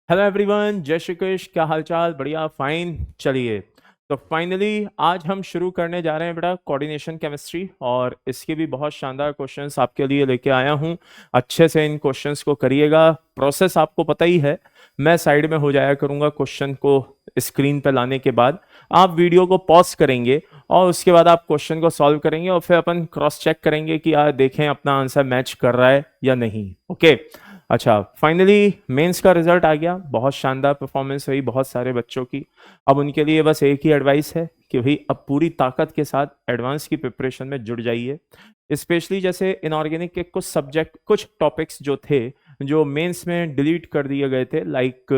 Hello everyone, जय श्री कृष्ण। क्या हालचाल? बढ़िया, फाइन। चलिए, तो फाइनली आज हम शुरू करने जा रहे हैं बेटा कोऑर्डिनेशन केमिस्ट्री, और इसके भी बहुत शानदार क्वेश्चंस आपके लिए लेके आया हूं। अच्छे से इन क्वेश्चंस को करिएगा। प्रोसेस आपको पता ही है, मैं साइड में हो जाया करूंगा क्वेश्चन को स्क्रीन पर लाने के बाद। आप वीडियो को पॉज करेंगे और उसके बाद आप क्वेश्चन को सॉल्व करेंगे, और फिर अपन क्रॉस चेक करेंगे कि यार देखें अपना आंसर मैच कर रहा है या नहीं। ओके। अच्छा, फाइनली मेंस का रिजल्ट आ गया। बहुत शानदार परफॉर्मेंस हुई बहुत सारे बच्चों की। अब उनके लिए बस एक ही एडवाइस है कि भाई अब पूरी ताकत के साथ एडवांस की प्रिपरेशन में जुड़ जाइए। स्पेशली जैसे इनऑर्गेनिक के कुछ सब्जेक्ट, कुछ टॉपिक्स जो थे जो मेंस में डिलीट कर दिए गए थे, लाइक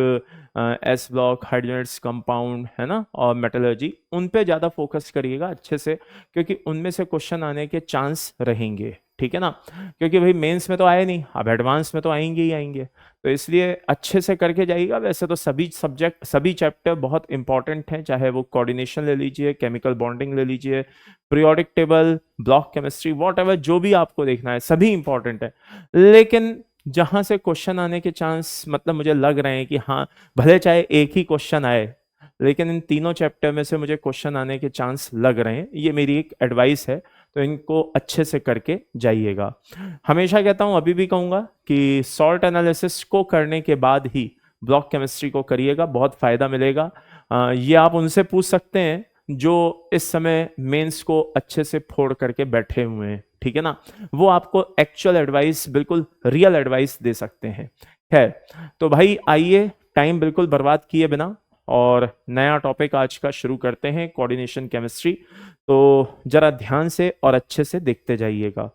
एस ब्लॉक, हाइड्रोजनेट्स कंपाउंड, है ना, और मेटलर्जी, उन पे ज़्यादा फोकस करिएगा अच्छे से, क्योंकि उनमें से क्वेश्चन आने के चांस रहेंगे। ठीक है ना, क्योंकि भाई मेंस में तो आए नहीं, अब एडवांस में तो आएंगे ही आएंगे, तो इसलिए अच्छे से करके जाइएगा। वैसे तो सभी सब्जेक्ट, सभी चैप्टर बहुत इंपॉर्टेंट हैं, चाहे वो कोऑर्डिनेशन ले लीजिए, केमिकल बॉन्डिंग ले लीजिए, periodic table, block chemistry, whatever जो भी आपको देखना है, सभी इंपॉर्टेंट है। लेकिन जहां से क्वेश्चन आने के चांस, मतलब मुझे लग रहे हैं कि हाँ, भले चाहे एक ही क्वेश्चन आए, लेकिन इन तीनों चैप्टर में से मुझे क्वेश्चन आने के चांस लग रहे हैं। ये मेरी एक एडवाइस है, तो इनको अच्छे से करके जाइएगा। हमेशा कहता हूं, अभी भी कहूंगा कि सॉल्ट एनालिसिस को करने के बाद ही ब्लॉक केमिस्ट्री को करिएगा, बहुत फायदा मिलेगा। ये आप उनसे पूछ सकते हैं जो इस समय मेंस को अच्छे से फोड़ करके बैठे हुए हैं। ठीक है ना, वो आपको एक्चुअल एडवाइस, बिल्कुल रियल एडवाइस दे सकते हैं। है तो भाई, आइए टाइम बिल्कुल बर्बाद किए बिना और नया टॉपिक आज का शुरू करते हैं, कोऑर्डिनेशन केमिस्ट्री। तो जरा ध्यान से और अच्छे से देखते जाइएगा।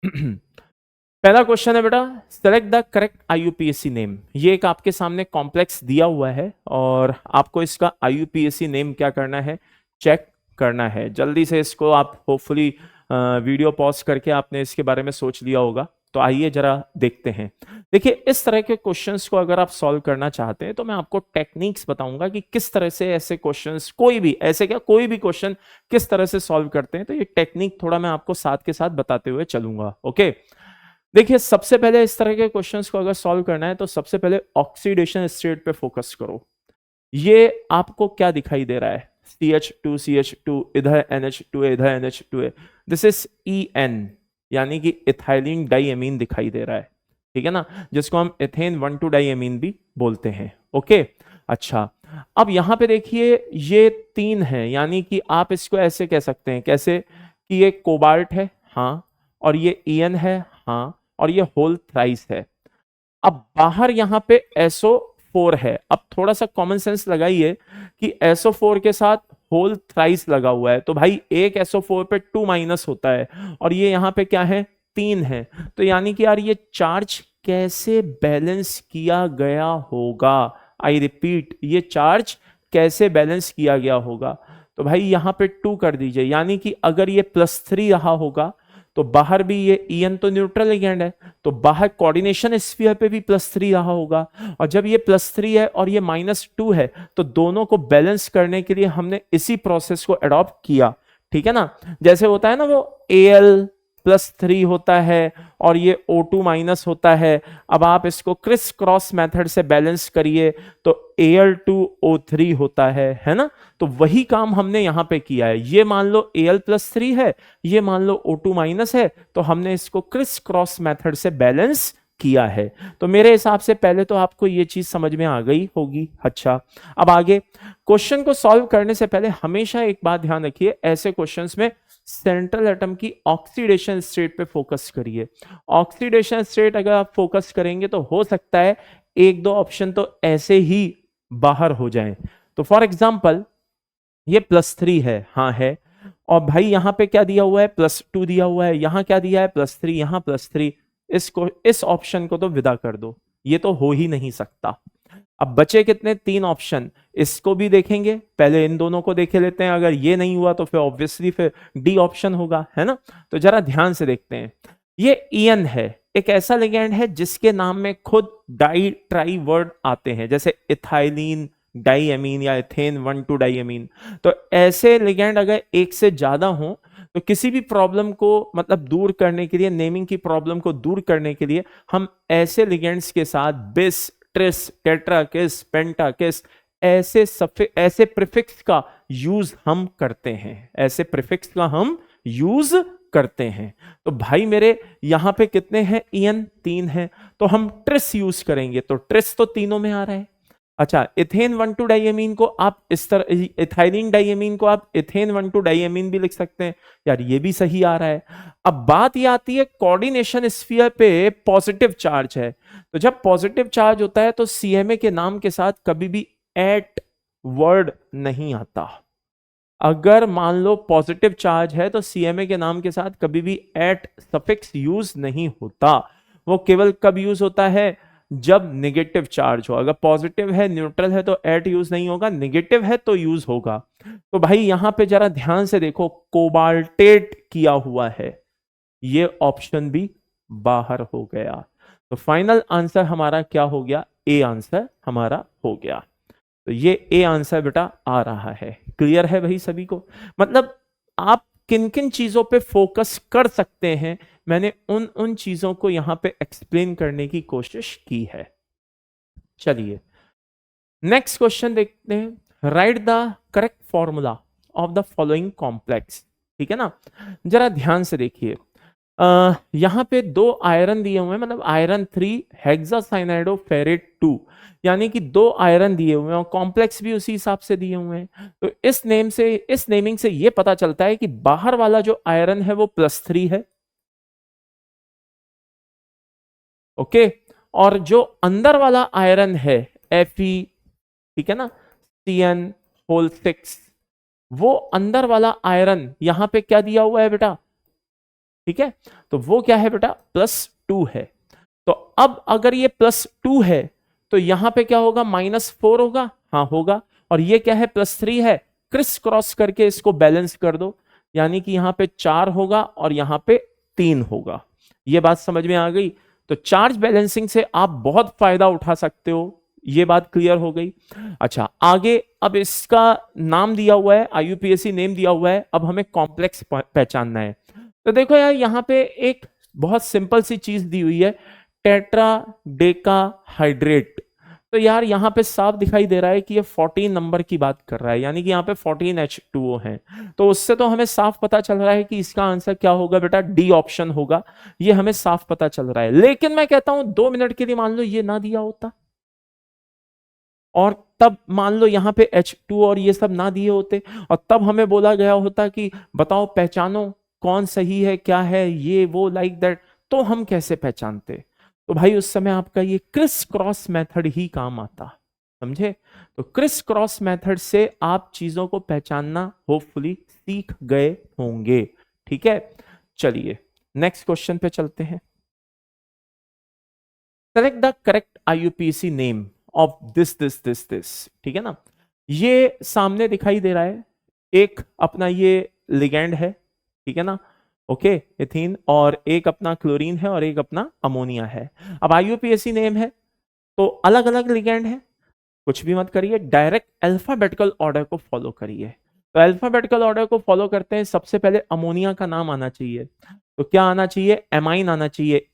पहला क्वेश्चन है बेटा, select the correct IUPAC name. ये एक आपके सामने कॉम्प्लेक्स दिया हुआ है और आपको इसका आईयूपीएसी नेम क्या करना है, चेक करना है। जल्दी से इसको आप होपफुली वीडियो पॉज करके आपने इसके बारे में सोच लिया होगा। तो आइए जरा देखते हैं। देखिए, इस तरह के क्वेश्चंस को अगर आप सॉल्व करना चाहते हैं तो मैं आपको टेक्निक्स बताऊंगा कि किस तरह से ऐसे क्वेश्चंस, कोई भी ऐसे क्या, कोई भी क्वेश्चन किस तरह से सॉल्व करते हैं। तो ये टेक्निक थोड़ा मैं आपको साथ के साथ बताते हुए चलूंगा। ओके, देखिए, सबसे पहले इस तरह के क्वेश्चंस को अगर सॉल्व करना है तो सबसे पहले ऑक्सीडेशन स्टेट पे फोकस करो। ये आपको क्या दिखाई दे रहा है, CH2 इधर NH2 इधर NH2 दिस इज EN, यानी कि इथाइलिन डाइएमीन दिखाई दे रहा है। ठीक है ना, जिसको हम इथेन 1,2 डाइएमीन भी बोलते हैं। ओके, अच्छा, अब यहां पे देखिए ये 3 है, यानी कि आप इसको ऐसे कह सकते हैं, कैसे कि ये कोबाल्ट है, हाँ, और ये EN है, हाँ, और ये होल थ्राइस है। अब बाहर यहां पे SO4 है। अब थोड़ा सा कॉमन सेंस लगाइए कि SO4 के साथ होल थ्राइस लगा हुआ है, तो भाई एक SO4 पे 2 माइनस होता है, और ये यहां पे क्या है, 3 है। तो यानी कि यार ये चार्ज कैसे बैलेंस किया गया होगा, आई रिपीट, ये चार्ज कैसे बैलेंस किया गया होगा। तो भाई यहां पे 2 कर दीजिए, यानी कि अगर ये +3 रहा होगा तो बाहर भी ये EN तो न्यूट्रल लिगेंड है, तो बाहर कोऑर्डिनेशन स्फीयर पे भी +3 रहा होगा। और जब ये +3 है और ये -2 है, तो दोनों को बैलेंस करने के लिए हमने इसी प्रोसेस को अडॉप्ट किया। ठीक है ना, जैसे होता है ना वो Al+3 होता है और ये O2- होता है। अब आप इसको क्रिस क्रॉस मेथड से बैलेंस करिए तो Al2O3 होता है ना। तो वही काम हमने यहां पे किया है। ये मान लो Al+3 है, ये मान लो O2- है, तो हमने इसको क्रिस क्रॉस मेथड से बैलेंस किया है। तो मेरे हिसाब से पहले तो आपको ये चीज समझ में आ गई होगी। अच्छा, अब आगे क्वेश्चन को सॉल्व करने से पहले हमेशा एक बात ध्यान रखिए, ऐसे क्वेश्चंस में सेंट्रल एटम की ऑक्सीडेशन स्टेट पे फोकस करिए। ऑक्सीडेशन स्टेट अगर आप फोकस करेंगे तो हो सकता है एक दो ऑप्शन तो ऐसे ही बाहर हो जाएं। तो फॉर एग्जांपल ये +3 है, हाँ है, और भाई यहां पे क्या दिया हुआ है, +2 दिया हुआ है, यहां क्या दिया है, +3, यहां +3। इसको, इस ऑप्शन को तो विदा कर दो, ये तो हो ही नहीं सकता। अब बचे कितने, 3 ऑप्शन, इसको भी देखेंगे, पहले इन दोनों को देखे लेते हैं। अगर ये नहीं हुआ तो फिर ऑब्वियसली फिर डी ऑप्शन होगा, है ना। तो जरा ध्यान से देखते हैं। ये EN है, एक ऐसा लिगेंड है जिसके नाम में खुद डाई ट्राई वर्ड आते हैं, जैसे इथाइलिन डाइएमीन या इथेन 1,2 डाइएमीन। तो ऐसे लिगेंड अगर एक से ज्यादा हो तो किसी भी प्रॉब्लम को, मतलब दूर करने के लिए, नेमिंग की प्रॉब्लम को दूर करने के लिए हम ऐसे लिगेंड्स के साथ बिस, ट्रिस, टेट्रा किस, पेंटा किस, ऐसे प्रीफिक्स का यूज हम करते हैं, ऐसे प्रीफिक्स का हम यूज करते हैं। तो भाई मेरे यहां पे कितने हैं, ईएन 3 है, तो हम ट्रिस यूज करेंगे, तो ट्रिस तो तीनों में आ रहा है। अच्छा, इथेन 1,2 डाइएमीन को आप इस तरह, इथाइलिन डाइएमीन को आप इथेन 1,2 डाइएमीन भी लिख सकते हैं, यार ये भी सही आ रहा है। अब बात ये आती है कोऑर्डिनेशन स्फीयर पे पॉजिटिव चार्ज है, तो जब पॉजिटिव चार्ज होता है तो सीएमए के नाम के साथ कभी भी एट वर्ड नहीं आता। अगर मान लो पॉजिटिव चार्ज है तो सीएमए के नाम के साथ कभी भी एट सफिक्स यूज नहीं होता, वो केवल कब यूज होता है, जब नेगेटिव चार्ज हो। अगर पॉजिटिव है, न्यूट्रल है तो एट यूज नहीं होगा, नेगेटिव है तो यूज होगा। तो भाई यहां पे जरा ध्यान से देखो, कोबाल्टेट किया हुआ है, ये ऑप्शन भी बाहर हो गया। तो फाइनल आंसर हमारा क्या हो गया, ए आंसर हमारा हो गया। तो ये ए आंसर बेटा आ रहा है। क्लियर है भाई सभी को? मतलब आप किन किन चीजों पे फोकस कर सकते हैं, मैंने उन चीजों को यहां पे एक्सप्लेन करने की कोशिश की है। चलिए नेक्स्ट क्वेश्चन देखते हैं। Right the correct formula of the following complex. ठीक है ना, जरा ध्यान से देखिए, यहां पे 2 आयरन दिए हुए हैं, मतलब आयरन 3 हेक्सासाइनाइडोफेरेट 2, यानी कि 2 आयरन दिए हुए हैं और कॉम्प्लेक्स भी उसी हिसाब से दिए हुए हैं। तो इस नेमिंग से ये पता चलता है कि बाहर वाला जो आयरन है वो +3 है, ओके, और जो अंदर वाला आयरन है Fe, ठीक है ना, Cn6, वो अंदर वाला आयरन यहां पे क्या दिया हुआ है बेटा, ठीक है, तो वो क्या है बेटा, +2 है। तो अब अगर ये +2 है तो यहां पे क्या होगा, -4 होगा, हाँ होगा, और ये क्या है, +3 है, क्रिस क्रॉस करके इसको बैलेंस कर दो, यानी कि यहां पे 4 होगा और यहां पे 3 होगा। ये बात समझ में आ गई? तो चार्ज बैलेंसिंग से आप बहुत फायदा उठा सकते हो, ये बात क्लियर हो गई। अच्छा आगे, अब इसका नाम दिया हुआ है, आईयूपीएसी नेम दिया हुआ है, अब हमें कॉम्प्लेक्स पहचानना है। तो देखो यार, यहां पे एक बहुत सिंपल सी चीज दी हुई है, टेट्रा डेका हाइड्रेट। तो यार यहां पे साफ दिखाई दे रहा है कि ये 14 नंबर की बात कर रहा है, यानी कि यहां पे 14 H2O है। तो उससे तो हमें साफ पता चल रहा है कि इसका आंसर क्या होगा बेटा, डी ऑप्शन होगा, ये हमें साफ पता चल रहा है। लेकिन मैं कहता हूं 2 मिनट के लिए मान लो ये ना दिया होता, और तब मान लो यहाँ पे H2 और ये सब ना दिए होते, और तब हमें बोला गया होता कि बताओ पहचानो कौन सही है, क्या है ये वो, लाइक दैट, तो हम कैसे पहचानते? तो भाई उस समय आपका ये क्रिस क्रॉस मेथड ही काम आता, समझे? तो क्रिस क्रॉस मेथड से आप चीजों को पहचानना होपफुली सीख गए होंगे। ठीक है, चलिए नेक्स्ट क्वेश्चन पे चलते हैं। Select the correct IUPAC name of this. ठीक है ना, ये सामने दिखाई दे रहा है, एक अपना ये लिगेंड है, ठीक है ना, ओके, एथीन, और एक अपना क्लोरीन है और एक अपना अमोनिया है। अब आईयूपीएसी नेम है तो अलग अलग लिगेंड है, कुछ भी मत करिए, डायरेक्ट अल्फाबेटिकल ऑर्डर को फॉलो करिए। तो अल्फाबेटिकल ऑर्डर को फॉलो करते हैं, सबसे पहले अमोनिया का नाम आना चाहिए, तो क्या आना चाहिए, एमाइन आना चाहिए,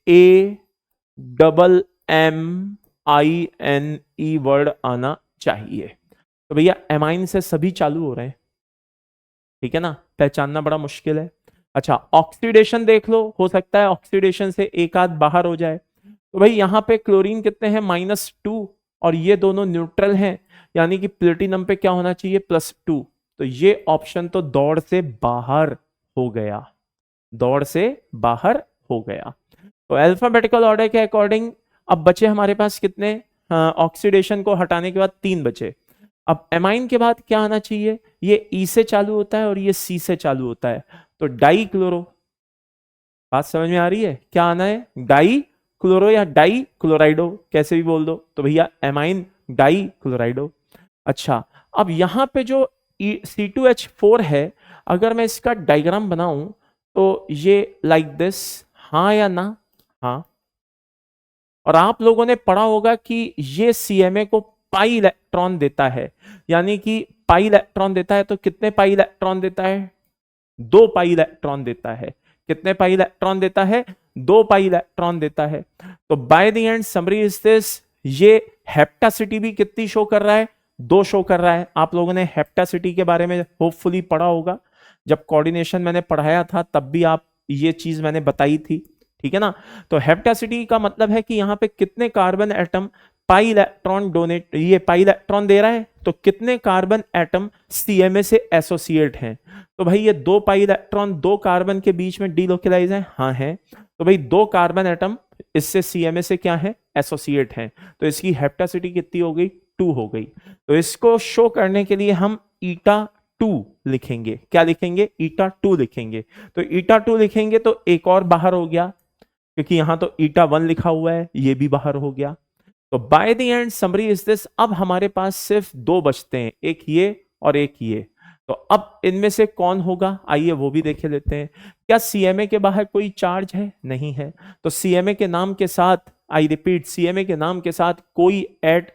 AMMINE वर्ड आना चाहिए। तो भैया एमाइन से सभी चालू हो रहे हैं, ठीक है ना, पहचानना बड़ा मुश्किल है। अच्छा ऑक्सीडेशन देख लो, हो सकता है ऑक्सीडेशन से एक आध बाहर हो जाए। तो भाई यहाँ पे क्लोरीन कितने हैं, -2, और ये दोनों न्यूट्रल हैं, यानी कि प्लेटिनम पे क्या होना चाहिए, +2। तो ये ऑप्शन तो दौड़ से बाहर हो गया, दौड़ से बाहर हो गया। तो अल्फाबेटिकल ऑर्डर के अकॉर्डिंग अब बचे हमारे पास कितने, ऑक्सीडेशन को हटाने के बाद 3 बचे। अब एमाइन के बाद क्या आना चाहिए, ये ई से चालू होता है और ये सी से चालू होता है, तो डाई क्लोरो, बात समझ में आ रही है, क्या आना है, डाई क्लोरो या डाई क्लोराइडो, कैसे भी बोल दो, तो भैया एमाइन डाई क्लोराइडो। अच्छा अब यहां पे जो C2H4 है, अगर मैं इसका डायग्राम बनाऊं तो ये लाइक दिस, हाँ या ना, हाँ। और आप लोगों ने पढ़ा होगा कि ये CMA को पाई इलेक्ट्रॉन देता है, यानी कि पाई इलेक्ट्रॉन देता है, तो कितने पाई इलेक्ट्रॉन देता है, 2 पाई इलेक्ट्रॉन देता है। कितने पाई इलेक्ट्रॉन देता है, 2 पाई इलेक्ट्रॉन देता है। तो by the end summary is this, ये हेप्टासिटी भी कितनी शो कर रहा है, 2 शो कर रहा है। आप लोगों ने हेप्टासिटी के बारे में होपफुली पढ़ा होगा, जब कोऑर्डिनेशन मैंने पढ़ाया था तब भी आप ये चीज मैंने बताई थी, ठीक है ना। तो हेप्टासिटी का मतलब है कि यहाँ पे कितने carbon atom pi electron donate, ये पाई इलेक्ट्रॉन दे रहा है, तो कितने कार्बन एटम सीएमए से एसोसिएट हैं। तो भाई ये 2 पाई इलेक्ट्रॉन 2 कार्बन के बीच में डीलोकलाइज है, हाँ है। तो भाई 2 कार्बन एटम इससे सीएमए से क्या है, एसोसिएट हैं। तो इसकी हेप्टासिटी कितनी हो गई, 2 हो गई। तो इसको शो करने के लिए हम ईटा 2 लिखेंगे। क्या लिखेंगे, ईटा 2 लिखेंगे। तो ईटा 2 लिखेंगे तो एक और बाहर हो गया, क्योंकि यहां तो ईटा 1 लिखा हुआ है, ये भी बाहर हो गया। तो by the end summary is this, अब हमारे पास सिर्फ 2 बचते हैं, एक ये और एक ये। तो अब इनमें से कौन होगा, आइए वो भी देख लेते हैं। क्या सीएमए के बाहर कोई चार्ज है, नहीं है। तो सीएमए के नाम के साथ, आई रिपीट, सीएमए के नाम के साथ कोई ऐड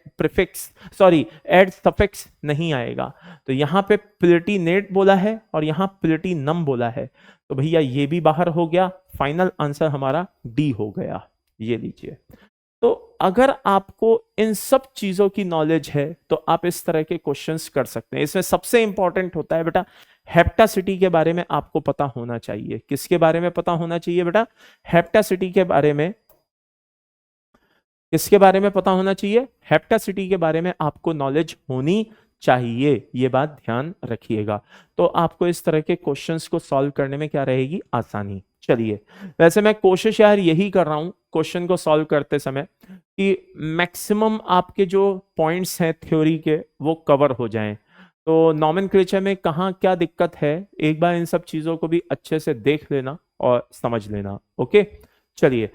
सफिक्स नहीं आएगा। तो यहां पे प्लेटिनेट बोला है और यहां प्लेटिनम बोला है, तो भैया ये भी बाहर हो गया। फाइनल आंसर हमारा डी हो गया, ये लीजिए। तो अगर आपको इन सब चीजों की नॉलेज है तो आप इस तरह के क्वेश्चंस कर सकते हैं। इसमें सबसे इंपॉर्टेंट होता है बेटा, हेप्टासिटी के बारे में आपको पता होना चाहिए। किसके बारे में पता होना चाहिए बेटा, हेप्टासिटी के बारे में। किसके बारे में पता होना चाहिए, हेप्टासिटी के बारे में आपको नॉलेज होनी चाहिए, ये बात ध्यान रखिएगा। तो आपको इस तरह के क्वेश्चंस को सॉल्व करने में क्या रहेगी, आसानी। चलिए, वैसे मैं कोशिश यार यही कर रहा हूं क्वेश्चन को सॉल्व करते समय कि मैक्सिमम आपके जो पॉइंट्स हैं थ्योरी के वो कवर हो जाएं। तो नॉमेनक्लेचर में कहाँ क्या दिक्कत है, एक बार इन सब चीजों को भी अच्छे से देख लेना और समझ लेना। ओके, चलिए,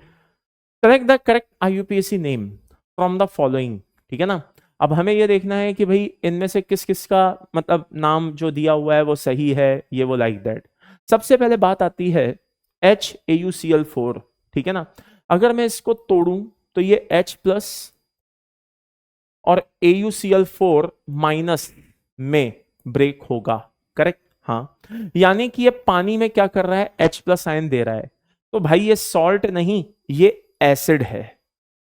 select the correct IUPAC name from the following, ठीक है ना। अब हमें यह देखना है कि भाई इनमें से किस किस का मतलब नाम जो दिया हुआ है वो सही है, ये वो लाइक दैट। सबसे पहले बात आती है HAuCl4, ठीक है ना। अगर मैं इसको तोड़ूं तो ये H प्लस और AuCl4 माइनस में ब्रेक होगा, करेक्ट, हाँ। यानी कि ये पानी में क्या कर रहा है, H प्लस आयन दे रहा है। तो भाई ये सॉल्ट नहीं, ये एसिड है।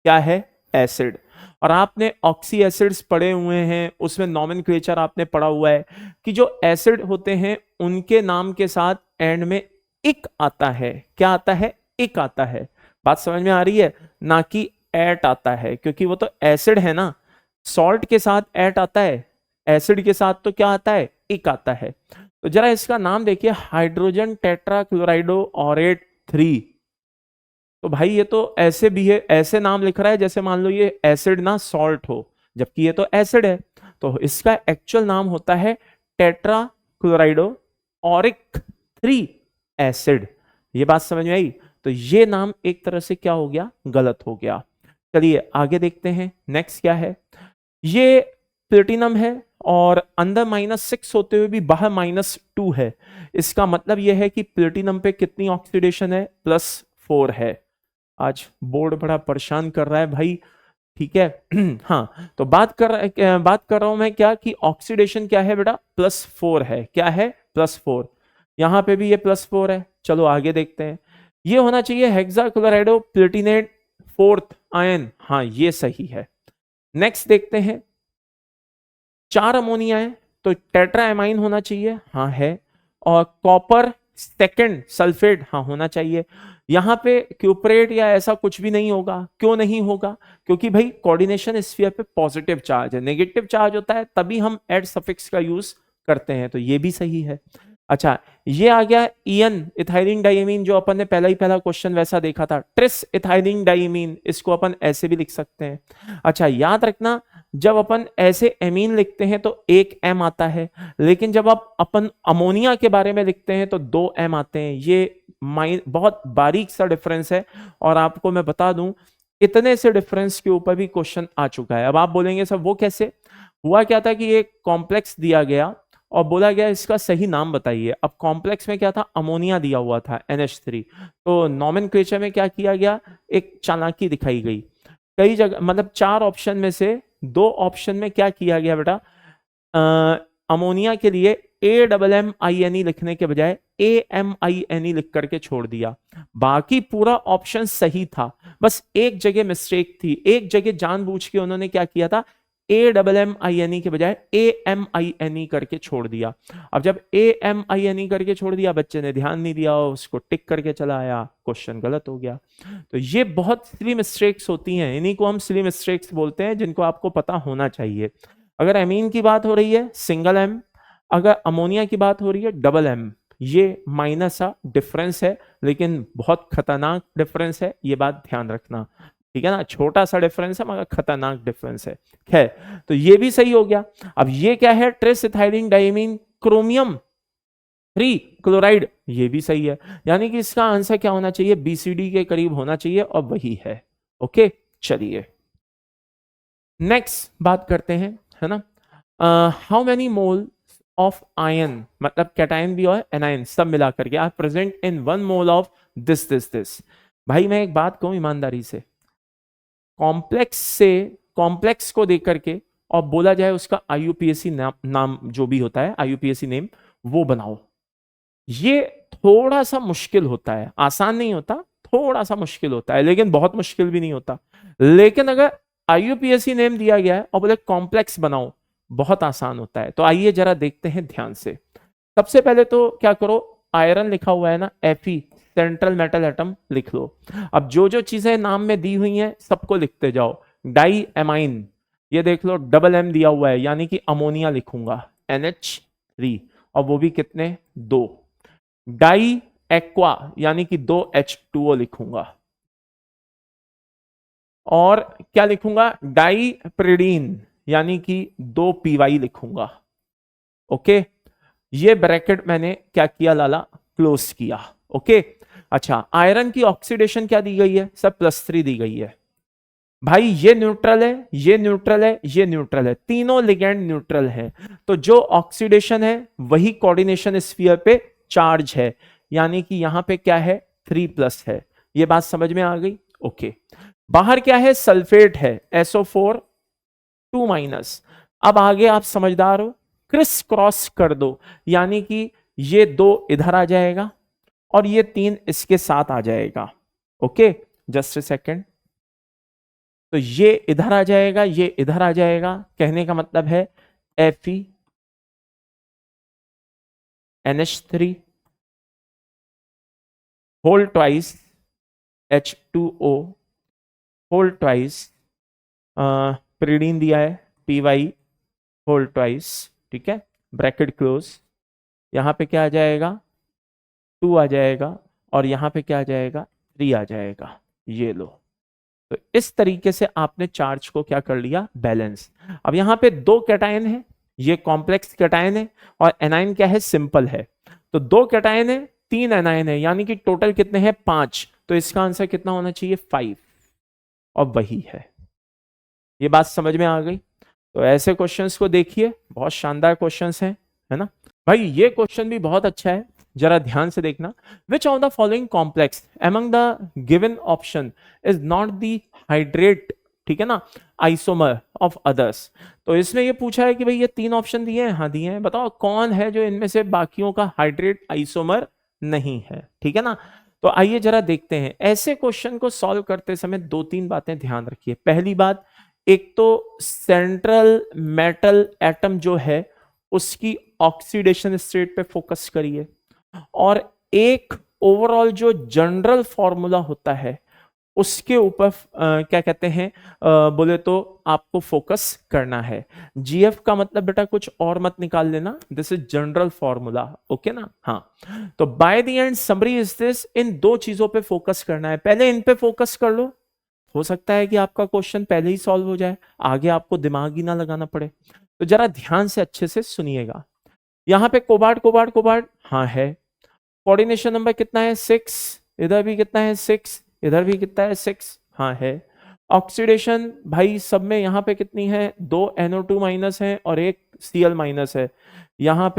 क्या है, एसिड। और आपने ऑक्सी एसिड्स पढ़े हुए हैं, उसमें नॉमेनक्लेचर आपने पढ़ा हुआ है कि जो एसिड होते हैं उनके नाम के साथ एंड में इक आता है। क्या आता है, इक आता है। बात समझ में आ रही है, ना कि एट आता है, क्योंकि वो तो एसिड है ना। सॉल्ट के साथ एट आता है, एसिड के साथ तो क्या आता है, इक आता है। तो जरा इसका नाम देखिए, हाइड्रोजन टेट्राक्लोराइडो ऑरेट 3। तो भाई ये तो ऐसे भी है, ऐसे नाम लिख रहा है जैसे मान लो ये एसिड ना सॉल्ट हो, जबकि ये तो एसिड है। तो इसका एक्चुअल नाम होता है टेट्राक्लोराइडो ऑरिक 3 एसिड। ये बात समझ में आई। तो ये नाम एक तरह से क्या हो गया, गलत हो गया। चलिए आगे देखते हैं, नेक्स्ट क्या है। ये प्लेटिनम है और अंदर -6 होते हुए भी बाहर -2 है। इसका मतलब यह है कि प्लेटिनम पे कितनी ऑक्सीडेशन है, +4 है। आज बोर्ड बड़ा परेशान कर रहा है भाई, ठीक है। हाँ, तो बात कर रहा हूं मैं क्या कि ऑक्सीडेशन क्या है बेटा, +4 है। क्या है, +4। यहां पे भी ये +4 है। चलो आगे देखते हैं। ये होना चाहिए हेक्साक्लोराइडो प्लेटिनेट 4th आयन, हाँ ये सही है। नेक्स्ट देखते हैं, 4 अमोनिया है तो टेट्राएमाइन होना चाहिए, हाँ है। और कॉपर 2nd सल्फेट, हाँ होना चाहिए। यहां पे क्यूपरेट या ऐसा कुछ भी नहीं होगा। क्यों नहीं होगा, क्योंकि भाई कोऑर्डिनेशन स्फीयर पे पॉजिटिव चार्ज है, नेगेटिव चार्ज होता है तभी हम एड सफिक्स का यूज करते हैं। तो ये भी सही है। अच्छा, ये आ गया ईएन इथाइलिन डाइमीन, जो अपन ने पहला क्वेश्चन वैसा देखा था, ट्रिस इथाइलिन डाइमीन, इसको अपन ऐसे भी लिख सकते हैं। अच्छा, याद रखना जब अपन ऐसे एमीन लिखते हैं तो एक एम आता है, लेकिन जब आप अपन अमोनिया के बारे में लिखते हैं तो 2 एम आते हैं। ये बहुत बारीक सा डिफरेंस है, और आपको मैं बता दूं इतने से डिफरेंस के ऊपर भी क्वेश्चन आ चुका है। अब आप बोलेंगे सर वो कैसे हुआ, क्या था कि एक कॉम्प्लेक्स दिया गया और बोला गया इसका सही नाम बताइए। अब कॉम्प्लेक्स में क्या था, अमोनिया दिया हुआ था NH3। तो नॉमेनक्लेचर में क्या किया गया, एक चालाकी दिखाई गई। कई जगह मतलब 4 ऑप्शन में से 2 ऑप्शन में क्या किया गया बेटा, अमोनिया के लिए AMMINE लिखने के बजाय AMINE लिख करके छोड़ दिया। बाकी पूरा ऑप्शन सही था, बस एक जगह मिस्टेक थी, एक जगह जानबूझ के उन्होंने क्या किया था, AMMINE के बजाय AMINE करके छोड़ दिया। अब जब AMINE करके छोड़ दिया, बच्चे ने ध्यान नहीं दिया, उसको टिक करके चला आया, क्वेश्चन गलत हो गया। तो ये बहुत सिली मिस्टेक्स होती हैं, इन्हीं को हम सिली मिस्टेक्स बोलते हैं, जिनको आपको पता होना चाहिए। अगर एमीन की बात हो रही है सिंगल एम, अगर अमोनिया की बात हो रही है डबल एम। ये माइनस सा डिफरेंस है, लेकिन बहुत खतरनाक डिफरेंस है, ये बात ध्यान रखना, ठीक है ना। छोटा सा डिफरेंस है मगर खतरनाक डिफरेंस है। खैर, तो ये भी सही हो गया। अब ये क्या है, trace ethylene diamine chromium 3 chloride, ये भी सही है। यानी कि इसका आंसर क्या होना चाहिए, BCD के करीब होना चाहिए, और वही है। ओके, चलिए नेक्स्ट बात करते हैं, है ना। How many mole of ion, मतलब कैटायन भी और एनायन सब मिला करके, are present in 1 mole of this. भाई मैं एक बात कहूं ईमानदारी से, कॉम्प्लेक्स को देख करके और बोला जाए उसका IUPAC नाम जो भी होता है, IUPAC नेम वो बनाओ, ये थोड़ा सा मुश्किल होता है, आसान नहीं होता, थोड़ा सा मुश्किल होता है, लेकिन बहुत मुश्किल भी नहीं होता। लेकिन अगर IUPAC नेम दिया गया है और बोले कॉम्प्लेक्स बनाओ, बहुत आसान होता है। तो आइए जरा देखते हैं ध्यान से। सबसे पहले तो क्या करो, आयरन लिखा हुआ है ना, Fe सेंट्रल मेटल एटम लिख लो। अब जो जो चीजें नाम में दी हुई हैं सबको लिखते जाओ। डाई एमाइन, ये देख लो डबल M दिया हुआ है, यानी कि अमोनिया लिखूंगा NH3, और वो भी कितने, 2। डाई एक्वा यानी कि 2 H2O लिखूंगा, और क्या लिखूंगा, डाई प्रिडीन यानी कि 2 PY लिखूंगा। ओके, ये ब्रैकेट मैंने क्या किया लाला, क्लोज किया। ओके, अच्छा आयरन की ऑक्सीडेशन क्या दी गई है, सब +3 दी गई है। भाई ये न्यूट्रल है, ये न्यूट्रल है, ये न्यूट्रल है, तीनों लिगेंड न्यूट्रल है, तो जो ऑक्सीडेशन है वही कोऑर्डिनेशन स्फीयर पे चार्ज है, यानी कि यहां पे क्या है, 3+ है। ये बात समझ में आ गई। ओके, बाहर क्या है, सल्फेट है, SO4 2-। अब आगे आप समझदार हो, क्रिस क्रॉस कर दो, यानी कि ये 2 इधर आ जाएगा और ये 3 इसके साथ आ जाएगा। ओके, जस्ट ए सेकेंड, तो ये इधर आ जाएगा, ये इधर आ जाएगा, कहने का मतलब है Fe NH3 whole twice H2O whole twice, pyridine दिया है PY होल ट्वाइस, ठीक है, ब्रैकेट क्लोज। यहां पे क्या आ जाएगा, 2 आ जाएगा, और यहां पे क्या आ जाएगा, 3 आ जाएगा। ये लो, तो इस तरीके से आपने चार्ज को क्या कर लिया, बैलेंस। अब यहां पे 2 कैटायन है, ये कॉम्प्लेक्स कैटायन है, और एनायन क्या है, सिंपल है। तो 2 कैटायन है, 3 एनायन है, यानी कि टोटल कितने हैं, 5। तो इसका आंसर कितना होना चाहिए, 5, और वही है। ये बात समझ में आ गई। तो ऐसे क्वेश्चंस को देखिए, बहुत शानदार क्वेश्चंस हैं, है ना भाई। ये क्वेश्चन भी बहुत अच्छा है, जरा ध्यान से देखना। विच of the following complex among the given option is not the hydrate, ठीक है ना, आइसोमर ऑफ अदर्स। तो इसमें ये पूछा है कि भाई ये 3 ऑप्शन दिए हैं, हाँ दिए हैं, बताओ कौन है जो इनमें से बाकियों का हाइड्रेट आइसोमर नहीं है, ठीक है ना। तो आइए जरा देखते हैं। ऐसे क्वेश्चन को सॉल्व करते समय 2-3 बातें ध्यान रखिए। पहली बात, एक तो सेंट्रल मेटल एटम जो है उसकी ऑक्सीडेशन स्टेट पे फोकस करिए, और एक ओवरऑल जो जनरल फॉर्मूला होता है उसके ऊपर क्या कहते हैं, बोले तो आपको फोकस करना है। GF का मतलब बेटा कुछ और मत निकाल लेना, this is general formula, okay ना। हाँ, तो by the end summary is this, इन 2 चीजों पे फोकस करना है। पहले इन पे फोकस कर लो, हो सकता है कि आपका क्वेश्चन पहले ही सॉल्व हो जाए, आगे आपको दिमाग ही ना लगाना पड़े। तो जरा ध्यान से अच्छे से सुनिएगा। यहां पे कोबाल्ट हाँ है, कोऑर्डिनेशन नंबर कितना है, 6, इधर भी कितना है, 6, इधर भी कितना है, 6, हाँ है। ऑक्सीडेशन भाई सब में यहाँ पे कितनी है, 2 NO2- है और 1 Cl- है। यहाँ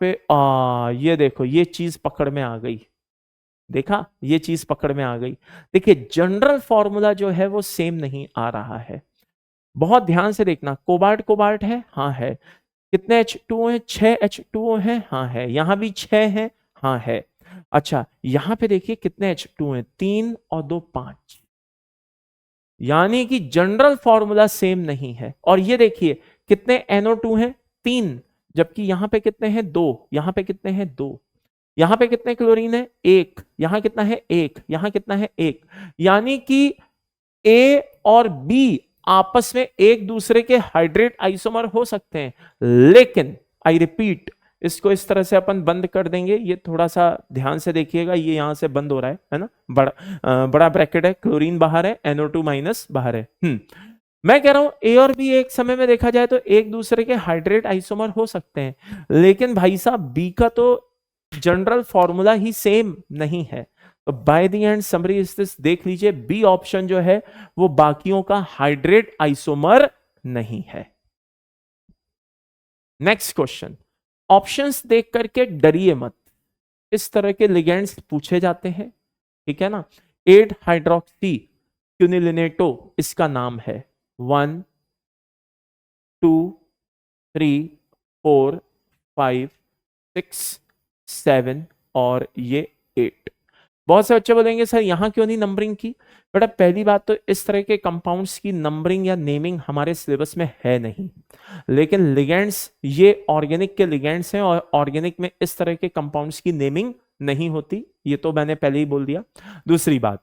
पे ये देखो, ये चीज पकड़ में आ गई, देखा, ये चीज पकड़ में आ गई। देखिए जनरल फॉर्मूला जो है वो सेम नहीं आ रहा है, बहुत ध्यान से देखना। कोबाल्ट है, हाँ है। कितने H2O है, 6 H2O है, हाँ है। यहां भी 6 है, हाँ है। अच्छा यहां पे देखिए कितने H2 हैं, 3 और 2 5, यानी कि जनरल फॉर्मूला सेम नहीं है। और ये देखिए कितने NO2 हैं, 3, जबकि यहां पे कितने हैं 2, यहां पे कितने हैं 2, यहां पे कितने क्लोरीन है 1, यहां कितना है 1, यहां कितना है 1, यानी कि ए और बी आपस में एक दूसरे के हाइड्रेट आइसोमर हो सकते हैं, लेकिन आई रिपीट इसको इस तरह से अपन बंद कर देंगे। ये थोड़ा सा ध्यान से देखिएगा, ये यहां से बंद हो रहा है ना, बड़ा ब्रैकेट है, क्लोरीन बाहर है, NO2 माइनस बाहर है। मैं कह रहा हूं ए और बी एक समय में देखा जाए तो एक दूसरे के हाइड्रेट आइसोमर हो सकते हैं, लेकिन भाई साहब बी का तो जनरल फॉर्मूला ही सेम नहीं है। तो by the end summary is this, देख लीजिए बी ऑप्शन जो है वो बाकियों का हाइड्रेट आइसोमर नहीं है। नेक्स्ट क्वेश्चन, ऑप्शंस देख करके डरिए मत, इस तरह के लिगेंड्स पूछे जाते हैं, ठीक है ना। 8 हाइड्रोक्सी क्यूनिलिनेटो इसका नाम है, 1 2 3 4 5 6 7 और ये 8। बहुत से बच्चे बोलेंगे सर यहां क्यों नहीं नंबरिंग की। बेटा पहली बात तो इस तरह के कंपाउंड्स की नंबरिंग या नेमिंग हमारे सिलेबस में है नहीं, लेकिन लिगेंड्स ये ऑर्गेनिक के लिगेंड्स हैं और ऑर्गेनिक में इस तरह के कंपाउंड्स की नेमिंग नहीं होती, ये तो मैंने पहले ही बोल दिया। दूसरी बात,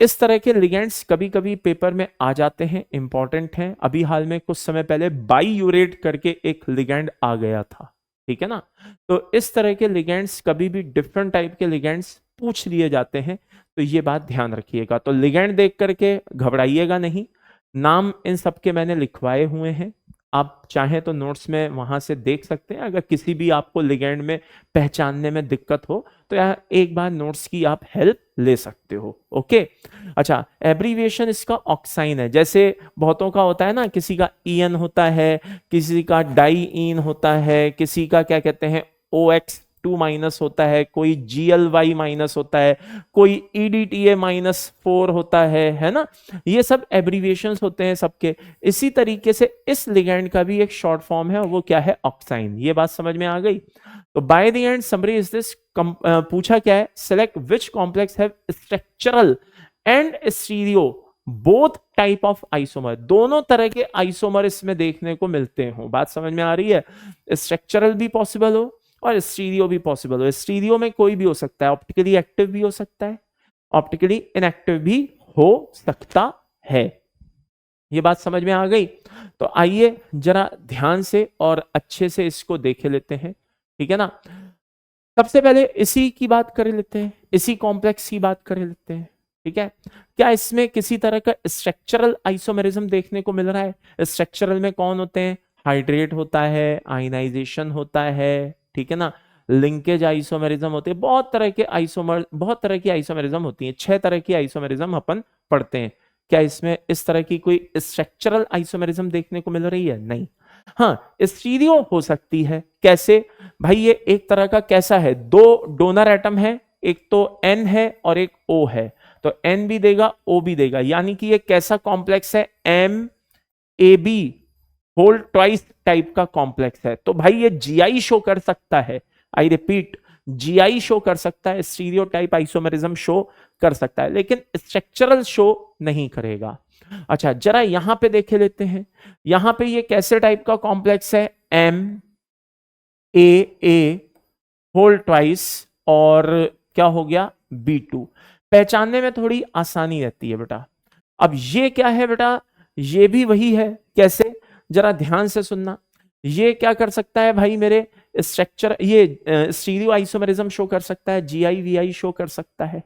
इस तरह के लिगेंड्स कभी कभी पेपर में आ जाते हैं, इंपॉर्टेंट हैं। अभी हाल में कुछ समय पहले बाईयूरेट करके एक लिगेंड आ गया था, ठीक है ना। तो इस तरह के लिगेंड्स कभी भी डिफरेंट टाइप के लिगेंड्स पूछ लिए जाते हैं, तो ये बात ध्यान रखिएगा। तो लिगेंड देख करके घबराइएगा नहीं, नाम इन सबके मैंने लिखवाए हुए हैं, आप चाहें तो नोट्स में वहां से देख सकते हैं। अगर किसी भी आपको लिगेंड में पहचानने में दिक्कत हो तो यार एक बार नोट्स की आप हेल्प ले सकते हो, ओके। अच्छा एब्रीविएशन इसका ऑक्साइन है, जैसे बहुतों का होता है ना, किसी का EN होता है, किसी का डाईइन होता है, किसी का क्या कहते हैं OX2 माइनस होता है, कोई GLY माइनस होता है, कोई EDTA -4 होता है ना। ये सब एब्रीविएशंस होते हैं सबके। इसी तरीके से इस लिगेंड का भी एक शॉर्ट फॉर्म है और वो क्या है, ऑक्साइन। ये बात समझ में आ गई। तो by the end summary is this, पूछा क्या है, select which complex have structural and stereo both type of isomer, दोनों तरह के आइसोमर इसमें देखने को मिलते हो। बात समझ में आ रही है, स्ट्रक्चरल भी पॉसिबल हो और स्टीरियो भी पॉसिबल हो। स्टीरियो में कोई भी हो सकता है, ऑप्टिकली एक्टिव भी हो सकता है, ऑप्टिकली इनएक्टिव भी हो सकता है। ये बात समझ में आ गई। तो आइए जरा ध्यान से और अच्छे से इसको देख लेते हैं, ठीक है ना। सबसे पहले इसी की बात कर लेते हैं, इसी कॉम्प्लेक्स की बात कर लेते हैं, ठीक है। क्या इसमें किसी तरह का स्ट्रक्चरल आइसोमेरिज्म देखने को मिल रहा है। स्ट्रक्चरल में कौन होते हैं, हाइड्रेट होता है, आयनाइजेशन होता है, ठीक है ना, लिंकेज आइसोमेरिज्म होते हैं, बहुत तरह के आइसोमर, बहुत तरह की आइसोमेरिज्म होती है, 6 तरह की आइसोमेरिज्म अपन पढ़ते हैं। क्या इसमें इस तरह की कोई स्ट्रक्चरल आइसोमेरिज्म देखने को मिल रही है, नहीं। हाँ स्टीरियो हो सकती है, कैसे भाई, ये एक तरह का कैसा है, 2 डोनर एटम है, एक तो N है और एक O है, तो N भी देगा O भी देगा, यानी कि ये कैसा कॉम्प्लेक्स है, MAB होल ट्वाइस टाइप का कॉम्प्लेक्स है। तो भाई ये GI शो कर सकता है, आई रिपीट GI शो कर सकता है, स्टीरियो टाइप आइसोमेरिज्म शो कर सकता है, लेकिन स्ट्रक्चरल शो नहीं करेगा। अच्छा जरा यहां पे देखे लेते हैं, यहां पे ये कैसे टाइप का कॉम्प्लेक्स है, MAA होल ट्वाइस और क्या हो गया B2। पहचानने में थोड़ी आसानी रहती है बेटा। अब ये क्या है बेटा, ये भी वही है, कैसे, जरा ध्यान से सुनना। ये क्या कर सकता है भाई मेरे, स्ट्रक्चर, ये स्टीरियो आइसोमेरिज्म शो कर सकता है, GI-VI शो कर सकता है,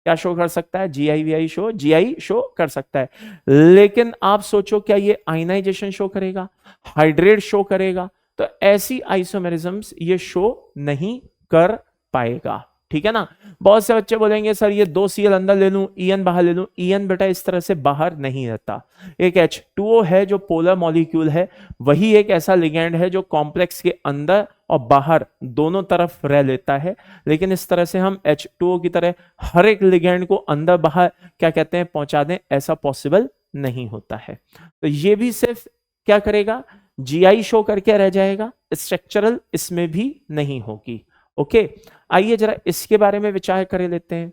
क्या शो कर सकता है, GI-VI शो, GI शो कर सकता है। लेकिन आप सोचो क्या ये आयनाइजेशन शो करेगा, हाइड्रेट शो करेगा, तो ऐसी आइसोमेरिज्म्स ये शो नहीं कर पाएगा, ठीक है ना। बहुत से बच्चे बोलेंगे सर ये 2Cl अंदर ले लूं, EN बाहर ले लूं, EN बेटा इस तरह से बाहर नहीं रहता। एक H2O है जो पोलर मॉलिक्यूल है, वही एक ऐसा लिगेंड है जो कॉम्प्लेक्स के अंदर और बाहर दोनों तरफ रह लेता है, लेकिन इस तरह से हम H2O की तरह हर एक लिगेंड को अंदर बाहर क्या कहते हैं पहुंचा दें, ऐसा पॉसिबल नहीं होता है। तो ये भी सिर्फ क्या करेगा, GI शो करके रह जाएगा, स्ट्रक्चरल इसमें भी नहीं होगी, ओके। आइए जरा इसके बारे में विचार कर लेते हैं।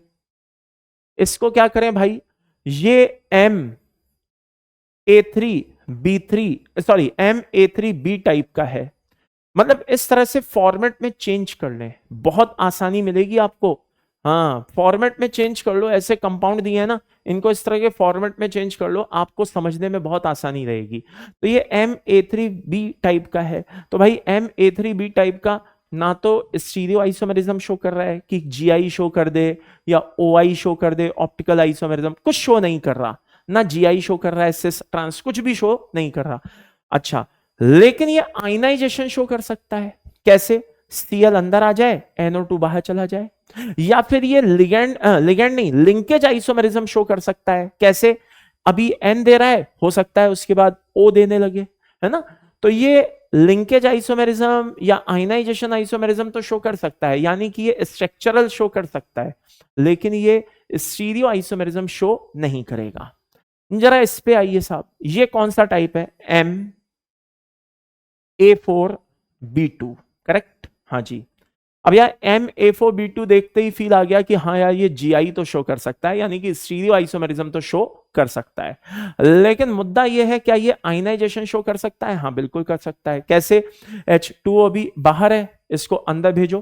इसको क्या करें भाई, ये M3B टाइप का है, मतलब इस तरह से फॉर्मेट में चेंज कर लें, बहुत आसानी मिलेगी आपको। हाँ, फॉर्मेट में चेंज कर लो, ऐसे कंपाउंड दिए हैं ना, इनको इस तरह के फॉर्मेट में चेंज कर लो, आपको समझने में बहुत आसानी रहेगी। तो ये Ma3B टाइप का है, तो भाई Ma3B टाइप का ना तो स्टीरियो आइसोमेरिज्म शो कर रहा है कि GI शो कर दे या OI शो कर दे, ऑप्टिकल आइसोमेरिज्म कुछ शो नहीं कर रहा, ना GI शो कर रहा है, सिस ट्रांस कुछ भी शो नहीं कर रहा। अच्छा, लेकिन ये आयनाइजेशन शो कर सकता है, कैसे? Cl अंदर आ जाए, NO2 बाहर चला जाए, या फिर ये लिगेंड नहीं, लिंकेज आइसोमेरिज्म शो कर सकता है, कैसे? अभी N दे रहा है, हो सकता है उसके बाद O देने लगे, है ना? तो ये लिंकेज आइसोमेरिज्म या आयनाइजेशन आइसोमेरिज्म तो शो कर सकता है, यानी कि ये स्ट्रक्चरल शो कर सकता है, लेकिन ये स्टीरियो आइसोमेरिज्म शो नहीं करेगा। जरा इस पे आइए साहब, ये कौन सा टाइप है? MA4B2, correct? हाँ जी। अब यार MA4B2 देखते ही फील आ गया कि हाँ यार ये GI तो शो कर सकता है, यानी कि स्टीरियो आइसोमेरिज्म तो शो कर सकता है, लेकिन मुद्दा ये है क्या ये आयनाइजेशन शो कर सकता है? हाँ बिल्कुल कर सकता है। कैसे? H2O भी बाहर है, इसको अंदर भेजो,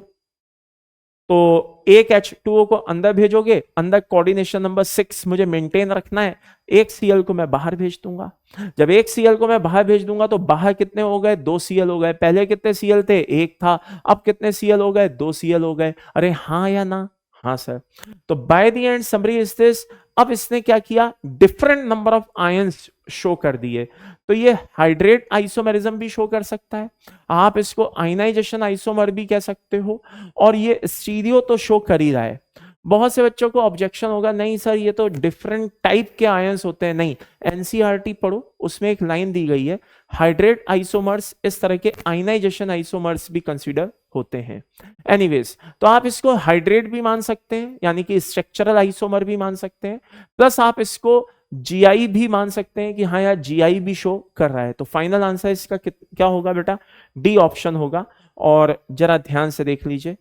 तो एक H2O को अंदर भेजोगे, अंदर कोऑर्डिनेशन नंबर 6 मुझे मेंटेन रखना है, एक Cl को मैं बाहर भेज दूंगा। जब एक Cl को मैं बाहर भेज दूंगा तो बाहर कितने हो गए? 2 Cl हो गए। पहले कितने Cl थे? एक था। अब कितने Cl हो गए? 2 Cl हो गए। अरे हाँ या ना? हाँ सर। तो by the end summary is this, अब इसने क्या किया? Different number of ions show कर दिए। तो ये हाइड्रेट आइसोमेरिज्म भी शो कर सकता है, आप इसको आयनाइजेशन आइसोमर भी कह सकते हो, और ये स्टीरियो तो शो कर ही रहा है। बहुत से बच्चों को ऑब्जेक्शन होगा, नहीं सर ये तो डिफरेंट टाइप के आयंस होते हैं। नहीं, एनसीईआरटी पढ़ो, उसमें एक लाइन दी गई है, हाइड्रेट आइसोमर्स इस तरह के आयनाइजेशन आइसोमर्स भी कंसीडर होते हैं। एनीवेज, तो आप इसको हाइड्रेट भी मान सकते हैं, यानी कि स्ट्रक्चरल आइसोमर भी मान सकते हैं, प्लस आप इसको GI भी मान सकते हैं कि हाँ यार GI भी शो कर रहा है। तो फाइनल आंसर इसका क्या होगा बेटा? डी ऑप्शन होगा, और जरा ध्यान से देख लीजिए,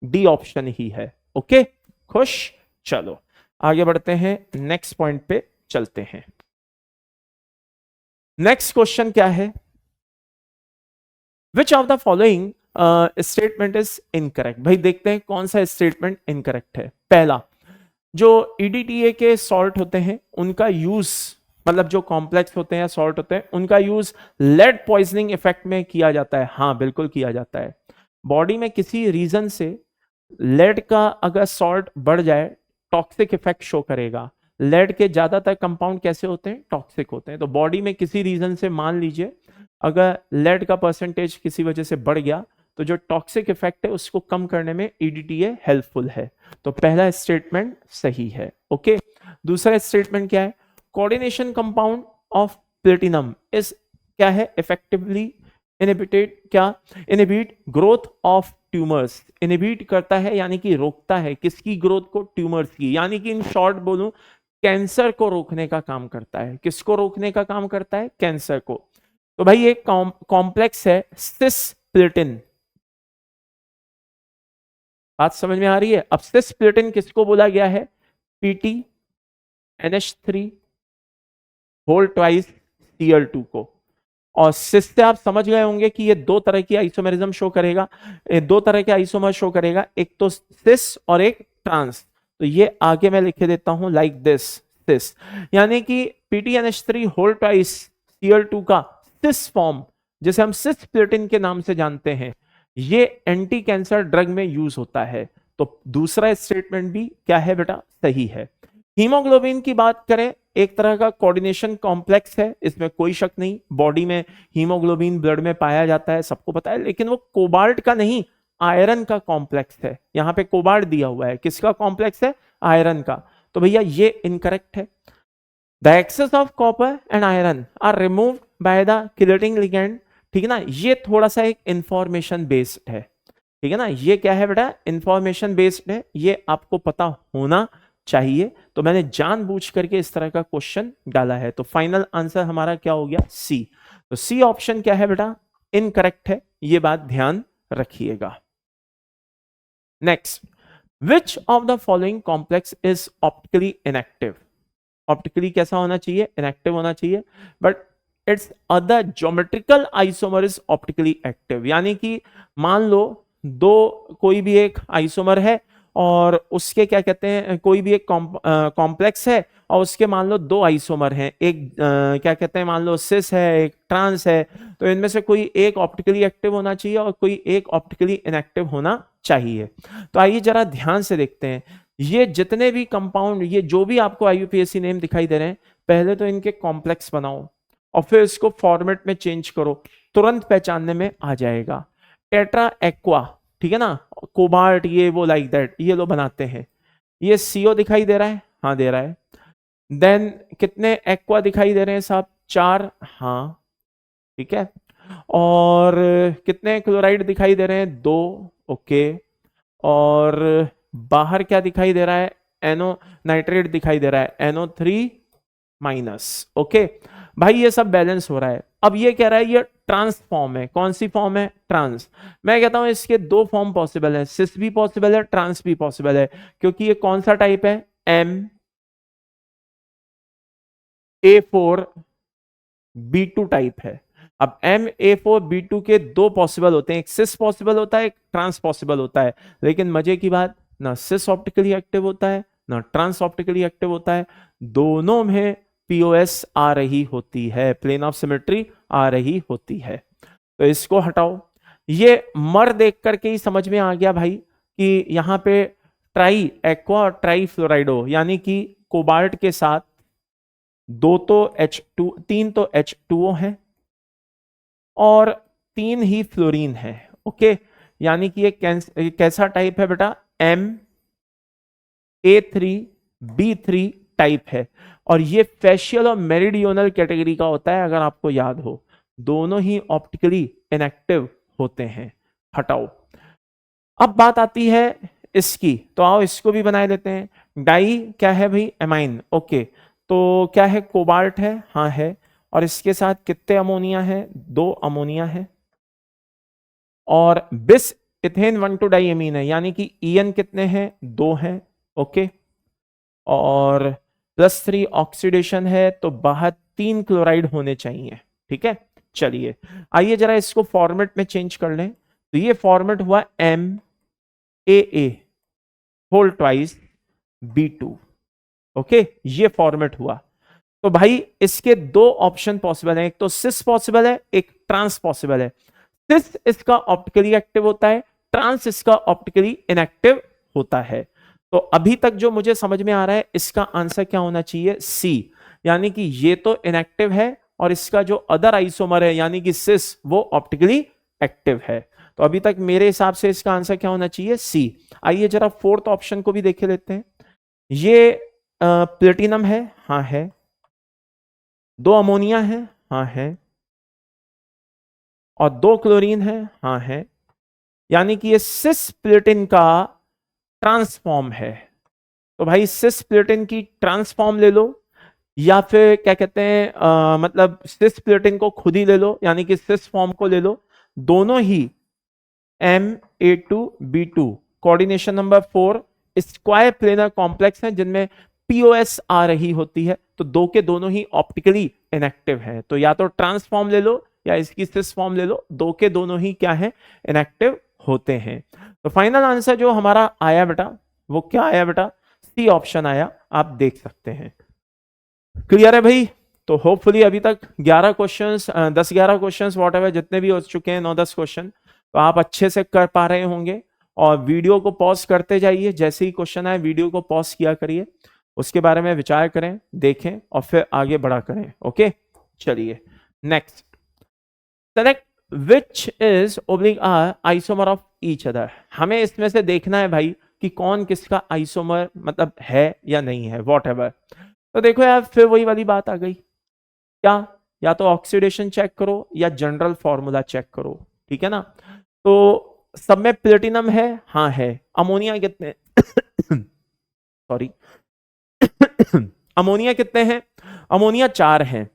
डी ऑप्शन ही है। ओके, खुश? चलो आगे बढ़ते हैं, नेक्स्ट पॉइंट पे चलते हैं। नेक्स्ट क्वेश्चन क्या है? विच of the following statement is incorrect? भाई देखते हैं कौन सा स्टेटमेंट इनकरेक्ट है। पहला, जो EDTA के सॉल्ट होते हैं उनका यूज, मतलब जो कॉम्प्लेक्स होते हैं सॉल्ट होते हैं, उनका यूज लेड पॉइजनिंग इफेक्ट में किया जाता है। हाँ बिल्कुल किया जाता है। बॉडी में किसी रीजन से लेड का अगर सॉल्ट बढ़ जाए, टॉक्सिक इफेक्ट शो करेगा। लेड के ज्यादातर कंपाउंड कैसे होते हैं? टॉक्सिक होते हैं। तो बॉडी में किसी रीजन से मान लीजिए अगर लेड का परसेंटेज किसी वजह से बढ़ गया, तो जो टॉक्सिक इफेक्ट है उसको कम करने में EDTA हेल्पफुल है। तो पहला स्टेटमेंट सही है। ओके, दूसरा स्टेटमेंट क्या है? Coordination compound of platinum is क्या है? इफेक्टिवली इनहिबिटेड, क्या? Inhibit growth of tumours. Inhibit करता है यानी कि रोकता है, किसकी ग्रोथ को? ट्यूमर्स की। यानी कि इन शॉर्ट बोलूं, कैंसर को रोकने का काम करता है। किसको रोकने का काम करता है? कैंसर को। तो भाई एक कॉम्प्लेक्स है सिस्प्लेटिन, बात समझ में आ रही है? अब सिस्प्लेटिन किसको बोला गया है? PTNH3 होल ट्वाइस Cl2 को। और सिस से आप समझ गए होंगे कि ये दो तरह की आइसोमेरिज्म शो करेगा, दो तरह के आइसोमर शो करेगा, एक तो सिस और एक ट्रांस। तो ये आगे मैं लिख देता हूं लाइक दिस, सिस, यानी कि PTNH3 होल ट्वाइस Cl2 का सिस फॉर्म, जिसे हम सिस्प्लेटिन के नाम से जानते हैं, ये एंटी कैंसर ड्रग में यूज होता है। तो दूसरा स्टेटमेंट भी क्या है बेटा? सही है। हीमोग्लोबिन की बात करें, एक तरह का कोऑर्डिनेशन कॉम्प्लेक्स है, इसमें कोई शक नहीं। बॉडी में हीमोग्लोबिन ब्लड में पाया जाता है, सबको पता है, लेकिन वो कोबाल्ट का नहीं, आयरन का कॉम्प्लेक्स है। यहां पे कोबाल्ट दिया हुआ है, किसका कॉम्प्लेक्स है? आयरन का। तो भैया ये इनकरेक्ट है। The excess of copper and iron are removed by the chelating ligand, ठीक है ना? ये थोड़ा सा एक इंफॉर्मेशन बेस्ड है, ठीक है ना? ये क्या है बेटा? इंफॉर्मेशन बेस्ड है, ये आपको पता होना चाहिए। तो मैंने जानबूझ करके इस तरह का क्वेश्चन डाला है। तो फाइनल आंसर हमारा क्या हो गया? सी। तो सी ऑप्शन क्या है बेटा? इनकरेक्ट है, ये बात ध्यान रखिएगा। Next, which of the following complex is optically inactive? Optically कैसा होना चाहिए? इनएक्टिव होना चाहिए, but it's other geometrical isomer is optically active. यानी कि मान लो दो कोई भी एक आइसोमर है और उसके क्या कहते हैं, कोई भी एक कॉम्प्लेक्स है और उसके मान लो दो आइसोमर हैं, एक क्या कहते हैं, मान लो सिस है, एक ट्रांस है, तो इनमें से कोई एक ऑप्टिकली एक्टिव होना चाहिए और कोई एक ऑप्टिकली इनएक्टिव होना चाहिए। तो आइए जरा ध्यान से देखते हैं, ये जितने भी कंपाउंड, ये जो भी आपको आईयूपीएसी नेम दिखाई दे रहे हैं, पहले तो इनके कॉम्प्लेक्स बनाओ और फिर इसको फॉर्मेट में चेंज करो, तुरंत पहचानने में आ जाएगा। टेट्रा एक्वा, ठीक है ना, कोबाल्ट, ये वो लाइक दैट, ये लो बनाते हैं। ये सीओ दिखाई दे रहा है? हाँ दे रहा है। देन कितने एक्वा दिखाई दे रहे हैं साहब? 4, हाँ ठीक है। और कितने क्लोराइड दिखाई दे रहे हैं? 2, ओके। और बाहर क्या दिखाई दे रहा है? एनो नाइट्रेट दिखाई दे रहा है, NO3 माइनस, ओके। भाई ये सब बैलेंस हो रहा है। अब ये कह रहा है ये ट्रांस फॉर्म है। कौन सी फॉर्म है? ट्रांस। मैं कहता हूं इसके दो फॉर्म पॉसिबल है, सिस भी पॉसिबल है, ट्रांस भी पॉसिबल है, क्योंकि ये कौन सा टाइप है? MA4B2 टाइप है। अब MA4B2 के दो पॉसिबल होते हैं, एक सिस पॉसिबल होता है, एक ट्रांस पॉसिबल होता है। लेकिन मजे की बात, ना सिस ऑप्टिकली एक्टिव होता है ना ट्रांस ऑप्टिकली एक्टिव होता है, दोनों में POS आ रही होती है, प्लेन ऑफ सिमेट्री आ रही होती है। तो इसको हटाओ। ये मर देख करके ही समझ में आ गया भाई कि यहाँ पे ट्राई एक्वा और ट्राई फ्लोराइडो, यानी कि कोबाल्ट के साथ तीन तो H2O है और 3 ही फ्लोरीन है, ओके। यानी कि ये कैसा टाइप है बेटा? MA3B3 टाइप है। और ये फेशियल और मेरिडियोनल कैटेगरी का होता है, अगर आपको याद हो। दोनों ही ऑप्टिकली इनएक्टिव होते हैं। हटाओ। अब बात आती है इसकी, तो आओ इसको भी बना लेते हैं। डाई क्या है भाई? Amine, okay. तो क्या है? कोबाल्ट है, हाँ है। और इसके साथ कितने अमोनिया है? 2 अमोनिया है। और बिस इथेन 1,2 डाइएमीन है, यानी कि EN कितने हैं? 2 हैं, ओके। और +3 ऑक्सीडेशन है, तो बाहर 3 क्लोराइड होने चाहिए, ठीक है। चलिए आइए जरा इसको फॉर्मेट में चेंज कर लें। तो ये फॉर्मेट हुआ MAA whole twice B2, okay, ये फॉर्मेट हुआ। तो भाई इसके दो ऑप्शन पॉसिबल हैं, एक तो सिस पॉसिबल है, एक ट्रांस पॉसिबल है। सिस इसका ऑप्टिकली एक्टिव होता है, ट्रांस इसका ऑप्टिकली इनएक्टिव होता है। तो अभी तक जो मुझे समझ में आ रहा है, इसका आंसर क्या होना चाहिए? सी। यानी कि ये तो इनएक्टिव है और इसका जो अदर आइसोमर है यानी कि सिस, वो ऑप्टिकली एक्टिव है। तो अभी तक मेरे हिसाब से इसका आंसर क्या होना चाहिए? सी। आइए जरा फोर्थ ऑप्शन को भी देखे लेते हैं। ये प्लेटिनम है, हाँ है। 2 अमोनिया है, हाँ है। और 2 क्लोरीन है, हाँ है। यानी कि ये सिस प्लेटिन का ट्रांसफॉर्म है। तो भाई सिस प्लेटिन की ट्रांसफॉर्म ले लो, या फिर क्या कहते हैं मतलब सिस प्लेटिन को खुद ही ले लो, यानी कि सिस फॉर्म को ले लो। दोनों ही MA2B2 coordination number 4 square planar complex हैं, जिनमें POS आ रही होती है। तो दो के दोनों ही ऑप्टिकली इनएक्टिव है। तो या तो ट्रांसफॉर्म ले लो या इसकी सिस फॉर्म ले लो, दो के दोनों ही क्या है? इनएक्टिव होते हैं। तो फाइनल आंसर जो हमारा आया बेटा, वो क्या आया बेटा? सी ऑप्शन आया, आप देख सकते हैं। क्लियर है भाई? तो होपफुली अभी तक 11 क्वेश्चंस, 10-11 क्वेश्चंस वॉट जितने भी हो चुके हैं, 9-10 क्वेश्चन, तो आप अच्छे से कर पा रहे होंगे। और वीडियो को पॉज करते जाइए, जैसे ही क्वेश्चन आए वीडियो को पॉज किया करिए, उसके बारे में विचार करें, देखें और फिर आगे बढ़ा करें, ओके। चलिए next, select which is oblique isomer of each other. हमें इसमें से देखना है भाई कि कौन किसका आइसोमर मतलब है या नहीं है, वॉट एवर। तो देखो यार, फिर वही वाली बात आ गई, क्या? या तो ऑक्सीडेशन चेक करो या जनरल फॉर्मूला चेक करो, ठीक है ना। तो सब में प्लेटिनम है, हाँ है। अमोनिया कितने सॉरी अमोनिया कितने हैं? अमोनिया 4 हैं।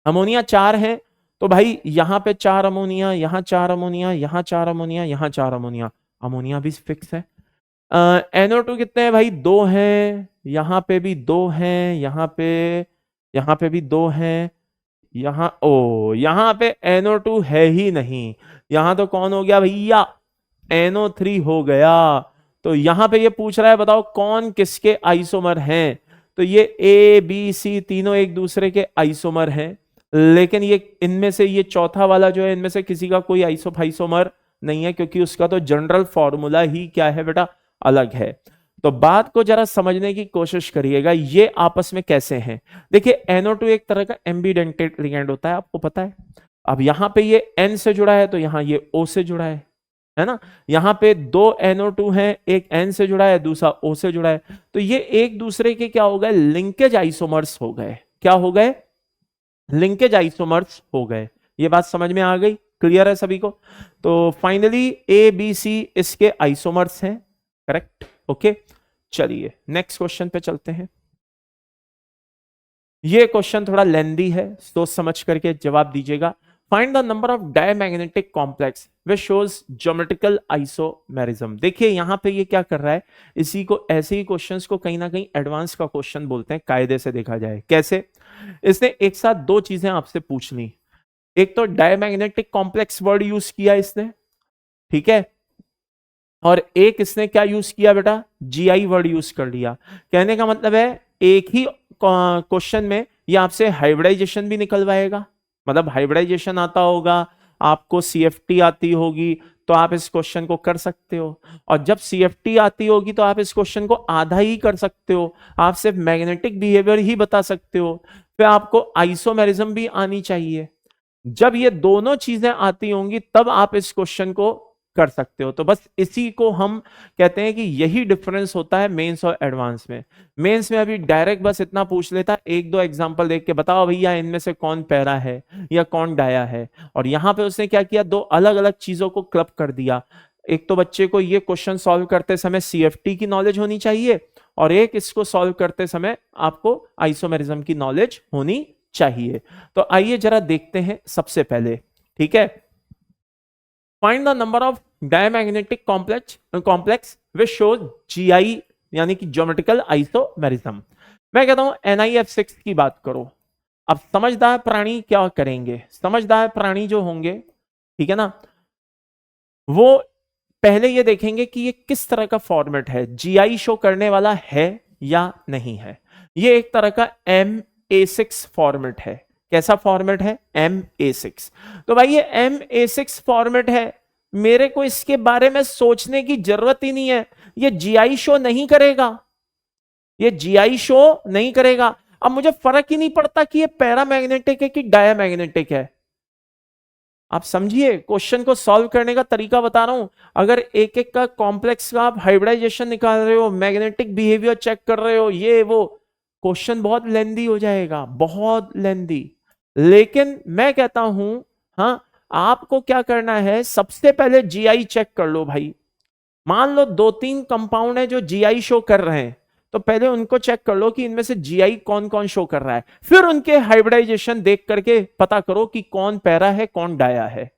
अमोनिया 4 हैं, तो भाई यहां पे 4 अमोनिया, यहां 4 अमोनिया, यहां 4 अमोनिया, यहां 4 अमोनिया। अमोनिया भी फिक्स है। NO2 कितने हैं भाई? 2 हैं, यहाँ पे भी 2 हैं, यहाँ पे भी 2 हैं, यहाँ पे NO2 है ही नहीं। यहाँ तो कौन हो गया भैया? NO3 हो गया। तो यहाँ पे ये पूछ रहा है बताओ कौन किसके आइसोमर हैं। तो ये A B C तीनों एक दूसरे के आइसोमर हैं, लेकिन ये इनमें से ये चौथा वाला जो है इनमें से किसी का कोई आइसोमर नहीं है, क्योंकि उसका तो जनरल फॉर्मूला ही क्या है बेटा? अलग है। तो बात को जरा समझने की कोशिश करिएगा, ये आपस में कैसे हैं। देखिए NO2 एक तरह का एम्बिडेंटेड लिगेंड होता है, आपको पता है। अब यहाँ पे ये N से जुड़ा है तो यहाँ ये O से जुड़ा है ना। यहाँ पे 2 NO2 हैं, एक N से जुड़ा है, दूसरा O से जुड़ा है, तो ये एक दूसरे के क्या हो गए? लिंकेज आइसोमर्स हो गए। क्या हो गए? लिंकेज आइसोमर्स हो गए। ये बात समझ में आ गई? क्लियर है सभी को? तो फाइनली ABC इसके आइसोमर्स हैं, करेक्ट। ओके, चलिए नेक्स्ट क्वेश्चन पे चलते हैं। ये क्वेश्चन थोड़ा लेंदी है, सोच समझ करके जवाब दीजिएगा। Find the number of diamagnetic complex which shows geometrical isomerism. देखिए यहां पे ये क्या कर रहा है, इसी को ऐसे ही क्वेश्चंस को कहीं ना कहीं एडवांस का क्वेश्चन बोलते हैं, कायदे से देखा जाए। कैसे? इसने एक साथ दो चीजें आपसे पूछ ली। एक तो डायमैग्नेटिक कॉम्प्लेक्स वर्ड यूज किया इसने, ठीक है, और एक इसने क्या यूज किया बेटा? GI वर्ड यूज कर लिया। कहने का मतलब है एक ही क्वेश्चन में ये आपसे हाइब्रिडाइजेशन भी निकलवाएगा, मतलब हाइब्रिडाइजेशन आता होगा, आपको CFT आती होगी तो आप इस क्वेश्चन को कर सकते हो, और जब CFT आती होगी तो आप इस क्वेश्चन को आधा ही कर सकते हो, आप सिर्फ मैग्नेटिक बिहेवियर ही बता सकते हो, फिर आपको आइसोमेरिज्म भी आनी चाहिए। जब ये दोनों चीजें आती होंगी तब आप इस क्वेश्चन को कर सकते हो। तो बस इसी को हम कहते हैं कि यही डिफरेंस होता है मेंस और एडवांस में। मेंस में अभी डायरेक्ट बस इतना पूछ लेता, एक दो एग्जांपल देख के बताओ भैया इनमें से कौन पैरा है या कौन डाया है, और यहां पे उसने क्या किया? दो अलग अलग चीजों को क्लब कर दिया। एक तो बच्चे को ये क्वेश्चन सॉल्व करते समय CFT की नॉलेज होनी चाहिए, और एक इसको सॉल्व करते समय आपको आइसोमेरिज्म की नॉलेज होनी चाहिए। तो आइए जरा देखते हैं सबसे पहले, ठीक है। Find the number of diamagnetic complex which shows GI यानी कि ज्योमेट्रिकल आइसोमेरिज्म। मैं कहता हूं NiF6 की बात करो। अब समझदार प्राणी क्या करेंगे? समझदार प्राणी जो होंगे, ठीक है ना, वो पहले ये देखेंगे कि ये किस तरह का फॉर्मेट है, GI शो करने वाला है या नहीं है। ये एक तरह का MA6 फॉर्मेट है। कैसा फॉर्मेट है? MA6। तो भाई ये MA6 फॉर्मेट है, मेरे को इसके बारे में सोचने की जरूरत ही नहीं है, ये GI शो नहीं करेगा, ये GI शो नहीं करेगा। अब मुझे फर्क ही नहीं पड़ता कि ये पैरामैग्नेटिक है कि डायमैग्नेटिक है। आप समझिए, क्वेश्चन को सॉल्व करने का तरीका बता रहा हूं। अगर एक एक का कॉम्प्लेक्स का आप हाइब्रिडाइजेशन निकाल रहे हो, मैग्नेटिक बिहेवियर चेक कर रहे हो, ये वो, क्वेश्चन बहुत लेंदी हो जाएगा, बहुत लेंदी। लेकिन मैं कहता हूं, हाँ, आपको क्या करना है, सबसे पहले GI चेक कर लो भाई। मान लो 2-3 कंपाउंड है जो GI शो कर रहे हैं, तो पहले उनको चेक कर लो कि इनमें से GI कौन कौन शो कर रहा है, फिर उनके हाइब्रिडाइजेशन देख करके पता करो कि कौन पैरा है कौन डाया है।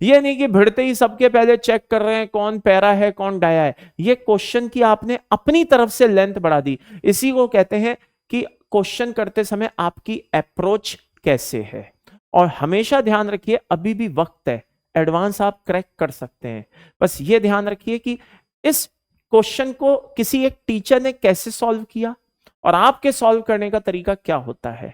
ये नहीं कि भिड़ते ही सबके पहले चेक कर रहे हैं कौन पैरा है कौन डाया है। ये क्वेश्चन की आपने अपनी तरफ से लेंथ बढ़ा दी। इसी को कहते हैं कि क्वेश्चन करते समय आपकी अप्रोच कैसे है। और हमेशा ध्यान रखिए अभी भी वक्त है, एडवांस आप क्रैक कर सकते हैं। बस ये ध्यान रखिए कि इस क्वेश्चन को किसी एक टीचर ने कैसे सॉल्व किया और आपके सॉल्व करने का तरीका क्या होता है।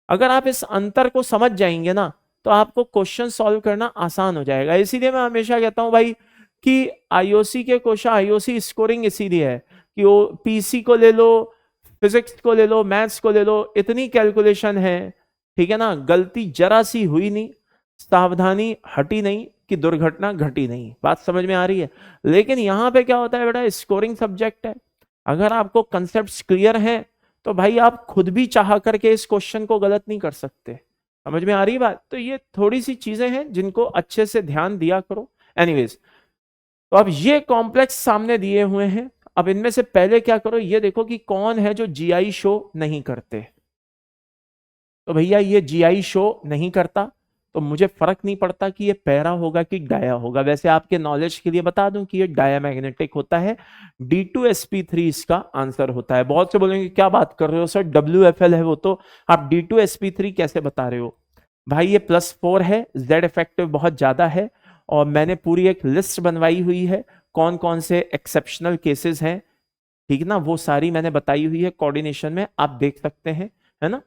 अगर आप इस अंतर को समझ जाएंगे ना तो आपको क्वेश्चन सॉल्व करना आसान हो जाएगा। इसीलिए मैं हमेशा कहता हूं भाई कि आईओसी के क्वेश्चन, आईओसी स्कोरिंग इसीलिए है कि वो पीसी को ले लो, फिजिक्स को ले लो, मैथ्स को ले लो, इतनी कैलकुलेशन है, ठीक है ना, गलती जरा सी हुई नहीं, सावधानी हटी नहीं कि दुर्घटना घटी नहीं। बात समझ में आ रही है? लेकिन यहां पे क्या होता है बेटा, स्कोरिंग सब्जेक्ट है। अगर आपको कंसेप्ट्स क्लियर हैं तो भाई आप खुद भी चाह करके इस क्वेश्चन को गलत नहीं कर सकते। समझ में आ रही बात? तो ये थोड़ी सी चीजें हैं जिनको अच्छे से ध्यान दिया करो। एनीवेज, तो अब ये कॉम्प्लेक्स सामने दिए हुए हैं। अब इनमें से पहले क्या करो, ये देखो कि कौन है जो GI शो नहीं करते। तो भैया ये GI शो नहीं करता, तो मुझे फर्क नहीं पड़ता कि ये पैरा होगा कि डाया होगा। वैसे आपके नॉलेज के लिए बता दूं कि ये डायामैग्नेटिक होता है। D2sp3 इसका आंसर होता है। बहुत से बोलेंगे क्या बात कर रहे हो सर, WFL है वो, तो आप D2sp3 कैसे बता रहे हो? भाई ये +4 है, Z इफेक्टिव बहुत ज्यादा है, और मैंने पूरी एक लिस्ट बनवाई हुई है कौन कौन से एक्सेप्शनल केसेस हैं, ठीक ना, वो सारी मैंने बताई हुई है कोऑर्डिनेशन में, आप देख सकते हैं, है ना।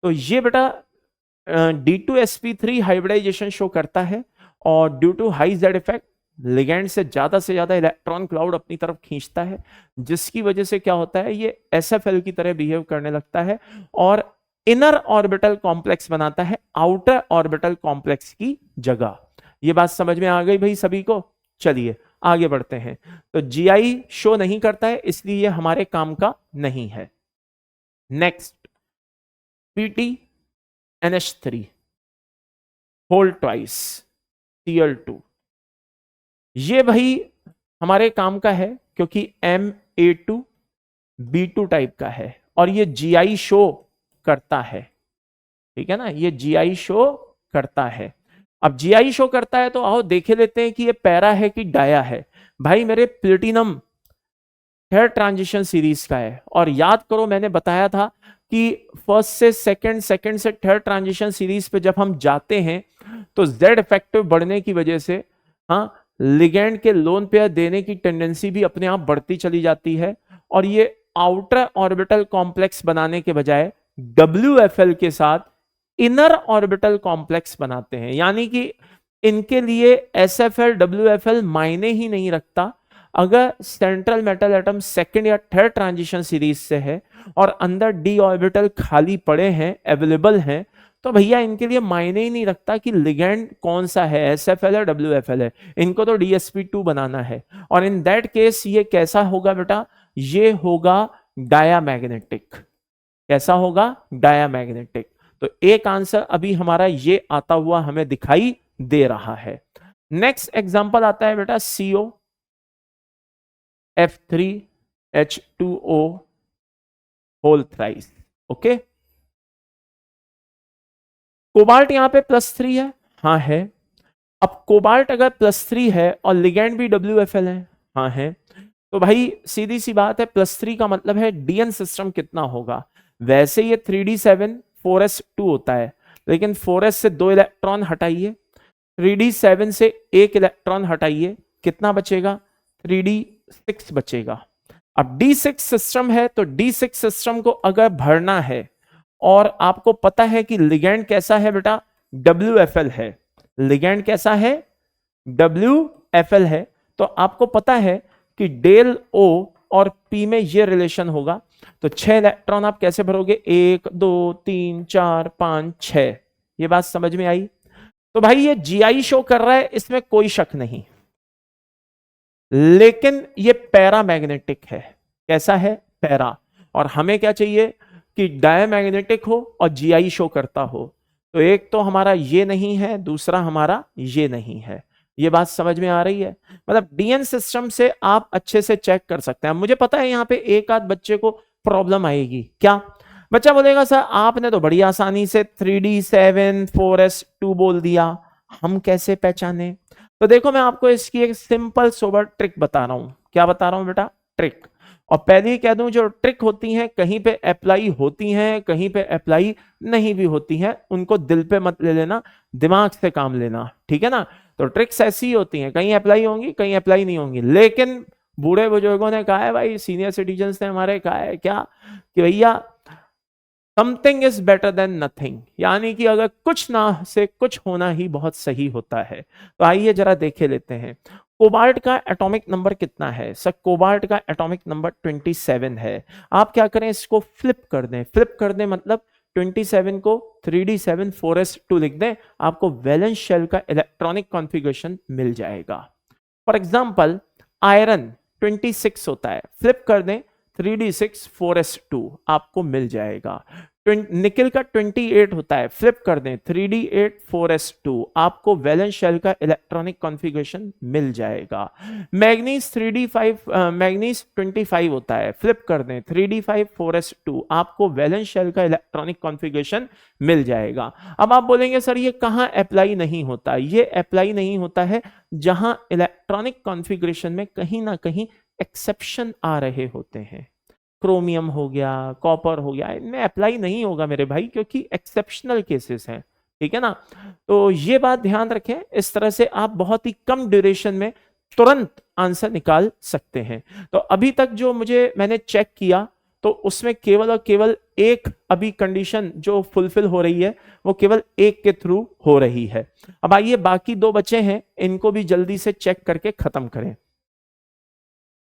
तो ये बेटा D2sp3 हाइब्रिडाइजेशन शो करता है, और due to high Z effect ligand से ज्यादा इलेक्ट्रॉन क्लाउड अपनी तरफ खींचता है, जिसकी वजह से क्या होता है, ये SFL की तरह बिहेव करने लगता है और इनर ऑर्बिटल कॉम्प्लेक्स बनाता है आउटर ऑर्बिटल कॉम्प्लेक्स की जगह। ये बात समझ में आ गई भाई सभी को? चलिए आगे बढ़ते हैं। तो GI शो नहीं करता है, इसलिए ये हमारे काम का नहीं है। Next, PTNH3 whole twice Cl2, ये भाई हमारे काम का है क्योंकि Ma2B2 टाइप का है और ये GI शो करता है, ठीक है ना, ये GI शो करता है। अब GI शो करता है तो आओ देखे लेते हैं कि ये पैरा है कि डाया है। भाई मेरे प्लेटिनम थर्ड ट्रांजिशन सीरीज का है, और याद करो मैंने बताया था कि फर्स्ट से सेकंड, सेकंड से थर्ड ट्रांजिशन सीरीज पे जब हम जाते हैं तो Z इफेक्टिव बढ़ने की वजह से हाँ लिगेंड के लोन पेयर देने की टेंडेंसी भी अपने आप बढ़ती चली जाती है, और ये आउटर ऑर्बिटल कॉम्प्लेक्स बनाने के बजाय WFL के साथ इनर ऑर्बिटल कॉम्प्लेक्स बनाते हैं। यानी कि इनके लिए SFL WFL मायने ही नहीं रखता। अगर सेंट्रल मेटल एटम सेकंड या थर्ड ट्रांजिशन सीरीज से है और अंदर d ऑर्बिटल खाली पड़े हैं, अवेलेबल हैं, तो भैया इनके लिए मायने ही नहीं रखता कि लिगेंड कौन सा है, SFL है WFL है, इनको तो DSP2 बनाना है। और इन दैट केस ये कैसा होगा बेटा, ये होगा डायामैग्नेटिक। कैसा होगा? डायामैग्नेटिक। तो एक आंसर अभी हमारा ये आता हुआ हमें दिखाई दे रहा है। नेक्स्ट एग्जांपल आता है बेटा COF3H2O whole thrice. Okay, cobalt यहां पे +3 है, हाँ है। अब कोबाल्ट अगर +3 है और लिगेंड भी WFL है, हाँ है, तो भाई सीधी सी बात है +3 का मतलब है DN सिस्टम कितना होगा। वैसे ये 3D7 4s2 होता है, लेकिन 4s से 2 इलेक्ट्रॉन हटाइए, 3D7 से 1 इलेक्ट्रॉन हटाइए, कितना बचेगा? 3D6 बचेगा। अब D6 सिस्टम है तो D6 सिस्टम को अगर भरना है, और आपको पता है कि लिगेंड कैसा है बेटा, WFL है, लिगेंड कैसा है, WFL है, तो आपको पता है कि डेल O और P में ये रिलेशन होगा। तो 6 इलेक्ट्रॉन आप कैसे भरोगे, 1 2 3 4 5 6। ये बात समझ में आई? तो भाई ये GI शो कर रहा है, इसमें कोई शक नहीं, लेकिन ये पैरामैग्नेटिक है। कैसा है? पैरा। और हमें क्या चाहिए कि डायमैग्नेटिक हो और GI शो करता हो। तो एक तो हमारा ये नहीं है, दूसरा हमारा ये नहीं है। ये बात समझ में आ रही है? मतलब DN सिस्टम से आप अच्छे से चेक कर सकते हैं। मुझे पता है यहाँ पे एक आध बच्चे को प्रॉब्लम आएगी। क्या बच्चा बोलेगा, सर आपने तो बड़ी आसानी से 3D7 4s2 बोल दिया, हम कैसे पहचाने? तो देखो मैं आपको इसकी एक सिंपल सोबर ट्रिक बता रहा हूं। क्या बता रहा हूं बेटा? ट्रिक। और पहले ही कह दूं, जो ट्रिक होती हैं कहीं पे अप्लाई होती हैं, कहीं पे अप्लाई नहीं भी होती हैं, उनको दिल पे मत ले लेना, दिमाग से काम लेना, ठीक है ना। तो ट्रिक्स ऐसी ही होती हैं, कहीं अप्लाई होंगी कहीं अप्लाई नहीं होंगी। लेकिन बूढ़े बुजुर्गों ने कहा है, भाई सीनियर सिटीजन्स ने हमारे कहा है क्या कि भैया something is better than nothing, यानी कि अगर कुछ ना से कुछ होना ही बहुत सही होता है। तो आइए जरा देखे लेते हैं कोबाल्ट का एटॉमिक नंबर कितना है। सर कोबाल्ट का एटॉमिक नंबर 27 है। आप क्या करें, इसको फ्लिप कर दें। फ्लिप कर दें मतलब 27 को 3D7 4s2 लिख दें, आपको वैलेंस शेल का इलेक्ट्रॉनिक कॉन्फ़िगरेशन मिल जाएगा। फॉर एग्जांपल आयरन 26 होता है, फ्लिप कर दें 3d6 4s2 आपको मिल जाएगा। निकेल का 28 होता है, फ्लिप कर दें 3d8 4s2 आपको वैलेंस शेल का इलेक्ट्रॉनिक कॉन्फ़िगरेशन मिल जाएगा। मैग्नीज 3d5 मैग्नीज 25 होता है, फ्लिप कर दें 3d5 4s2 आपको वैलेंस शेल का इलेक्ट्रॉनिक कॉन्फ़िगरेशन मिल जाएगा। अब आप बोलेंगे सर ये कहां अप्लाई नहीं होता? ये अप्लाई नहीं होता है जहां इलेक्ट्रॉनिक कॉन्फ़िगरेशन में कहीं ना कहीं एक्सेप्शन आ रहे होते हैं। क्रोमियम हो गया, कॉपर हो गया, इनमें अप्लाई नहीं होगा मेरे भाई, क्योंकि एक्सेप्शनल केसेस हैं, ठीक है ना। तो ये बात ध्यान रखें, इस तरह से आप बहुत ही कम ड्यूरेशन में तुरंत आंसर निकाल सकते हैं। तो अभी तक जो मैंने चेक किया तो उसमें केवल और केवल एक अभी कंडीशन जो फुलफिल हो रही है वो केवल एक के थ्रू हो रही है। अब आइए बाकी दो बचे हैं, इनको भी जल्दी से चेक करके खत्म करें।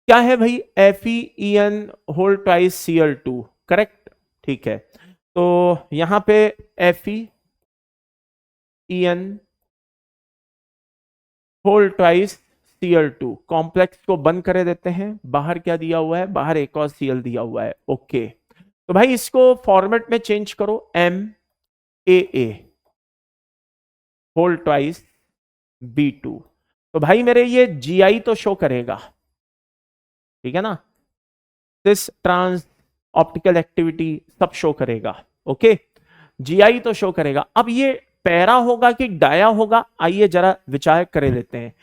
क्या है भाई? FeEn whole twice Cl2, correct, ठीक है। तो यहां पे FeEn whole twice Cl2 complex को बंद करे देते हैं। बाहर क्या दिया हुआ है? बाहर एक और Cl दिया हुआ है, ओके। तो भाई इसको फॉर्मेट में चेंज करो, MAA होल ट्वाइस B2। तो भाई मेरे ये GI तो शो करेगा, ठीक है ना, दिस ट्रांस ऑप्टिकल एक्टिविटी सब शो करेगा, ओके। GI तो शो करेगा। अब ये पैरा होगा कि डाया होगा, आइए जरा विचार कर लेते हैं।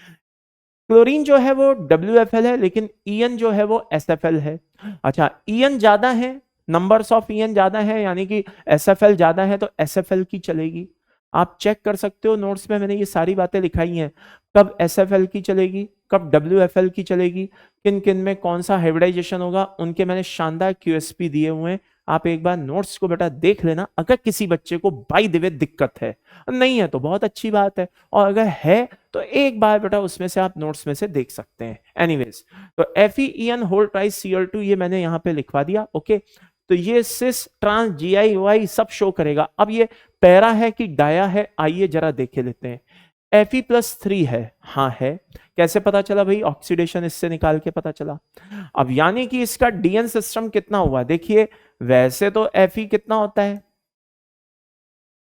क्लोरीन जो है वो WFL है, लेकिन EN जो है वो SFL है। अच्छा, EN ज्यादा है, नंबर्स ऑफ EN ज्यादा है, यानी कि SFL ज्यादा है, तो SFL की चलेगी। आप चेक कर सकते हो नोट्स में मैंने ये सारी बातें लिखाई हैं, कब SFL की चलेगी, कब WFL की चलेगी, किन किन में कौन सा हाइब्रिडाइजेशन होगा, उनके मैंने शानदार QSP दिए हुए हैं। आप एक बार नोट्स को बेटा देख लेना, अगर किसी बच्चे को बाय द वे दिक्कत है, नहीं है तो बहुत अच्छी बात है, और अगर है तो एक बार बेटा उसमें से आप नोट्स में से देख सकते हैं। एनीवेज, तो FeEn होल ट्वाइस Cl2 ये मैंने यहां पे लिखवा दिया, ओके। तो ये सिस ट्रांस GI सब शो करेगा। अब ये पैरा है कि डाया है, आइए जरा देखे लेते हैं। Fe+3 है, हाँ है। कैसे पता चला भाई? ऑक्सीडेशन इससे निकाल के पता चला। अब यानी कि इसका DN सिस्टम कितना हुआ? देखिए वैसे तो Fe कितना होता है?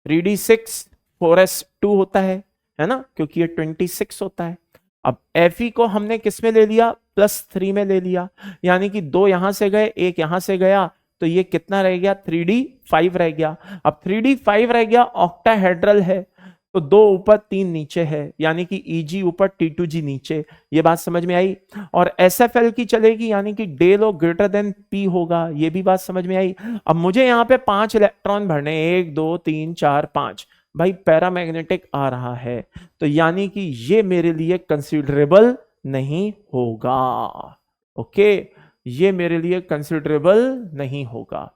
3d6 4s2 होता है ना, क्योंकि ये 26 होता है। अब Fe को हमने किस में ले लिया? +3 में ले लिया, यानी कि 2 यहां से गए, एक यहां से गया, तो ये कितना रह गया? 3d5 रह गया। अब 3d5 रह गया, ऑक्टाहेड्रल है, तो 2 ऊपर 3 नीचे है, यानी कि Eg ऊपर T2G नीचे। ये बात समझ में आई? और SFL की चलेगी, यानी कि डेल ग्रेटर देन P होगा, ये भी बात समझ में आई। अब मुझे यहाँ पे 5 इलेक्ट्रॉन भरने, 1 2 3 4 5, भाई पैरामैग्नेटिक आ रहा है, तो यानी कि ये मेरे लिए कंसिडरेबल नहीं होगा, ओके, ये मेरे लिए कंसिडरेबल नहीं होगा।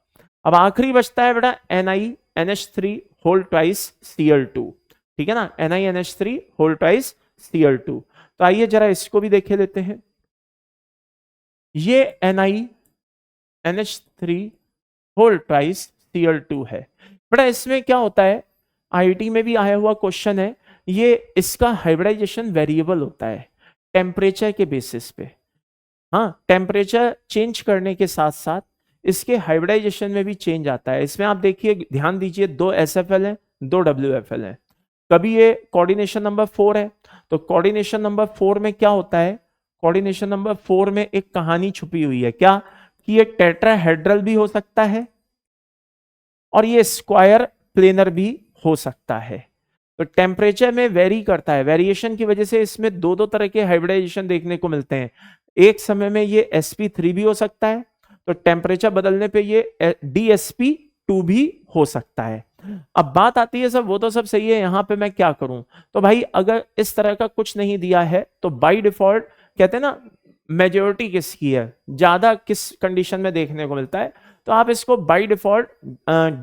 अब आखिरी बचता है बेटा NiNH3 होल ट्वाइस Cl2, ठीक है ना, NiNH3 होल ट्वाइस Cl2। तो आइए जरा इसको भी देखे लेते हैं। ये NiNH3 होल ट्वाइस Cl2 है बेटा। इसमें क्या होता है, IIT में भी आया हुआ क्वेश्चन है, ये इसका हाइब्रिडाइजेशन वेरिएबल होता है टेम्परेचर के बेसिस पे। हाँ, टेम्परेचर चेंज करने के साथ साथ इसके हाइब्रिडाइजेशन में भी चेंज आता है। इसमें आप देखिए, ध्यान दीजिए, 2 SFL है, 2 WFL है। कभी ये कोऑर्डिनेशन नंबर 4 है, तो कोऑर्डिनेशन नंबर 4 में क्या होता है? कोऑर्डिनेशन नंबर 4 में एक कहानी छुपी हुई है, क्या कि ये टेट्राहेड्रल भी हो सकता है और ये स्क्वायर प्लेनर भी हो सकता है। तो टेम्परेचर में वेरी करता है, वेरिएशन की वजह से इसमें दो तरह के हाइब्रिडाइजेशन देखने को मिलते हैं। एक समय में ये sp3 भी हो सकता है, तो टेम्परेचर बदलने पे ये dsp2 भी हो सकता है। अब बात आती है, सब वो तो सब सही है, यहां पे मैं क्या करूं? तो भाई अगर इस तरह का कुछ नहीं दिया है तो बाय डिफॉल्ट कहते हैं ना, मेजोरिटी किसकी है, ज्यादा किस कंडीशन में देखने को मिलता है, तो आप इसको बाय डिफॉल्ट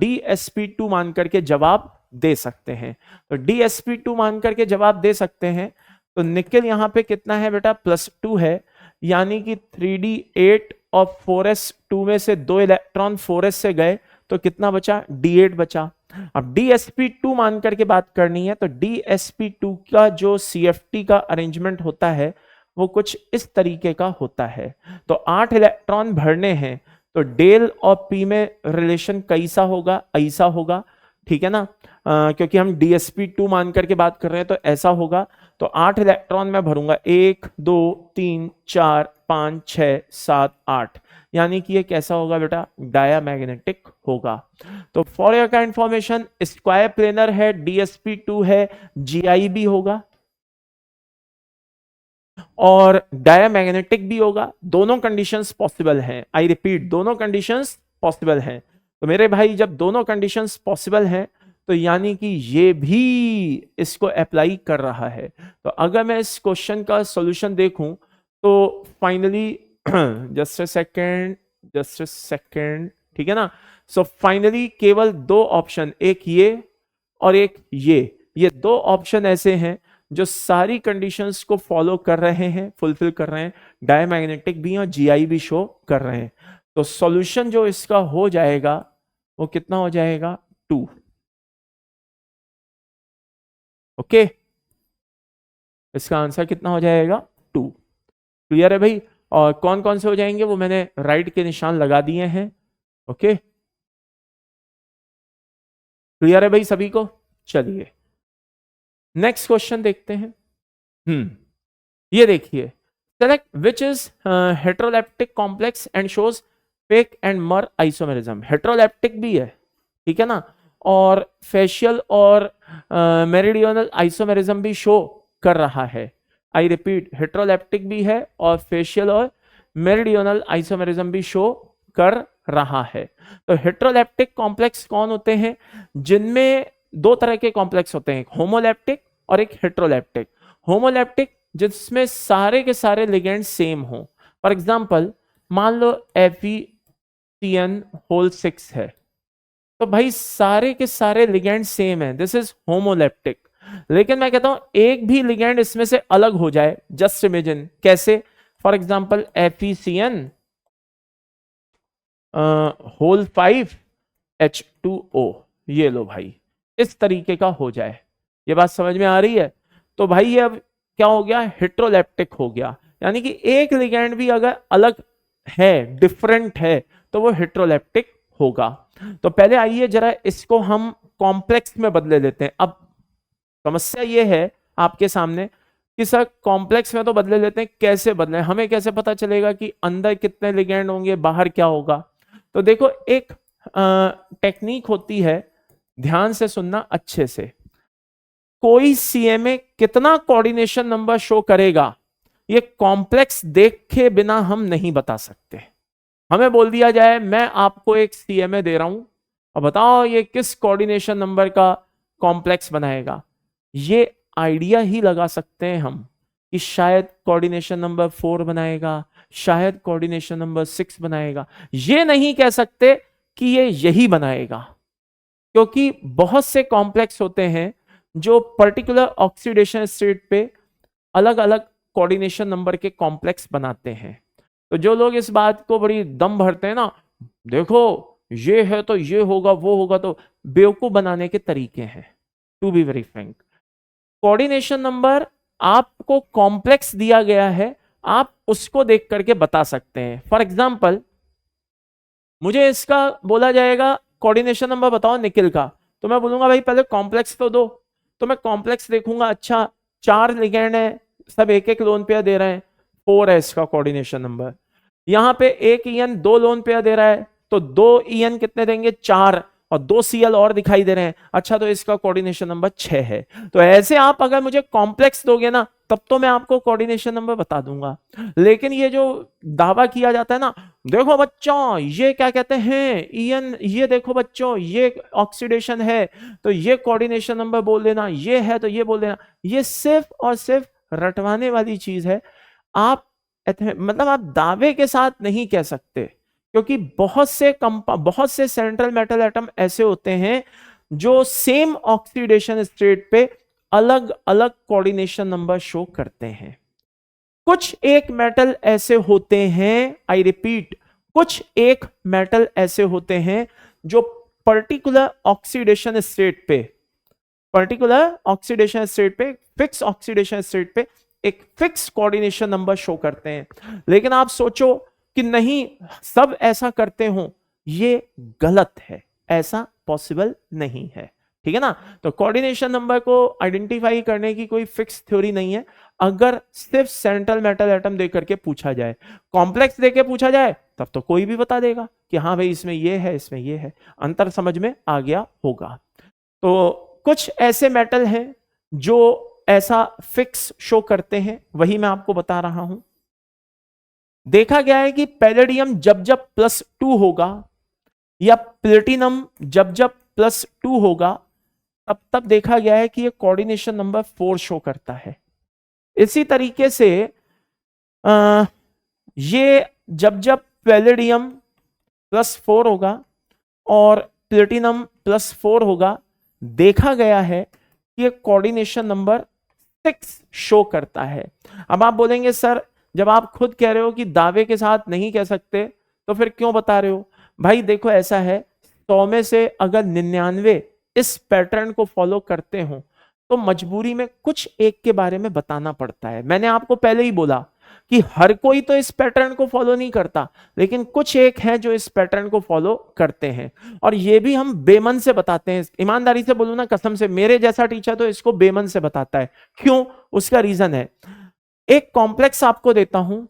dsp2 मान करके जवाब दे सकते हैं। तो dsp2 मान करके जवाब दे सकते हैं। तो निकेल यहां पे कितना है बेटा? +2 है, यानी कि 3d8 और 4s2 में से 2 इलेक्ट्रॉन 4s से गए, तो कितना बचा? d8 बचा। अब dsp2 मान करके बात करनी है, तो dsp2 का जो CFT का अरेंजमेंट होता है वो कुछ इस तरीके का होता है। तो 8 इलेक्ट्रॉन भरने हैं, तो डेल और पी में रिलेशन कैसा होगा, ऐसा होगा, ठीक है ना, क्योंकि हम DsP2 मान करके बात कर रहे हैं तो ऐसा होगा। तो 8 इलेक्ट्रॉन मैं भरूंगा, 1 2 3 4 5 6 7 8, यानी कि ये कैसा होगा बेटा, डायामैग्नेटिक होगा। तो फॉर योर का इंफॉर्मेशन, स्क्वायर प्लेनर है, DsP2 है, Gi भी होगा और डायामैग्नेटिक भी होगा। दोनों कंडीशंस पॉसिबल हैं, आई रिपीट, दोनों कंडीशंस पॉसिबल हैं। तो मेरे भाई जब दोनों कंडीशंस पॉसिबल हैं तो यानी कि ये भी इसको अप्लाई कर रहा है। तो अगर मैं इस क्वेश्चन का सॉल्यूशन देखूं तो फाइनली जस्ट अ सेकेंड, ठीक है ना। सो फाइनली केवल दो ऑप्शन, एक ये और एक ये दो ऑप्शन ऐसे हैं जो सारी कंडीशंस को फॉलो कर रहे हैं, फुलफिल कर रहे हैं, डायमैग्नेटिक भी और जीआई भी शो कर रहे हैं। तो सॉल्यूशन जो इसका हो जाएगा वो कितना हो जाएगा, 2। ओके, इसका आंसर कितना हो जाएगा, 2। क्लियर है भाई। और कौन कौन से हो जाएंगे वो मैंने राइट के निशान लगा दिए हैं। ओके, क्लियर है भाई सभी को। चलिए नेक्स्ट क्वेश्चन देखते हैं। ये देखिए, select which is heteroleptic complex and shows fake and मर आइसोमेरिज्म। हेटेरोलेप्टिक भी है, ठीक है ना, और फेशियल और मेरिडियनल आइसोमेरिज्म भी शो कर रहा है। आई रिपीट, हेटेरोलेप्टिक भी है और फेशियल और मेरिडियनल आइसोमेरिज्म भी शो कर रहा है। तो हेटेरोलेप्टिक कॉम्प्लेक्स कौन होते हैं, जिनमें दो तरह के कॉम्प्लेक्स होते हैं, एक होमोलेप्टिक और एक हेटेरोलेप्टिक। होमोलेप्टिक जिसमें सारे के सारे लिगेंड सेम हो। फॉर एग्जांपल मान लो FeCN6 है, तो भाई सारे के सारे लिगेंड सेम है, दिस इज होमोलेप्टिक। लेकिन मैं कहता हूं एक भी लिगेंड इसमें से अलग हो जाए, जस्ट इमेजिन कैसे। फॉर एग्जांपल FeCN5H2O, ये लो भाई, इस तरीके का हो जाए। ये बात समझ में आ रही है। तो भाई ये अब क्या हो गया, हेटेरोलेप्टिक हो गया। यानी कि एक लिगेंड भी अगर अलग है, डिफरेंट है, तो वो हेटेरोलेप्टिक होगा। तो पहले आइए जरा इसको हम कॉम्प्लेक्स में बदले लेते हैं। अब समस्या ये है आपके सामने कि सर कॉम्प्लेक्स में तो बदले लेते हैं, कैसे बदले, हमें कैसे पता चलेगा कि अंदर कितने लिगेंड होंगे, बाहर क्या होगा। तो देखो एक टेक्निक होती है, ध्यान से सुनना अच्छे से। कोई सीएमए कितना कोऑर्डिनेशन नंबर शो करेगा, ये कॉम्प्लेक्स देखे बिना हम नहीं बता सकते। हमें बोल दिया जाए मैं आपको एक सीएमए दे रहा हूं और बताओ ये किस कोऑर्डिनेशन नंबर का कॉम्प्लेक्स बनाएगा, ये आइडिया ही लगा सकते हैं हम कि शायद कोऑर्डिनेशन नंबर 4 बनाएगा, शायद कोऑर्डिनेशन नंबर 6 बनाएगा। ये नहीं कह सकते कि ये यही बनाएगा, क्योंकि बहुत से कॉम्प्लेक्स होते हैं जो पर्टिकुलर ऑक्सीडेशन स्टेट पे अलग अलग कोऑर्डिनेशन नंबर के कॉम्प्लेक्स बनाते हैं। तो जो लोग इस बात को बड़ी दम भरते हैं ना, देखो ये है तो ये होगा, वो होगा, तो बेवकूफ बनाने के तरीके हैं। To be very frank, coordination number आपको कॉम्प्लेक्स दिया गया है, आप उसको देख करके बता सकते हैं। फॉर एग्जाम्पल मुझे इसका बोला जाएगा कोऑर्डिनेशन नंबर बताओ निकिल का, तो मैं बोलूंगा भाई पहले कॉम्प्लेक्स तो दो। तो मैं कॉम्प्लेक्स देखूंगा, अच्छा 4 लिगेंड है, सब एक एक लोन पेयर दे रहे हैं, 4 है इसका कोऑर्डिनेशन नंबर। यहां पे एक ईएन 2 लोन पेयर दे रहा है, तो 2 ईएन कितने देंगे, 4, और 2 सीएल और दिखाई दे रहे हैं, अच्छा तो इसका कोऑर्डिनेशन नंबर 6 है। तो ऐसे आप अगर मुझे कॉम्प्लेक्स दोगे ना, तब तो मैं आपको कोऑर्डिनेशन नंबर बता दूंगा। लेकिन ये जो दावा किया जाता है ना, देखो बच्चों ये क्या कहते हैं ईएन, ये देखो बच्चों ये ऑक्सीडेशन है तो ये कोऑर्डिनेशन नंबर बोल देना, ये है तो ये बोल देना, ये सिर्फ और सिर्फ रटवाने वाली चीज है। आप मतलब आप दावे के साथ नहीं कह सकते, क्योंकि बहुत से सेंट्रल मेटल एटम ऐसे होते हैं जो सेम ऑक्सीडेशन स्टेट पे अलग अलग कोऑर्डिनेशन नंबर शो करते हैं। कुछ एक मेटल ऐसे होते हैं, आई रिपीट, कुछ एक मेटल ऐसे होते हैं जो पर्टिकुलर ऑक्सीडेशन स्टेट पे फिक्स ऑक्सीडेशन स्टेट पे एक फिक्स कोऑर्डिनेशन नंबर शो करते हैं। लेकिन आप सोचो कि नहीं सब ऐसा करते हो, ये गलत है, ऐसा पॉसिबल नहीं है, ठीक है ना। तो कोऑर्डिनेशन नंबर को आइडेंटिफाई करने की कोई फिक्स थ्योरी नहीं है। अगर सिर्फ सेंट्रल मेटल एटम दे करके पूछा जाए, कॉम्प्लेक्स देके पूछा जाए, तब तो कोई भी बता देगा कि हाँ भाई इसमें ये है, इसमें ये है। अंतर समझ में आ गया होगा। तो कुछ ऐसे मेटल हैं जो ऐसा फिक्स शो करते हैं, वही मैं आपको बता रहा हूं। देखा गया है कि पैलेडियम जब जब +2 होगा या प्लेटिनम जब जब +2 होगा, तब तब देखा गया है कि ये कोऑर्डिनेशन नंबर 4 शो करता है। इसी तरीके से ये जब जब पैलेडियम +4 होगा और प्लेटिनम +4 होगा, देखा गया है कि ये कोऑर्डिनेशन नंबर 6 शो करता है। अब आप बोलेंगे सर जब आप खुद कह रहे हो कि दावे के साथ नहीं कह सकते, तो फिर क्यों बता रहे हो? भाई देखो ऐसा है, 100 में से अगर 99 इस पैटर्न को फॉलो करते हो, तो मजबूरी में कुछ एक के बारे में बताना पड़ता है। मैंने आपको पहले ही बोला कि हर कोई तो इस पैटर्न को फॉलो नहीं करता, लेकिन कुछ एक है जो इस पैटर्न को फॉलो करते हैं, और ये भी हम बेमन से बताते हैं। ईमानदारी से बोलूं ना, कसम से, मेरे जैसा टीचर तो इसको बेमन से बताता है। क्यों? उसका रीजन है, एक कॉम्प्लेक्स आपको देता हूं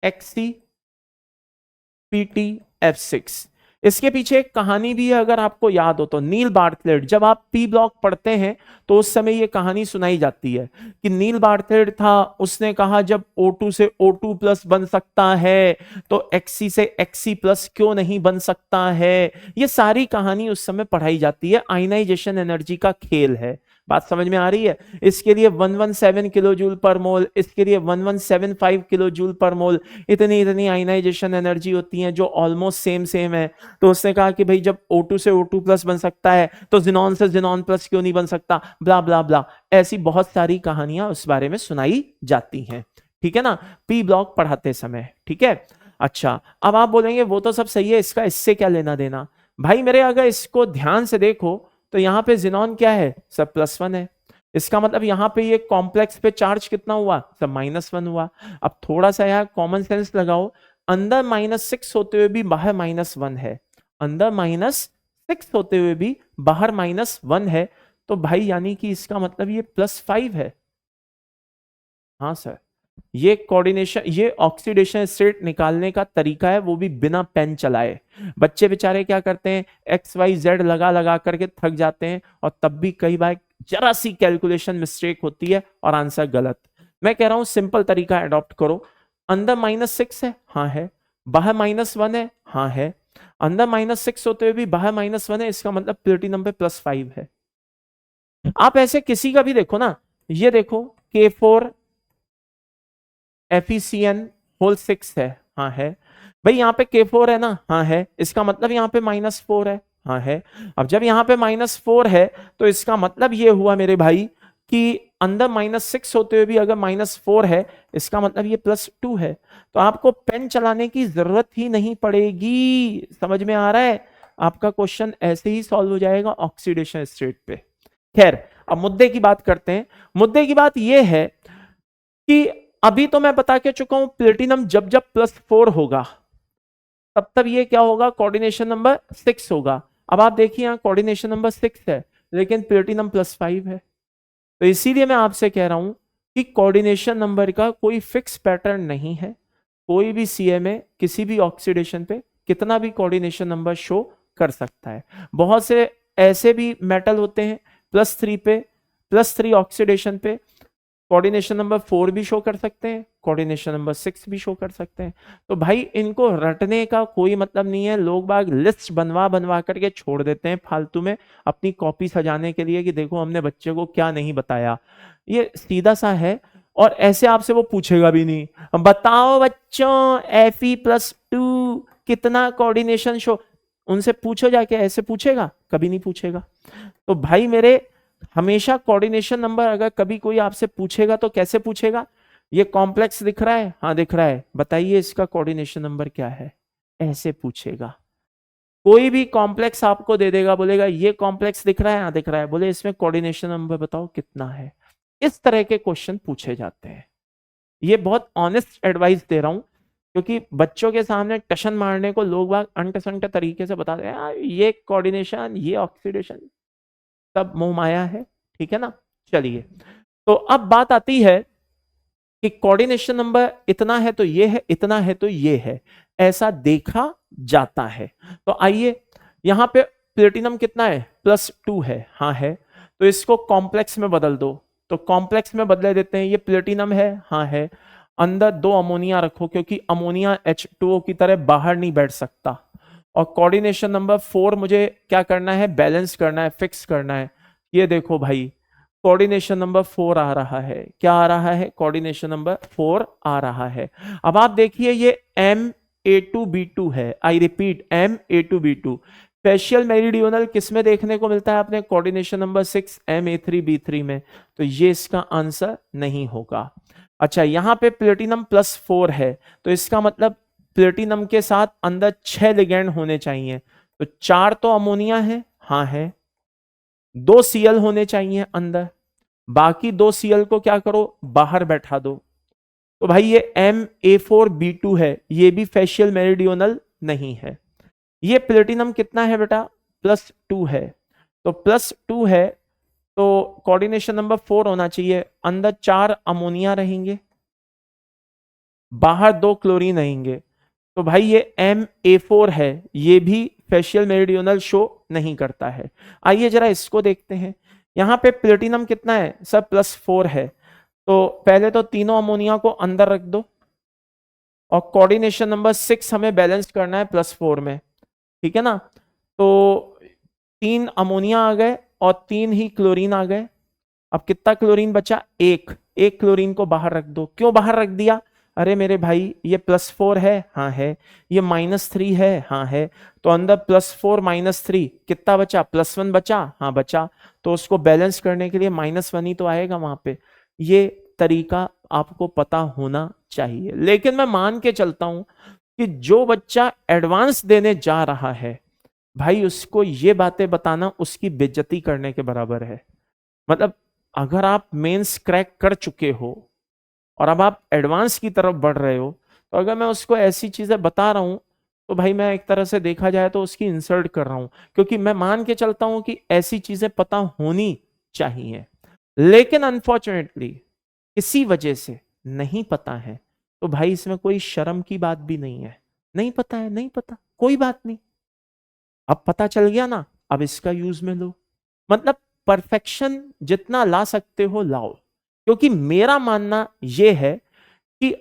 XCPTF6, इसके पीछे एक कहानी भी है, अगर आपको याद हो तो। नील बार्थलेट, जब आप पी ब्लॉक पढ़ते हैं तो उस समय ये कहानी सुनाई जाती है कि नील बार्थलेट था, उसने कहा जब O2 से O2+ बन सकता है तो Xc से Xc+ क्यों नहीं बन सकता है। ये सारी कहानी उस समय पढ़ाई जाती है, आयनाइजेशन एनर्जी का खेल है। बात समझ में आ रही है? इसके लिए 117 किलो जूल पर मोल, इसके लिए 1175 किलो जूल पर मोल, इतनी इतनी आयनाइजेशन एनर्जी होती है जो ऑलमोस्ट सेम है। तो उसने कहा कि भाई जब O2 से O2+ बन सकता है तो जिनॉन से जिनॉन+ क्यों नहीं बन सकता, ब्ला ब्ला ब्ला। ऐसी बहुत सारी कहानियां उस बारे में सुनाई जाती हैं, ठीक है ना, पी ब्लॉक पढ़ाते समय, ठीक है। अच्छा, अब आप बोलेंगे वो तो सब सही है, इसका इससे क्या लेना देना। भाई मेरे अगर इसको ध्यान से देखो तो यहाँ पे जिनॉन क्या है, सब +1 है। इसका मतलब यहाँ पे ये कॉम्प्लेक्स पे चार्ज कितना हुआ, सब -1 हुआ। अब थोड़ा सा यहाँ कॉमन सेंस लगाओ, अंदर -6 होते हुए भी बाहर -1 है, अंदर -6 होते हुए भी बाहर -1 है, तो भाई यानी कि इसका मतलब ये +5 है। हाँ सर, ये कोऑर्डिनेशन, ये ऑक्सीडेशन स्टेट निकालने का तरीका है, वो भी बिना पेन चलाए। बच्चे बेचारे क्या करते हैं, XYZ लगा लगा करके थक जाते हैं, और तब भी कई बार जरा सी कैलकुलेशन मिस्टेक होती है और आंसर गलत। मैं कह रहा हूं सिंपल तरीका अडॉप्ट करो। अंदर -6 है, हाँ है। बाहर -1 है, हाँ है। अंदर -6 होते हुए भी बाहर -1 है, इसका मतलब प्लेटिनम पे +5 है। आप ऐसे किसी का भी देखो ना, ये देखो K4 FeCN6 है, हाँ है। भाई यहाँ पे K4 है ना, हाँ है, इसका मतलब यहाँ पे -4 है, हाँ है। अब जब यहाँ पे -4 है तो इसका मतलब ये हुआ मेरे भाई कि अंदर -6 होते हुए भी अगर -4 है, इसका मतलब ये +2 है। तो आपको पेन चलाने की जरूरत ही नहीं पड़ेगी। समझ में आ रहा है? आपका क्वेश्चन ऐसे ही सॉल्व हो जाएगा ऑक्सीडेशन स्टेट पे। खैर, अब मुद्दे की बात करते हैं। मुद्दे की बात यह है कि अभी तो मैं बता के चुका हूं, प्लेटिनम जब जब +4 होगा तब तब ये क्या होगा, कोऑर्डिनेशन नंबर 6 होगा। अब आप देखिए यहां कोऑर्डिनेशन नंबर 6 है, लेकिन प्लेटिनम +5 है। तो इसीलिए मैं आपसे कह रहा हूं कि कोऑर्डिनेशन नंबर का कोई फिक्स पैटर्न नहीं है। कोई भी CMA किसी भी ऑक्सीडेशन पे कितना भी कोऑर्डिनेशन नंबर शो कर सकता है। बहुत से ऐसे भी मेटल होते हैं +3 पे, +3 ऑक्सीडेशन पे कोऑर्डिनेशन नंबर 4 भी शो कर सकते हैं, कोऑर्डिनेशन नंबर 6 भी शो कर सकते हैं। तो भाई इनको रटने का कोई मतलब नहीं है। लोग बाग लिस्ट बनवा बनवा करके छोड़ देते हैं फालतू में अपनी कॉपी सजाने के लिए कि देखो हमने बच्चे को क्या नहीं बताया। ये सीधा सा है, और ऐसे आपसे वो पूछेगा भी नहीं, बताओ बच्चों Fe+2 कितना कोऑर्डिनेशन शो। उनसे पूछो जाके, ऐसे पूछेगा? कभी नहीं पूछेगा। तो भाई मेरे, हमेशा कोऑर्डिनेशन नंबर अगर कभी कोई आपसे पूछेगा तो कैसे पूछेगा, ये कॉम्प्लेक्स दिख रहा है, हाँ दिख रहा है, बताइए इसका कोऑर्डिनेशन नंबर क्या है, ऐसे पूछेगा। कोई भी कॉम्प्लेक्स आपको दे देगा, बोलेगा ये कॉम्प्लेक्स दिख रहा है, हाँ दिख रहा है, बोले इसमें कोऑर्डिनेशन नंबर बताओ कितना है। इस तरह के क्वेश्चन पूछे जाते हैं। ये बहुत ऑनेस्ट एडवाइस दे रहा हूं, क्योंकि बच्चों के सामने टशन मारने को लोग बाग अनटसंट तरीके से बताते हैं यार ये कोऑर्डिनेशन, ये ऑक्सीडेशन सब मोह माया है, ठीक है ना। चलिए, तो अब बात आती है कि कोऑर्डिनेशन नंबर इतना है तो ये है, इतना है तो ये है, ऐसा देखा जाता है। तो आइए, यहां पे प्लेटिनम कितना है, +2 है, हाँ है, तो इसको कॉम्प्लेक्स में बदल दो। तो कॉम्प्लेक्स में बदले देते हैं, ये प्लेटिनम है, हाँ है, अंदर 2 अमोनिया रखो क्योंकि अमोनिया H2O की तरह बाहर नहीं बैठ सकता। और कोऑर्डिनेशन नंबर 4 मुझे क्या करना है, बैलेंस करना है, फिक्स करना है। ये देखो भाई, कोऑर्डिनेशन नंबर 4 आ रहा है, क्या आ रहा है, कोऑर्डिनेशन नंबर 4 आ रहा है। अब आप देखिए ये MA2B2 है, I repeat MA2B2। Facial meridional किस में देखने को मिलता है आपने, कोऑर्डिनेशन नंबर 6 MA3B3 में, तो ये इसका आंसर नहीं होगा। अच्छा, यहां पे प्लेटिनम +4 है, तो इसका मतलब प्लेटिनम के साथ अंदर 6 लिगेंड होने चाहिए, तो 4 तो अमोनिया है, हाँ है, 2 Cl होने चाहिए अंदर, बाकी 2 Cl को क्या करो, बाहर बैठा दो। तो भाई ये MA4B2 है, ये भी फेशियल मेरिडियोनल नहीं है। ये प्लेटिनम कितना है बेटा, +2 है, तो +2 है तो कोऑर्डिनेशन नंबर 4 होना चाहिए, अंदर 4 अमोनिया रहेंगे, बाहर 2 क्लोरीन रहेंगे। तो भाई ये MA4 है, ये भी फेशियल मेरिडियोनल शो नहीं करता है। आइए जरा इसको देखते हैं, यहां पे प्लेटिनम कितना है सर, +4 है, तो पहले तो तीनों अमोनिया को अंदर रख दो, और कोऑर्डिनेशन नंबर 6 हमें बैलेंस करना है +4 में, ठीक है ना। तो 3 अमोनिया आ गए और 3 ही क्लोरीन आ गए। अब कितना क्लोरीन बचा, एक क्लोरीन को बाहर रख दो। क्यों बाहर रख दिया, अरे मेरे भाई ये +4 है, हाँ है, ये -3 है, हाँ है, तो अंदर +4 -3 कितना बचा, +1 बचा, हाँ बचा, तो उसको बैलेंस करने के लिए -1 ही तो आएगा वहां पे। ये तरीका आपको पता होना चाहिए। लेकिन मैं मान के चलता हूं कि जो बच्चा एडवांस देने जा रहा है भाई, उसको ये बातें बताना उसकी बेइज्जती करने के बराबर है। मतलब अगर आप मेंस क्रैक कर चुके हो और अब आप एडवांस की तरफ बढ़ रहे हो, तो अगर मैं उसको ऐसी चीजें बता रहा हूं तो भाई मैं एक तरह से देखा जाए तो उसकी इंसल्ट कर रहा हूं, क्योंकि मैं मान के चलता हूं कि ऐसी चीजें पता होनी चाहिए। लेकिन अनफॉर्चुनेटली किसी वजह से नहीं पता है, तो भाई इसमें कोई शर्म की बात भी नहीं है। नहीं पता है, नहीं पता, कोई बात नहीं, अब पता चल गया ना, अब इसका यूज में लो। मतलब परफेक्शन जितना ला सकते हो लाओ, क्योंकि मेरा मानना यह है कि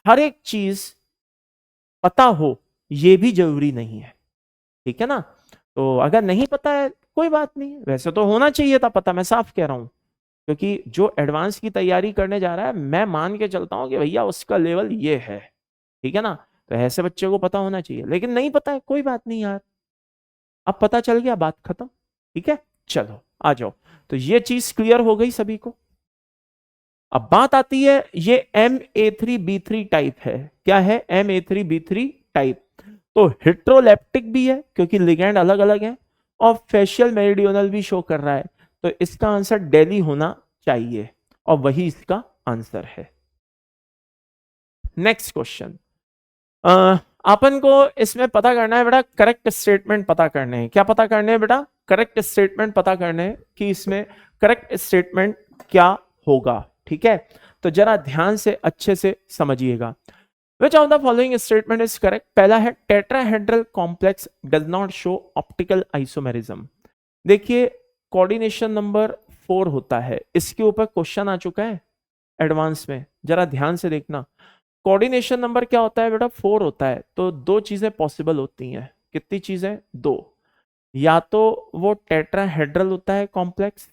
हर एक चीज पता हो यह भी जरूरी नहीं है, ठीक है ना। तो अगर नहीं पता है कोई बात नहीं, वैसे तो होना चाहिए था पता, मैं साफ कह रहा हूं, क्योंकि जो एडवांस की तैयारी करने जा रहा है मैं मान के चलता हूं कि भैया उसका लेवल ये है, ठीक है ना। तो ऐसे बच्चे को पता होना चाहिए, लेकिन नहीं पता है कोई बात नहीं यार, अब पता चल गया, बात खत्म, ठीक है। चलो आ जाओ, तो ये चीज क्लियर हो गई सभी को। अब बात आती है, ये MA3B3 टाइप है, क्या है, MA3B3 टाइप, तो हेट्रोलेप्टिक भी है क्योंकि लिगेंड अलग अलग है, और फेशियल मेरिडियोनल भी शो कर रहा है, तो इसका आंसर दिल्ली होना चाहिए, और वही इसका आंसर है। नेक्स्ट क्वेश्चन, अपन को इसमें पता करना है बेटा, करेक्ट स्टेटमेंट पता करने हैं। क्या पता करने हैं बेटा, करेक्ट स्टेटमेंट पता करने हैं कि इसमें करेक्ट स्टेटमेंट क्या होगा, ठीक है। तो जरा ध्यान से अच्छे से समझिएगा। Which of the following statement is correct? पहला है tetrahedral complex does not show optical isomerism. देखिए कोऑर्डिनेशन नंबर 4 होता है, इसके ऊपर क्वेश्चन आ चुका है एडवांस में, जरा ध्यान से देखना। कोऑर्डिनेशन नंबर क्या होता है बेटा, 4 होता है, तो 2 चीजें पॉसिबल होती हैं। कितनी चीजें, 2, या तो वो टेट्राहेड्रल होता है कॉम्प्लेक्स,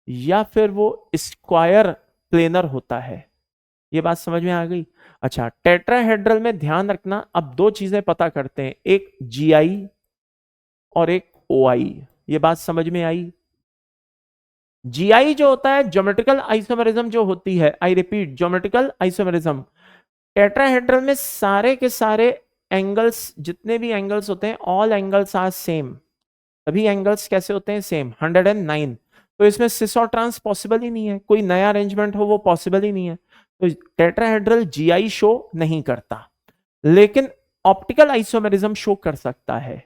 या फिर वो स्क्वायर प्लेनर होता है। ये बात समझ में आ गई। अच्छा, टेट्राहेड्रल में ध्यान रखना, अब 2 चीजें पता करते हैं, एक GI और एक OI। ये बात समझ में आई। GI जो होता है ज्योमेट्रिकल आइसोमेरिज्म जो होती है, I repeat geometrical isomerism, tetrahedral में सारे के सारे एंगल्स, जितने भी एंगल्स होते हैं, ऑल एंगल्स आर सेम। सभी एंगल्स कैसे होते हैं, सेम, 109। तो इसमें सिस और ट्रांस पॉसिबल ही नहीं है, कोई नया अरेंजमेंट हो वो पॉसिबल ही नहीं है, तो टेट्राहेड्रल GI शो नहीं करता। लेकिन ऑप्टिकल आइसोमेरिज्म शो कर सकता है।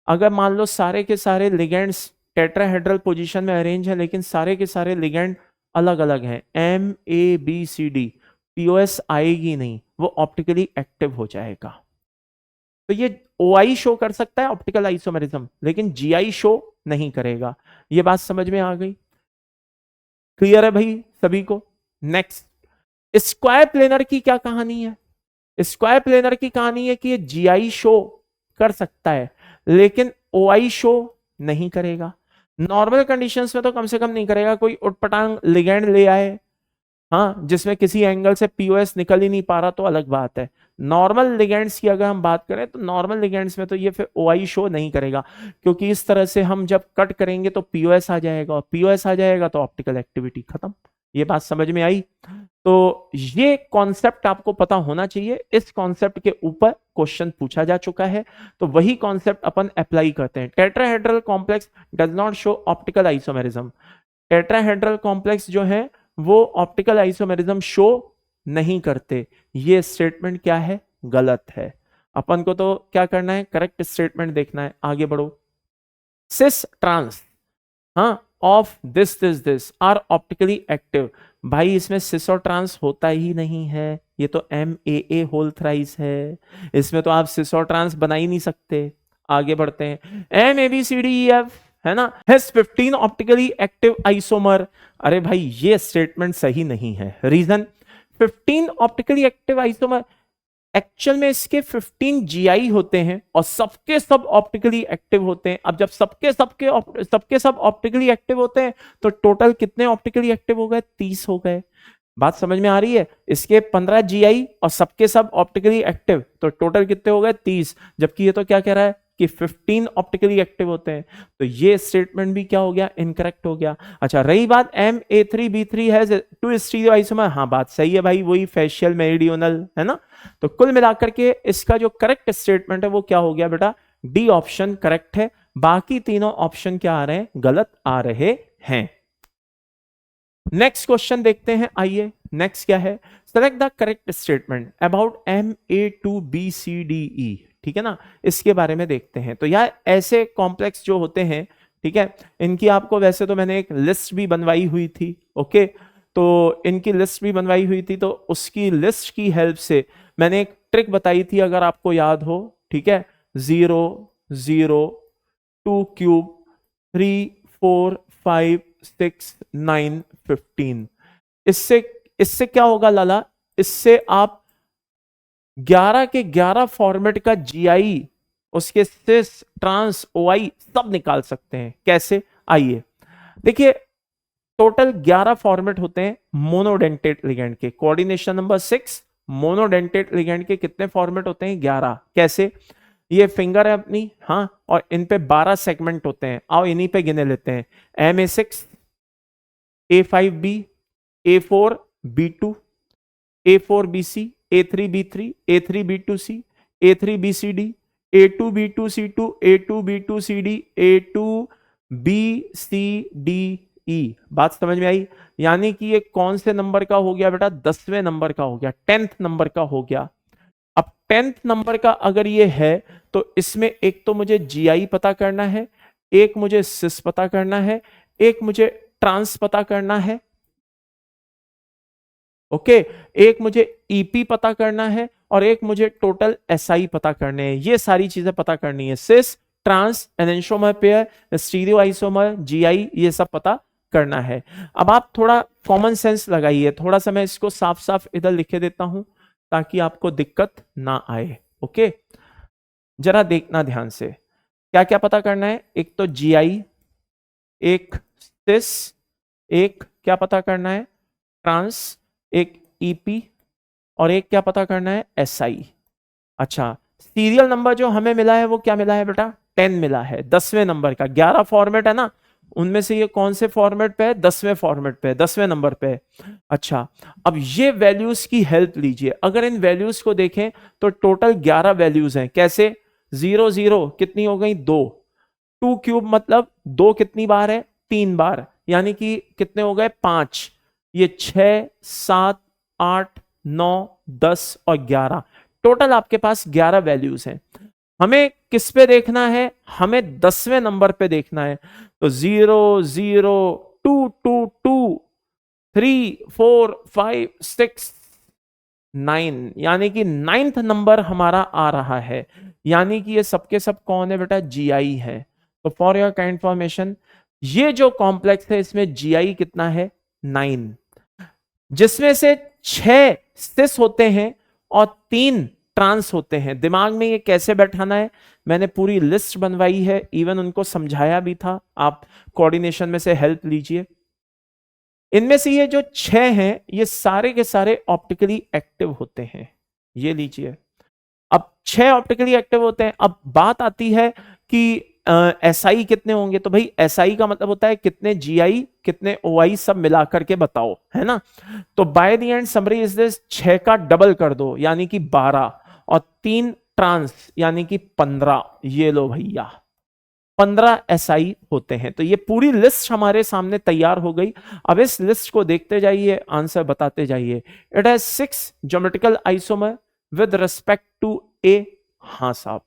अगर मान लो सारे के सारे लिगेंड्स टेट्राहेड्रल पोजीशन में अरेंज है, लेकिन सारे के सारे लिगेंड अलग अलग हैं, MABCD, POS आएगी नहीं, वो ऑप्टिकली एक्टिव हो जाएगा। तो ये OI शो कर सकता है ऑप्टिकल आइसोमेरिज्म, लेकिन GI शो नहीं करेगा। ये बात समझ में आ गई? क्लियर है भाई सभी को? नेक्स्ट, स्क्वायर प्लेनर की क्या कहानी है? स्क्वायर प्लेनर की कहानी है कि ये GI शो कर सकता है, लेकिन OI शो नहीं करेगा। नॉर्मल कंडीशंस में तो कम से कम नहीं करेगा। कोई उटपटांग लिगेंड ले आए, हाँ, जिसमें किसी एंगल से POS निकल ही नहीं पा रहा, तो अलग बात है। नॉर्मल लिगेंड्स की अगर हम बात करें तो नॉर्मल लिगेंड्स में तो ये फिर OI शो नहीं करेगा, क्योंकि इस तरह से हम जब कट करेंगे तो POS आ जाएगा, और POS आ जाएगा तो ऑप्टिकल एक्टिविटी खत्म। ये बात समझ में आई? तो ये कॉन्सेप्ट आपको पता होना चाहिए। इस कॉन्सेप्ट के ऊपर क्वेश्चन पूछा जा चुका है, तो वही कॉन्सेप्ट अपन अप्लाई करते हैं। Tetrahedral complex does not show optical isomerism. Tetrahedral complex जो है वो ऑप्टिकल आइसोमेरिज्म शो नहीं करते। ये स्टेटमेंट क्या है? गलत है। अपन को तो क्या करना है? करेक्ट स्टेटमेंट देखना है। आगे बढ़ो। सिस ट्रांस, हाँ, of this are optically active. भाई इसमें सिस और ट्रांस होता ही नहीं है, ये तो MAA होल थ्राइस है, इसमें तो आप सिस और ट्रांस बना ही नहीं सकते। आगे बढ़ते हैं। MABCDEF है ना, हैज 15 ऑप्टिकली एक्टिव आइसोमर। अरे भाई ये स्टेटमेंट सही नहीं है। Reason, 15 optically active isomer, actual में इसके 15 GI होते हैं और सबके सब ऑप्टिकली एक्टिव होते हैं। अब जब सबके सब ऑप्टिकली एक्टिव होते हैं तो टोटल कितने ऑप्टिकली एक्टिव हो गए? 30 हो गए। बात समझ में आ रही है? इसके 15 GI और सबके सब ऑप्टिकली एक्टिव, तो टोटल कितने हो गए? 30। जबकि ये तो क्या कह रहा है कि 15 ऑप्टिकली एक्टिव होते हैं, तो ये स्टेटमेंट भी क्या हो गया? इनकरेक्ट हो गया। अच्छा, रही बात MA3B3 हैज 2 स्टीरियो आइसोमर, हाँ बात सही है भाई, वही फेशियल मेरिडियोनल है ना। तो कुल मिलाकर के इसका जो करेक्ट स्टेटमेंट है वो क्या हो गया बेटा? डी ऑप्शन करेक्ट है। बाकी तीनों ऑप्शन क्या आ रहे हैं? गलत आ रहे हैं। नेक्स्ट क्वेश्चन देखते हैं, आइए। नेक्स्ट क्या है? Select the correct statement about MA2BCDE। ठीक है ना, इसके बारे में देखते हैं। तो यार ऐसे कॉम्प्लेक्स जो होते हैं, ठीक है, इनकी आपको वैसे तो मैंने एक लिस्ट भी बनवाई हुई थी। ओके, तो इनकी लिस्ट भी बनवाई हुई थी, तो उसकी लिस्ट की हेल्प से मैंने एक ट्रिक बताई थी, अगर आपको याद हो। ठीक है, 0 0 2 क्यूब 3 4 5 6 9 15। इससे इससे क्या होगा लाला? इससे आप 11 के 11 फॉर्मेट का GI, उसके सिस, ट्रांस, OI सब निकाल सकते हैं। कैसे? आइए देखिए, टोटल 11 फॉर्मेट होते हैं मोनोडेंटेट लिगेंड के। कोऑर्डिनेशन नंबर 6, मोनोडेंटेट लिगेंड के कितने फॉर्मेट होते हैं? 11। कैसे? ये फिंगर है अपनी, हाँ, और इन पे 12 सेगमेंट होते हैं। आओ इन्हीं पे गिने लेते हैं। MA6, A5B, A4B2, A4BC, A3B3, A3B2C, A3BCD, A2B2C2, A2B2CD, A2BCDE। बात समझ में आई? यानी कि ये कौन से नंबर का हो गया बेटा? 10वें नंबर का हो गया, 10th नंबर का हो गया। अब 10th नंबर का अगर ये है, तो इसमें एक तो मुझे GI पता करना है, एक मुझे सिस पता करना है, एक मुझे ट्रांस पता करना है। ओके, एक मुझे EP पता करना है और एक मुझे टोटल SI पता करने हैं। ये सारी चीजें पता करनी है। Cis, trans, enantiomer pair, stereo isomer, GI, ये सब पता करना है। अब आप थोड़ा कॉमन सेंस लगाइए। थोड़ा सा मैं इसको साफ साफ इधर लिखे देता हूं ताकि आपको दिक्कत ना आए। ओके, जरा देखना ध्यान से। क्या क्या पता करना है? एक तो GI, एक सिस, एक क्या पता करना है? ट्रांस, एक EP, और एक क्या पता करना है? SI। अच्छा, सीरियल नंबर जो हमें मिला है वो क्या मिला है बेटा? 10 मिला है, 10वें नंबर का। 11 फॉर्मेट है ना, उनमें से ये कौन से फॉर्मेट पे है? 10वें फॉर्मेट पे, 10वें नंबर पे। अच्छा, अब ये वैल्यूज की हेल्प लीजिए। अगर इन वैल्यूज को देखें तो टोटल 11 वैल्यूज हैं। कैसे? 0 0 कितनी हो गई? 2। 2 क्यूब मतलब 2 कितनी बार है? 3 बार, यानी कि कितने हो गए? 5। ये 6 7 8 9 10 और 11, टोटल आपके पास 11 वैल्यूज हैं। हमें किस पे देखना है, हमें 10वें नंबर पे देखना है। तो 0 0 2 2 2 3 4 5 6 9, यानी कि 9th नंबर हमारा आ रहा है। यानी कि ये सबके सब कौन है बेटा, जीआई है। तो फॉर योर काइंड इन्फॉर्मेशन, ये जो कॉम्प्लेक्स है इसमें जीआई कितना है, 9, जिसमें से 6 सिस होते हैं और 3 ट्रांस होते हैं। दिमाग में ये कैसे बैठाना है, मैंने पूरी लिस्ट बनवाई है, इवन उनको समझाया भी था, आप कोऑर्डिनेशन में से हेल्प लीजिए। इनमें से ये जो 6 हैं ये सारे के सारे ऑप्टिकली एक्टिव होते हैं, ये लीजिए। अब 6 ऑप्टिकली एक्टिव होते हैं। अब बात आती है कि एसआई कितने होंगे, तो भाई एसआई का मतलब होता है कितने जीआई कितने ओआई सब मिला करके बताओ, है ना। तो by the end summary is this, 6 का डबल कर दो यानी कि 12 और 3 ट्रांस यानी कि 15। ये लो भैया 15 एसआई होते हैं। तो ये पूरी लिस्ट हमारे सामने तैयार हो गई। अब इस लिस्ट को देखते जाइए, आंसर बताते जाइए। It has 6 geometrical isomer with respect to A. हाँ साहब,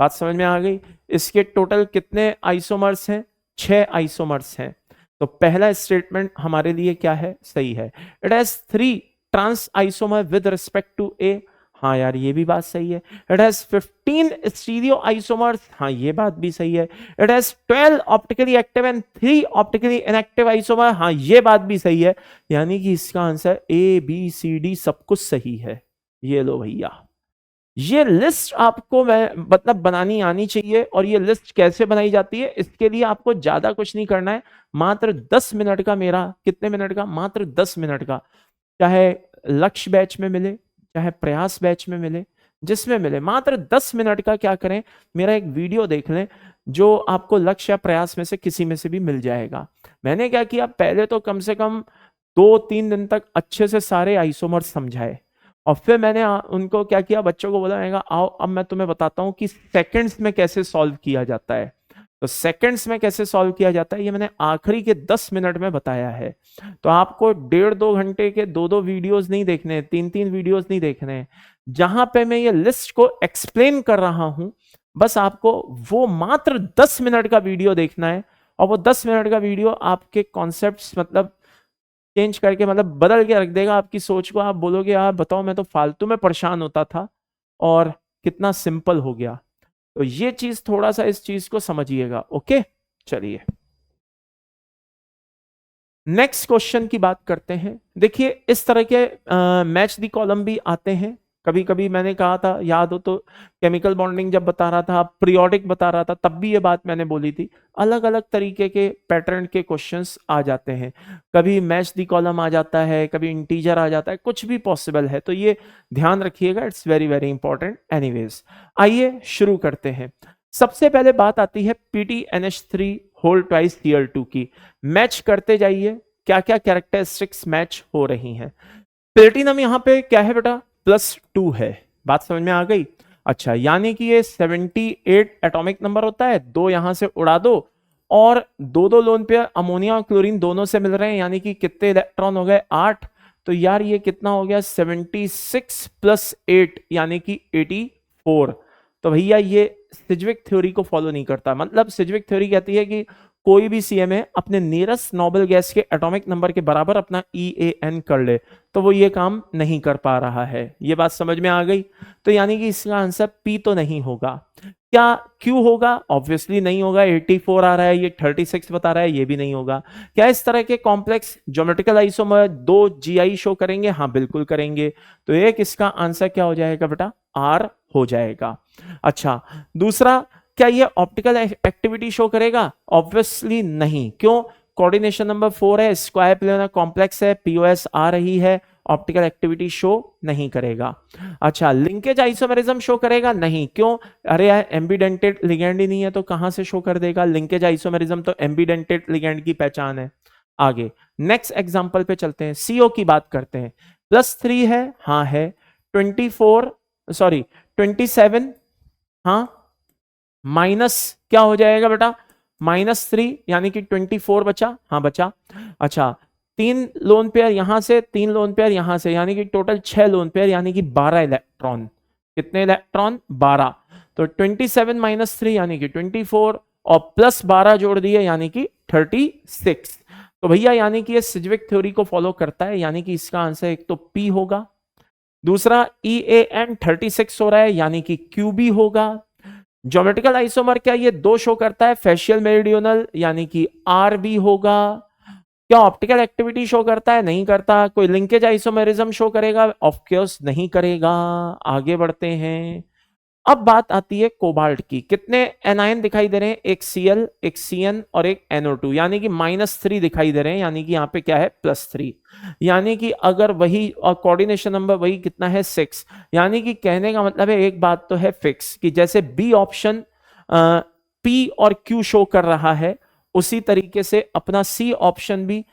बात समझ में आ गई। इसके टोटल कितने आइसोमर्स हैं, 6 आइसोमर्स हैं। तो पहला स्टेटमेंट हमारे लिए क्या है, सही है। It has 3 trans isomer with respect to A. हाँ यार ये भी बात सही है। It has 15 stereo isomers. हाँ ये बात भी सही है। It has 12 optically active and 3 optically inactive isomer. हाँ ये बात भी सही है। यानी कि इसका answer A B C D सब कुछ सही है। ये लो भैया, ये लिस्ट आपको मतलब बनानी आनी चाहिए। और ये लिस्ट कैसे बनाई जाती है, इसके लिए आपको ज्यादा कुछ नहीं करना है। मात्र 10 मिनट का, मेरा कितने मिनट का, मात्र 10 मिनट का, चाहे लक्ष्य बैच में मिले चाहे प्रयास बैच में मिले, जिसमें मिले, मात्र 10 मिनट का क्या करें, मेरा एक वीडियो देख लें जो आपको लक्ष्य या प्रयास में से किसी में से भी मिल जाएगा। मैंने क्या किया, पहले तो कम से कम 2-3 दिन तक अच्छे से सारे आइसोमर्स समझाए और फिर मैंने उनको क्या किया, बच्चों को बोला, मैंने कहा आओ अब मैं तुम्हें बताता हूं कि सेकंड्स में कैसे सॉल्व किया जाता है। तो सेकंड्स में कैसे सॉल्व किया जाता है ये मैंने आखिरी के 10 मिनट में बताया है। तो आपको 1.5-2 घंटे के 2-2 वीडियोस नहीं देखने, 3-3 वीडियोस नहीं देखने हैं। जहां पे मैं ये लिस्ट को एक्सप्लेन कर रहा हूं, बस आपको वो मात्र 10 मिनट का वीडियो देखना है। और वो 10 मिनट का वीडियो आपके कॉन्सेप्ट्स मतलब चेंज करके, मतलब बदल के रख देगा आपकी सोच को। आप बोलोगे यार बताओ, मैं तो फालतू में परेशान होता था और कितना सिंपल हो गया। तो ये चीज, थोड़ा सा इस चीज को समझिएगा। ओके, चलिए नेक्स्ट क्वेश्चन की बात करते हैं। देखिए इस तरह के मैच द कॉलम भी आते हैं। कभी कभी मैंने कहा था, याद हो तो, केमिकल बॉन्डिंग जब बता रहा था, पीरियोडिक बता रहा था, तब भी ये बात मैंने बोली थी। अलग अलग तरीके के पैटर्न के क्वेश्चंस आ जाते हैं। कभी मैच द कॉलम आ जाता है, कभी इंटीजर आ जाता है, कुछ भी पॉसिबल है। तो ये ध्यान रखिएगा, it's very very important. Anyways आइए शुरू करते हैं। सबसे पहले बात आती है PTNH3 होल ट्वाइस Cl2 की। मैच करते जाइए क्या क्या कैरेक्टरिस्टिक्स मैच हो रही हैं। प्लेटिनम यहां पे क्या है बेटा, +2 है। बात समझ में आ गई। अच्छा, यानी कि ये 78 एटॉमिक नंबर होता है। 2 यहां से उड़ा दो और 2-2 लोन पेयर अमोनिया और क्लोरीन दोनों से मिल रहे हैं, यानी कि कितने इलेक्ट्रॉन हो गए, 8। तो यार ये कितना हो गया, 76 + 8 यानी कि 84। तो भैया ये सिज्विक थ्योरी को फॉलो नहीं करता। मतलब सिज्विक थ्योरी कहती है कि कोई भी सीएमए अपने नियरेस्ट नोबल गैस के एटॉमिक नंबर के बराबर अपना EAN कर ले, तो वो ये काम नहीं कर पा रहा है। ये बात समझ में आ गई। तो यानी कि इसका आंसर P तो नहीं होगा। क्या Q होगा? ऑब्वियसली नहीं होगा। 84 आ रहा है, ये 36 बता रहा है, ये भी नहीं होगा। क्या इस तरह के complex geometrical isomer 2 GI show करेंगे? हाँ बिल्कुल करेंगे। तो एक इसका आंसर क्या हो जाएगा बेटा, R हो जाएगा। अच्छा, दूसरा, क्या ये ऑप्टिकल एक्टिविटी शो करेगा? ऑब्वियसली नहीं। क्यों? कोऑर्डिनेशन नंबर 4 है, स्क्वायर प्लेनर कॉम्प्लेक्स है, POS आ रही है, ऑप्टिकल एक्टिविटी शो नहीं करेगा। अच्छा, लिंकेज आइसोमेरिज्म शो करेगा? नहीं। क्यों? अरे यार एम्बीडेंटेड लिगेंड ही नहीं है तो कहां से शो कर देगा? लिंकेज आइसोमेरिज्म तो एम्बीडेंटेड लिगेंड की पहचान है। आगे नेक्स्ट एग्जांपल पे चलते हैं, CO की बात करते हैं। +3 है, हाँ है। 27, हाँ, माइनस क्या हो जाएगा बेटा, -3 यानी कि 24 बचा, हाँ बचा। अच्छा, 3 लोन पेयर यहां से, 3 लोन पेयर यहां से, यानी कि टोटल 6 लोन पेयर यानी कि 12 इलेक्ट्रॉन। कितने इलेक्ट्रॉन? 12। तो 27 माइनस 3 यानी कि 24 और प्लस 12 जोड़ दिए यानी कि 36। तो भैया यानी कि ये सिज्विक थ्योरी को फॉलो करता है, यानी कि इसका आंसर एक तो पी होगा, दूसरा EAN 36 हो रहा है यानी कि QB होगा। ज्योमेट्रिकल आइसोमर क्या ये दो शो करता है? फेशियल मेरिडियनल यानी कि RB होगा। क्या ऑप्टिकल एक्टिविटी शो करता है? नहीं करता। कोई लिंकेज आइसोमेरिज्म शो करेगा? ऑफ कोर्स नहीं करेगा। आगे बढ़ते हैं। अब बात आती है कोबाल्ट की। कितने एनायन दिखाई दे रहे हैं? एक Cl, एक Cn और एक NO2, यानी कि -3 दिखाई दे रहे हैं, यानी कि यहां पे क्या है? +3। यानी कि अगर वही और कोऑर्डिनेशन नंबर वही कितना है? 6। यानी कि कहने का मतलब है एक बात तो है फिक्स कि जैसे बी ऑप्शन P और Q शो कर रहा है, उसी तरीके से अपना C ऑप्शन भी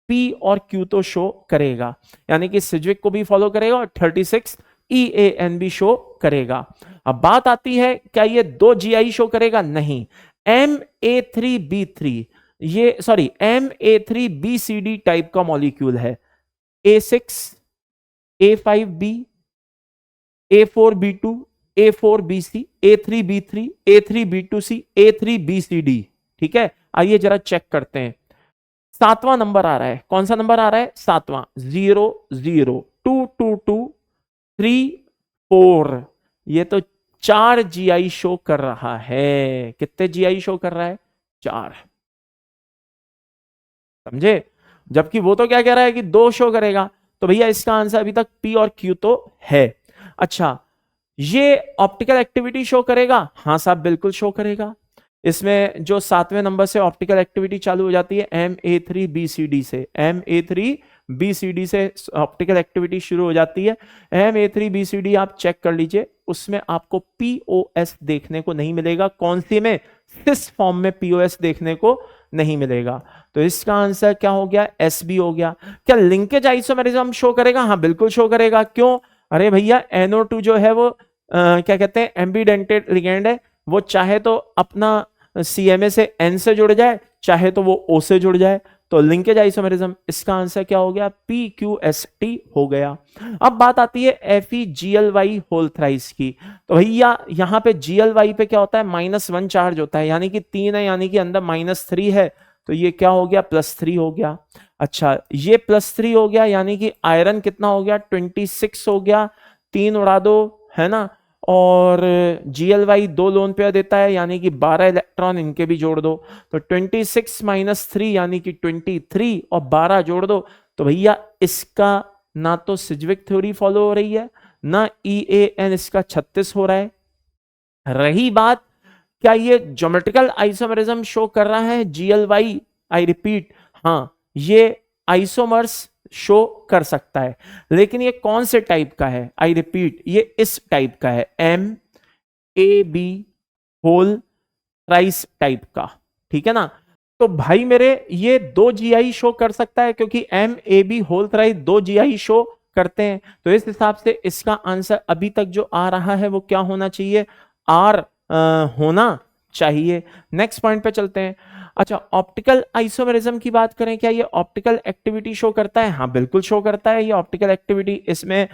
P और Q तो शो करेगा, यानी कि सिज्विक को भी फॉलो करेगा और 36 EAN भी शो करेगा। अब बात आती है क्या ये दो GI शो करेगा? नहीं। MA3B3 ये सॉरी MA3BCD टाइप का मॉलिक्यूल है। A6 A5B A4B2 A4BC A3B3 A3B2C A3BCD। ठीक है, आइए जरा चेक करते हैं। 7वां नंबर आ रहा है। कौन सा नंबर आ रहा है? 7वां। 0 0 2 2 2 3 4। ये तो 4 GI शो कर रहा है। कितने GI शो कर रहा है? 4। समझे? जबकि वो तो क्या कह रहा है कि 2 शो करेगा। तो भैया इसका आंसर अभी तक P और Q तो है। अच्छा, ये ऑप्टिकल एक्टिविटी शो करेगा? हाँ साहब, बिल्कुल शो करेगा। इसमें जो 7वें नंबर से ऑप्टिकल एक्टिविटी चालू हो जाती है MA3BCD से, MA3BCD से ऑप्टिकल एक्टिविटी शुरू हो जाती है। MA3BCD आप चेक कर लीजिए, उसमें आपको POS देखने को नहीं मिलेगा। कौन सी में? सिस फॉर्म में POS देखने को नहीं मिलेगा। तो इसका आंसर क्या हो गया? SB हो गया। क्या लिंकेज आइसोमेरिज्म शो करेगा? हाँ बिल्कुल शो करेगा। क्यों? अरे भैया NO2 जो है वो क्या कहते हैं, एम्बीडेंटेड लिगेंड है। वो चाहे तो अपना CMA से N से जुड़ जाए, चाहे तो वो O से जुड़ जाए। तो लिंकेज आइसोमेरिज्म, इसका आंसर क्या हो गया? PQST हो गया। अब बात आती है FeGly होल थ्राइस की। तो भैया यहां पे GLY पे क्या होता है? -1 चार्ज होता है, यानी कि 3 है, यानी कि अंदर -3 है। तो ये क्या हो गया? +3 हो गया। अच्छा, ये +3 हो गया, यानी कि आयरन कितना हो गया? 26 हो गया। 3 उड़ा दो, है ना। और GLY 2 लोन पेयर देता है, यानी कि 12 इलेक्ट्रॉन इनके भी जोड़ दो। तो 26 - 3 यानी कि 23 और 12 जोड़ दो। तो भैया इसका ना तो सिज्विक थ्योरी फॉलो हो रही है, ना EAN इसका 36 हो रहा है। रही बात, क्या ये ज्योमेट्रिकल आइसोमेरिज्म शो कर रहा है? GLY, आई रिपीट, हाँ ये आइसोमर्स शो कर सकता है, लेकिन ये कौन से टाइप का है? आई रिपीट, ये इस टाइप का है, MAB होल थ्राइस टाइप का। ठीक है ना। तो भाई मेरे ये 2 GI शो कर सकता है, क्योंकि MAB whole thrice 2 GI show करते हैं। तो इस हिसाब से इसका आंसर अभी तक जो आ रहा है वो क्या होना चाहिए? R होना चाहिए। नेक्स्ट पॉइंट पे चलते हैं। अच्छा, ऑप्टिकल आइसोमेरिज्म की बात करें, क्या ये ऑप्टिकल एक्टिविटी शो करता है? हाँ बिल्कुल शो करता है ये ऑप्टिकल एक्टिविटी। इसमें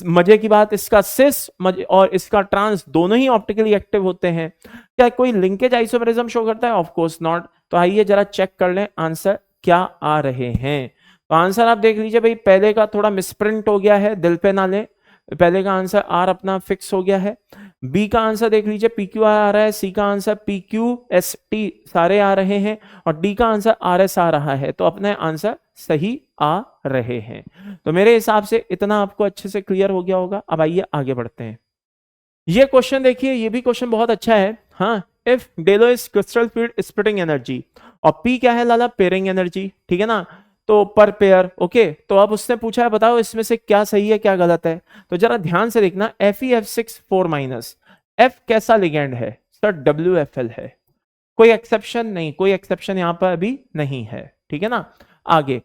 मजे की बात, इसका सिस और इसका ट्रांस दोनों ही ऑप्टिकली एक्टिव होते हैं। क्या कोई लिंकेज आइसोमेरिज्म शो करता है? Of course not. तो आइए जरा चेक कर लें आंसर क्या आ रहे हैं। तो आंसर आप देख लीजिए भाई, पहले का थोड़ा मिसप्रिंट हो गया है, दिल पे ना लें। पहले का आंसर R अपना फिक्स हो गया है। बी का आंसर देख लीजिए PQ आ रहा है, सी का आंसर PQST सारे आ रहे हैं, और डी का आंसर RS आ रहा है। तो अपने आंसर सही आ रहे हैं। तो मेरे हिसाब से इतना आपको अच्छे से क्लियर हो गया होगा। अब आइए आगे बढ़ते हैं। ये क्वेश्चन देखिए, ये भी क्वेश्चन बहुत अच्छा है। हाँ, if Delo is crystal field splitting energy, और P क्या है लाला? Pairing energy. ठीक है ना। तो पर पेयर, ओके। तो अब उसने पूछा है बताओ इसमें से क्या सही है क्या गलत है। तो जरा ध्यान से देखना, FeF6 4-, F कैसा लिगेंड है? सर WFL है। कोई एक्सेप्शन नहीं, कोई एक्सेप्शन यहां पर अभी नहीं है। ठीक है ना। आगे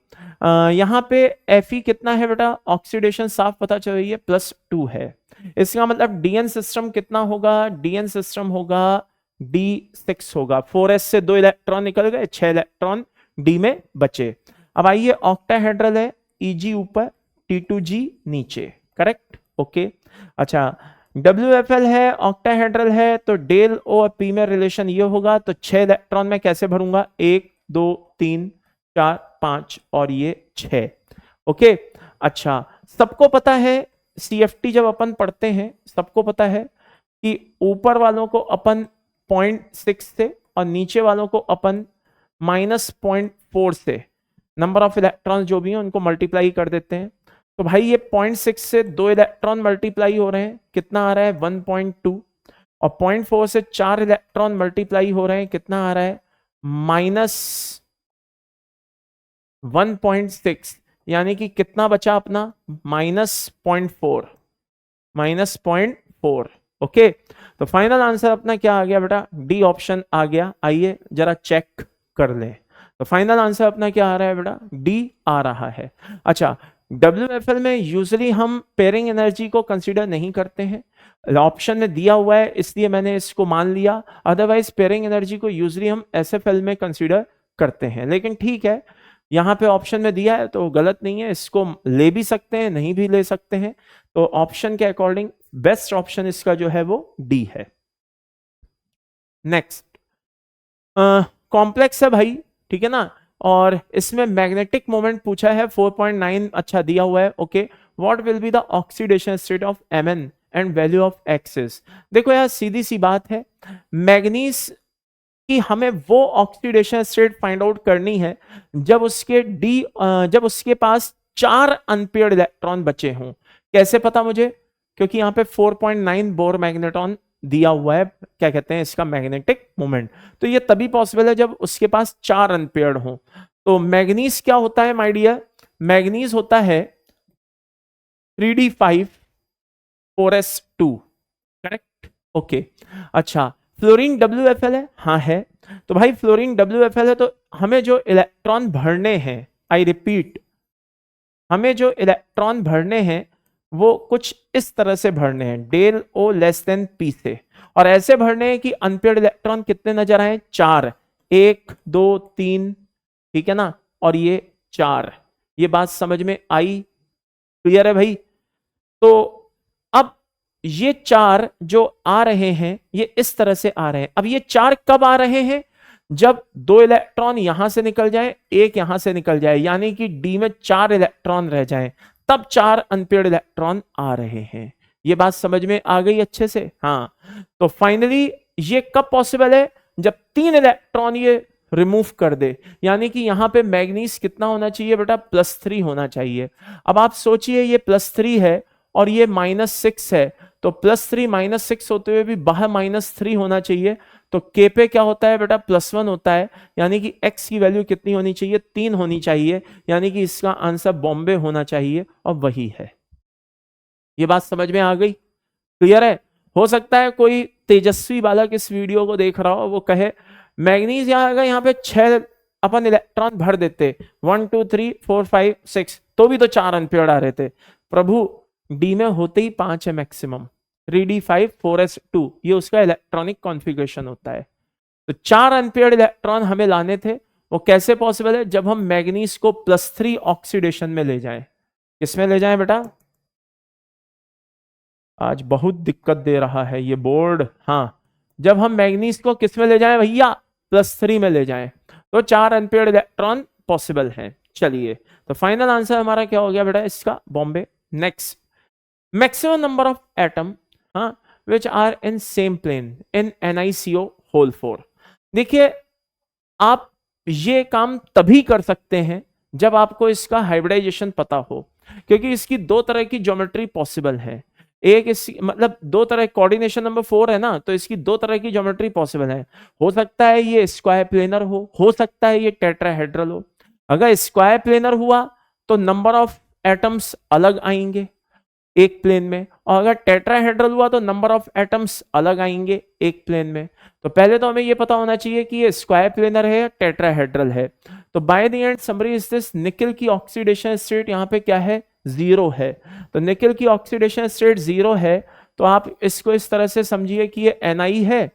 यहां पे Fe कितना है बेटा? ऑक्सीडेशन साफ पता चल रही है, +2 है। इसका मतलब DN सिस्टम कितना होगा? DN सिस्टम होगा D6 होगा। 4s से 2 इलेक्ट्रॉन निकल गए, 6 इलेक्ट्रॉन D में बचे। अब आइए, ऑक्टाहेड्रल है, Eg ऊपर T2G नीचे, करेक्ट, ओके। अच्छा, WFL है, ऑक्टाहेड्रल है, तो डेल ओ और पी में रिलेशन ये होगा, तो 6 इलेक्ट्रॉन में कैसे भरूंगा, 1 2 3 4 5 और ये 6। ओके, अच्छा सबको पता है CFT जब अपन पढ़ते हैं सबको पता है कि ऊपर वालों को अपन 0.6 से और नीचे वालों को अपन -0.4 से नंबर ऑफ इलेक्ट्रॉन जो भी हैं उनको मल्टीप्लाई कर देते हैं। तो भाई ये 0.6 से 2 इलेक्ट्रॉन मल्टीप्लाई हो रहे हैं, कितना आ रहा है 1.2, और 0.4 से 4 इलेक्ट्रॉन मल्टीप्लाई हो रहे हैं, कितना आ रहा है -1.6, यानी कि कितना बचा अपना -0.4। ओके, तो फाइनल आंसर अपना क्या आ गया बेटा, डी ऑप्शन आ गया। आइए जरा चेक कर ले, तो फाइनल आंसर अपना क्या आ रहा है बेटा, डी आ रहा है। अच्छा, WFL में यूजुअली हम पेयरिंग एनर्जी को कंसीडर नहीं करते हैं, ऑप्शन में दिया हुआ है इसलिए मैंने इसको मान लिया, अदरवाइज पेयरिंग एनर्जी को यूजुअली हम SFL में कंसीडर करते हैं। लेकिन ठीक है, यहाँ पे ऑप्शन में दिया है तो गलत नहीं है, इसको ले भी सकते हैं नहीं भी ले सकते हैं, तो ऑप्शन के अकॉर्डिंग बेस्ट ऑप्शन इसका जो है वो डी है। नेक्स्ट, कॉम्प्लेक्स है भाई, ठीक है ना, और इसमें मैग्नेटिक मोमेंट पूछा है 4.9, अच्छा दिया हुआ है। Okay, what will be the oxidation state of Mn and value of excess. देखो यार सीधी सी बात है, मैग्नीज कि हमें वो ऑक्सीडेशन स्टेट फाइंड आउट करनी है जब उसके पास 4 अनपेयर्ड इलेक्ट्रॉन बचे हों। कैसे पता मुझे, क्योंकि यहाँ पे 4.9 बोर मैग्नेटॉन दिया हुआ है, क्या कहते हैं इसका, मैग्नेटिक मोमेंट, तो ये तभी पॉसिबल है जब उसके पास 4 अनपेयर्ड हों। तो मैग्नीज क्या होता है माय डियर, मैग्नीज होता है 3d5 4s2, करेक्ट। ओके, अच्छा फ्लोरीन WFL है, हाँ है, तो भाई फ्लोरीन WFL है, तो हमें जो इलेक्ट्रॉन भरने हैं, आई रिपीट, हमें जो इलेक्ट्रॉन भरने हैं वो कुछ इस तरह से भरने हैं, del O less than P से, और ऐसे भरने हैं कि अनपेयर्ड इलेक्ट्रॉन कितने नजर आए, 4, 1 2 3, ठीक है ना, और ये 4। ये बात समझ में आई, क्लियर है भाई। तो अब ये 4 जो आ रहे हैं ये इस तरह से आ रहे हैं। अब ये 4 कब आ रहे हैं, जब 2 इलेक्ट्रॉन यहां से निकल जाए, एक यहां से निकल जाए, यानी कि डी में 4 इलेक्ट्रॉन रह जाए, तब 4 अनपेयर्ड इलेक्ट्रॉन आ रहे हैं। ये बात समझ में आ गई अच्छे से, हाँ। तो फाइनली ये कब पॉसिबल है, जब 3 इलेक्ट्रॉन ये रिमूव कर दे, यानी कि यहां पे मैग्नीज कितना होना चाहिए बेटा, +3 होना चाहिए। अब आप सोचिए ये +3 है और ये -6 है, तो +3 -6 होते हुए भी बाहर -3 होना चाहिए, तो K पे क्या होता है बेटा, +1 होता है, यानी कि X की वैल्यू कितनी होनी चाहिए, 3 होनी चाहिए, यानी कि इसका आंसर बॉम्बे होना चाहिए, और वही है। ये बात समझ में आ गई, क्लियर है। हो सकता है कोई तेजस्वी बालक इस वीडियो को देख रहा हो, वो कहे मैग्नीज यहाँ पे 6 अपन इलेक्ट्रॉन भर देते, 1 2 3 4 5 6, तो भी तो 4 अनपेयर्ड आ रहे थे। प्रभु, डी में होते ही 5 है मैक्सिमम, 3d5 4s2, ये उसका इलेक्ट्रॉनिक कॉन्फ़िगरेशन होता है। तो 4 अनपेयर्ड इलेक्ट्रॉन हमें लाने थे, वो कैसे पॉसिबल है, जब हम मैग्नीज को +3 ऑक्सीडेशन में ले जाएं। किसमें ले जाएं बेटा, आज बहुत दिक्कत दे रहा है ये बोर्ड, हाँ, जब हम मैग्नीज को किस में ले जाएं भैया, +3 में ले जाएं, तो 4 अनपेयर्ड इलेक्ट्रॉन पॉसिबल हैं। चलिए, तो फाइनल आंसर हमारा क्या हो गया बेटा, इसका Bombay. Next, maximum number of atom, हाँ, which are in same plane in NiCO whole 4। देखिए, आप ये काम तभी कर सकते हैं जब आपको इसका हाइब्रिडाइजेशन पता हो, क्योंकि इसकी 2 तरह की ज्योमेट्री पॉसिबल है। एक इस मतलब 2 तरह, कोऑर्डिनेशन नंबर 4 है ना, तो इसकी 2 तरह की ज्योमेट्री पॉसिबल है। हो सकता है ये स्क्वायर प्लेनर हो सकता है ये टेट्राहेड्रल हो। अगर स्क्वायर प्लेनर हुआ तो नंबर ऑफ एटम्स अलग आएंगे एक प्लेन में, और अगर टेट्राहेड्रल हुआ तो नंबर ऑफ एटम्स अलग आएंगे एक प्लेन में। तो पहले तो हमें ये पता होना चाहिए कि ये स्क्वायर प्लेनर है या टेट्राहेड्रल है। तो by the end summary is this, nickel की ऑक्सीडेशन स्टेट यहाँ पे क्या है, 0 है। तो निकेल की ऑक्सीडेशन स्टेट 0 है, तो आप इसको इस तरह से समझिए कि ये Ni है,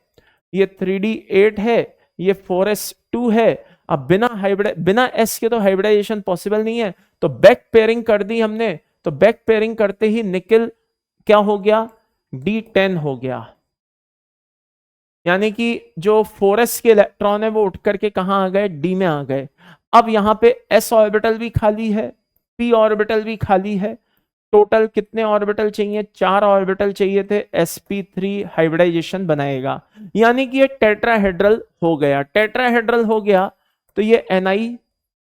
ये 3d8 है, ये 4s2 है। अब बिना s के तो हाइब्रिडाइजेशन पॉसिबल नहीं है, तो बैक पेयरिंग कर दी हमने। तो बैक पेयरिंग करते ही निकेल क्या हो गया, D10 हो गया, यानी कि जो 4s के इलेक्ट्रॉन है वो उठ करके कहां आ गए, D में आ गए। अब यहां पे s ऑर्बिटल भी खाली है, p ऑर्बिटल भी खाली है। टोटल कितने ऑर्बिटल चाहिए, 4 ऑर्बिटल चाहिए थे, sp3 हाइब्रिडाइजेशन बनाएगा, यानी कि ये टेट्राहेड्रल हो गया। टेट्राहेड्रल हो गया तो ये ni,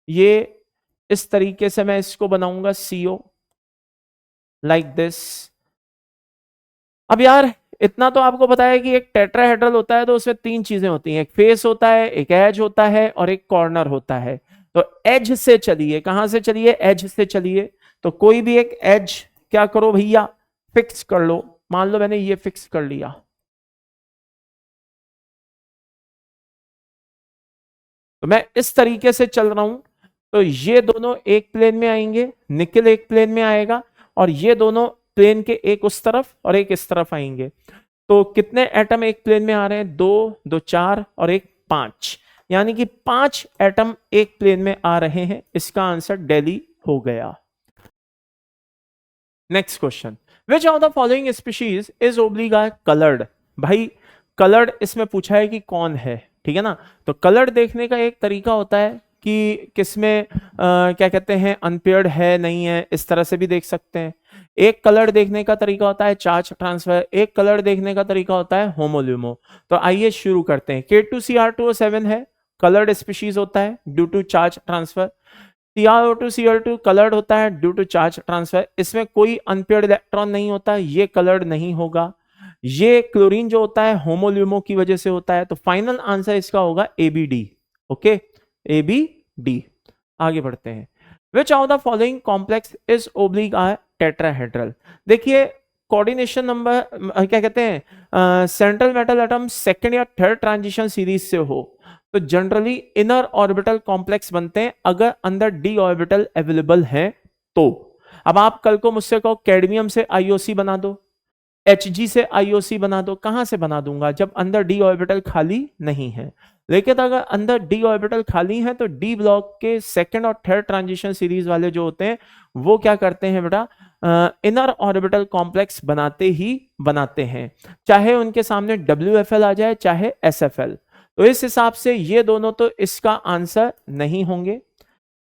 ये इस तरीके से मैं इसको बनाऊंगा CO लाइक दिस। अब यार इतना तो आपको पता है कि एक टेट्राहेड्रल होता है तो उसमें 3 चीजें होती हैं, एक फेस होता है, एक एज होता है और एक कॉर्नर होता है। तो एज से चलिए, कहां से चलिए, एज से चलिए। तो कोई भी एक एज क्या करो भैया, फिक्स कर लो। मान लो मैंने ये फिक्स कर लिया, तो मैं इस तरीके से चल रहा हूं, तो ये दोनों एक प्लेन में आएंगे, निकल एक प्लेन में आएगा, और ये दोनों प्लेन के एक उस तरफ और एक इस तरफ आएंगे। तो कितने एटम एक प्लेन में आ रहे हैं, 2 2 4 और एक 5, यानी कि 5 एटम एक प्लेन में आ रहे हैं। इसका आंसर दिल्ली हो गया। Next question, which of the following species is ओब्लिगा कलर्ड। भाई कलर्ड इसमें पूछा है कि कौन है, ठीक है ना। तो कलर्ड देखने का एक तरीका होता है कि किसमें क्या कहते हैं, अनपेयर्ड है नहीं है, इस तरह से भी देख सकते हैं। एक कलर देखने का तरीका होता है चार्ज ट्रांसफर, एक कलर देखने का तरीका होता है होमोल्यूमो। तो आइए शुरू करते हैं। K2Cr2O7 है, कलर्ड स्पीशीज होता है due to charge transfer. CrO2Cl2 coloured होता है ड्यू टू चार्ज ट्रांसफर, इसमें कोई अनपेयर्ड इलेक्ट्रॉन नहीं होता, ये कलर्ड नहीं होगा। ये क्लोरीन जो होता है होमोल्यूमो की वजह से होता है। तो फाइनल आंसर इसका होगा ABD। Okay, ABD। आगे बढ़ते हैं। विच of the following complex is oblique tetrahedral. देखिए कोऑर्डिनेशन नंबर क्या कहते हैं, सेंट्रल मेटल एटम सेकंड या थर्ड ट्रांजिशन सीरीज से हो तो जनरली इनर ऑर्बिटल कॉम्प्लेक्स बनते हैं, अगर अंदर d ऑर्बिटल अवेलेबल है तो। अब आप कल को मुझसे कहो कैडमियम से IOC बना दो, Hg से IOC बना दो, कहां से बना दूंगा, जब अंदर d ऑर्बिटल खाली नहीं है। लेकिन अगर अंदर d ऑर्बिटल खाली है तो d ब्लॉक के सेकंड और थर्ड ट्रांजिशन सीरीज वाले जो होते हैं वो क्या करते हैं बेटा, इनर ऑर्बिटल कॉम्प्लेक्स बनाते ही बनाते हैं, चाहे उनके सामने WFL आ जाए चाहे SFL। तो इस हिसाब से ये दोनों तो इसका आंसर नहीं होंगे।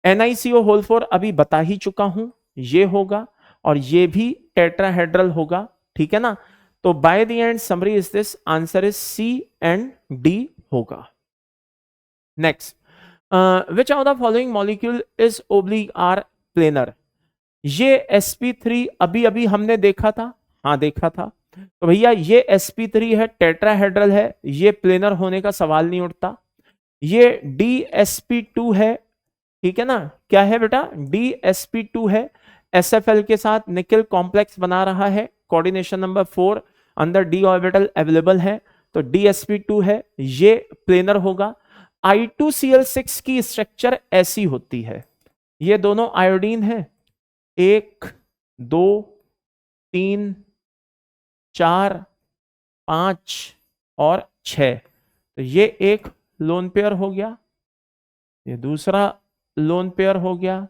NiCO4 अभी बता ही चुका हूं, ये होगा, और ये भी टेट्राहेड्रल होगा, ठीक है ना। तो by the end summary is this, answer is C and D होगा। Next, which of the following molecule is oblique or planar. ये sp3 अभी अभी हमने देखा था, हाँ देखा था। तो भैया ये sp3 है, टेट्राहेड्रल है, ये प्लेनर होने का सवाल नहीं उठता। ये dsp2 है, ठीक है ना, क्या है बेटा, dsp2 है, SFL के साथ निकल कॉम्प्लेक्स बना रहा है, कोऑर्डिनेशन नंबर 4, अंदर d ऑर्बिटल अवेलेबल है, तो dsp2 है, ये प्लेनर होगा। I2Cl6 की स्ट्रक्चर ऐसी होती है, ये दोनों आयोडीन है, 1 2 3 4 5 और 6, तो ये एक लोन पेयर हो गया, ये दूसरा लोन पेयर हो गया,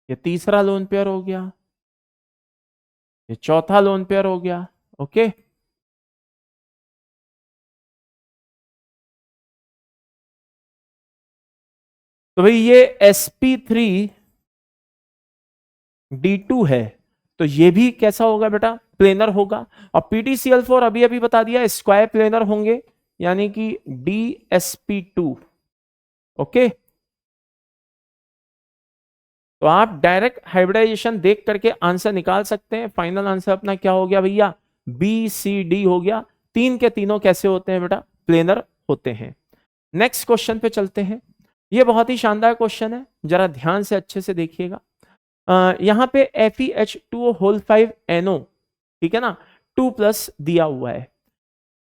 ये तीसरा लोन पेयर हो गया, ये चौथा लोन पेयर हो गया। ओके, तो भाई ये sp3d2 है, तो ये भी कैसा होगा बेटा, प्लेनर होगा। और PtCl4 अभी अभी बता दिया स्क्वायर प्लेनर होंगे, यानी कि dsp2। ओके, तो आप डायरेक्ट हाइब्रिडाइजेशन देख करके आंसर निकाल सकते हैं। फाइनल आंसर अपना क्या हो गया भैया, BCD हो गया। तीन के तीनों कैसे होते हैं बेटा, प्लेनर होते हैं। नेक्स्ट क्वेश्चन पे चलते हैं। ये बहुत ही शानदार क्वेश्चन है, जरा ध्यान से अच्छे से देखिएगा। यहां पे FeH2O5NO, ठीक है ना, 2+ दिया हुआ है।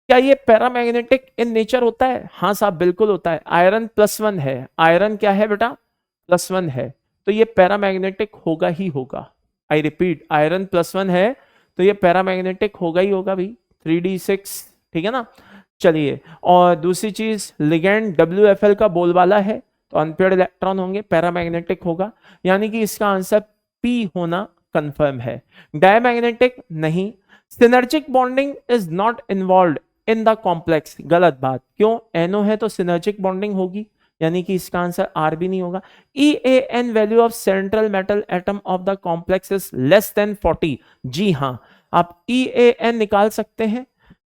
क्या ये पैरामैग्नेटिक इन नेचर होता है, हाँ साहब बिल्कुल होता है। आयरन +1 है, आयरन क्या है बेटा, +1 है, तो ये पैरामैग्नेटिक होगा ही होगा। आई रिपीट, आयरन +1 है तो ये पैरामैग्नेटिक होगा ही होगा भाई, 3d6, ठीक है ना। चलिए, और दूसरी चीज लिगेंड WFL का बोलबाला है, तो अनपेयर्ड इलेक्ट्रॉन होंगे, पैरामैग्नेटिक होगा, यानी कि इसका आंसर P होना कंफर्म है। डायमैग्नेटिक नहीं। Synergic bonding is not involve in the complex, गलत बात। क्यों? एनओ है तो सिनर्जिक बॉन्डिंग होगी, यानी कि इसका आंसर आर भी नहीं होगा। EAN value of central metal atom of the complex is less than 40। जी हाँ, आप EAN निकाल सकते हैं,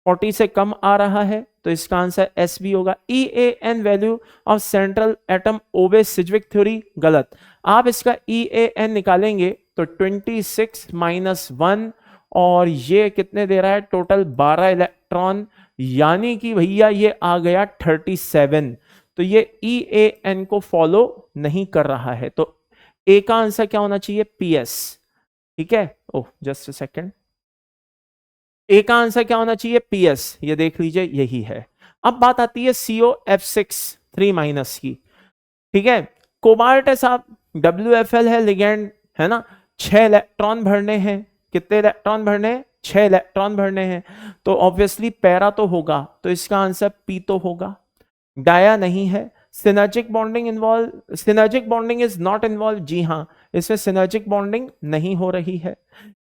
40 से कम आ रहा है तो इसका आंसर एस भी होगा। EAN value of central atom obey Sidgwick theory, गलत। आप इसका EAN निकालेंगे तो 26 - 1 और ये कितने दे रहा है? टोटल 12 इलेक्ट्रॉन, यानी कि भैया ये आ गया 37। तो ये EAN को फॉलो नहीं कर रहा है, तो ए का आंसर क्या होना चाहिए? PS। ठीक है, ओह जस्ट अ सेकंड, ए का आंसर क्या होना चाहिए? PS। ये देख लीजिए, यही है। अब बात आती है COF6 3- की। ठीक है, कोबाल्ट है साहब, WFL है लिगेंड, है ना, 6 इलेक्ट्रॉन भरने हैं। कितने इलेक्ट्रॉन भरने हैं? 6 इलेक्ट्रॉन भरने हैं, तो ऑब्वियसली पैरा तो होगा, तो इसका आंसर P तो होगा। डाया नहीं है। Synergic bonding involve, synergic bonding is not involve, जी हाँ, इसमें सिनर्जिक बॉन्डिंग नहीं हो रही है।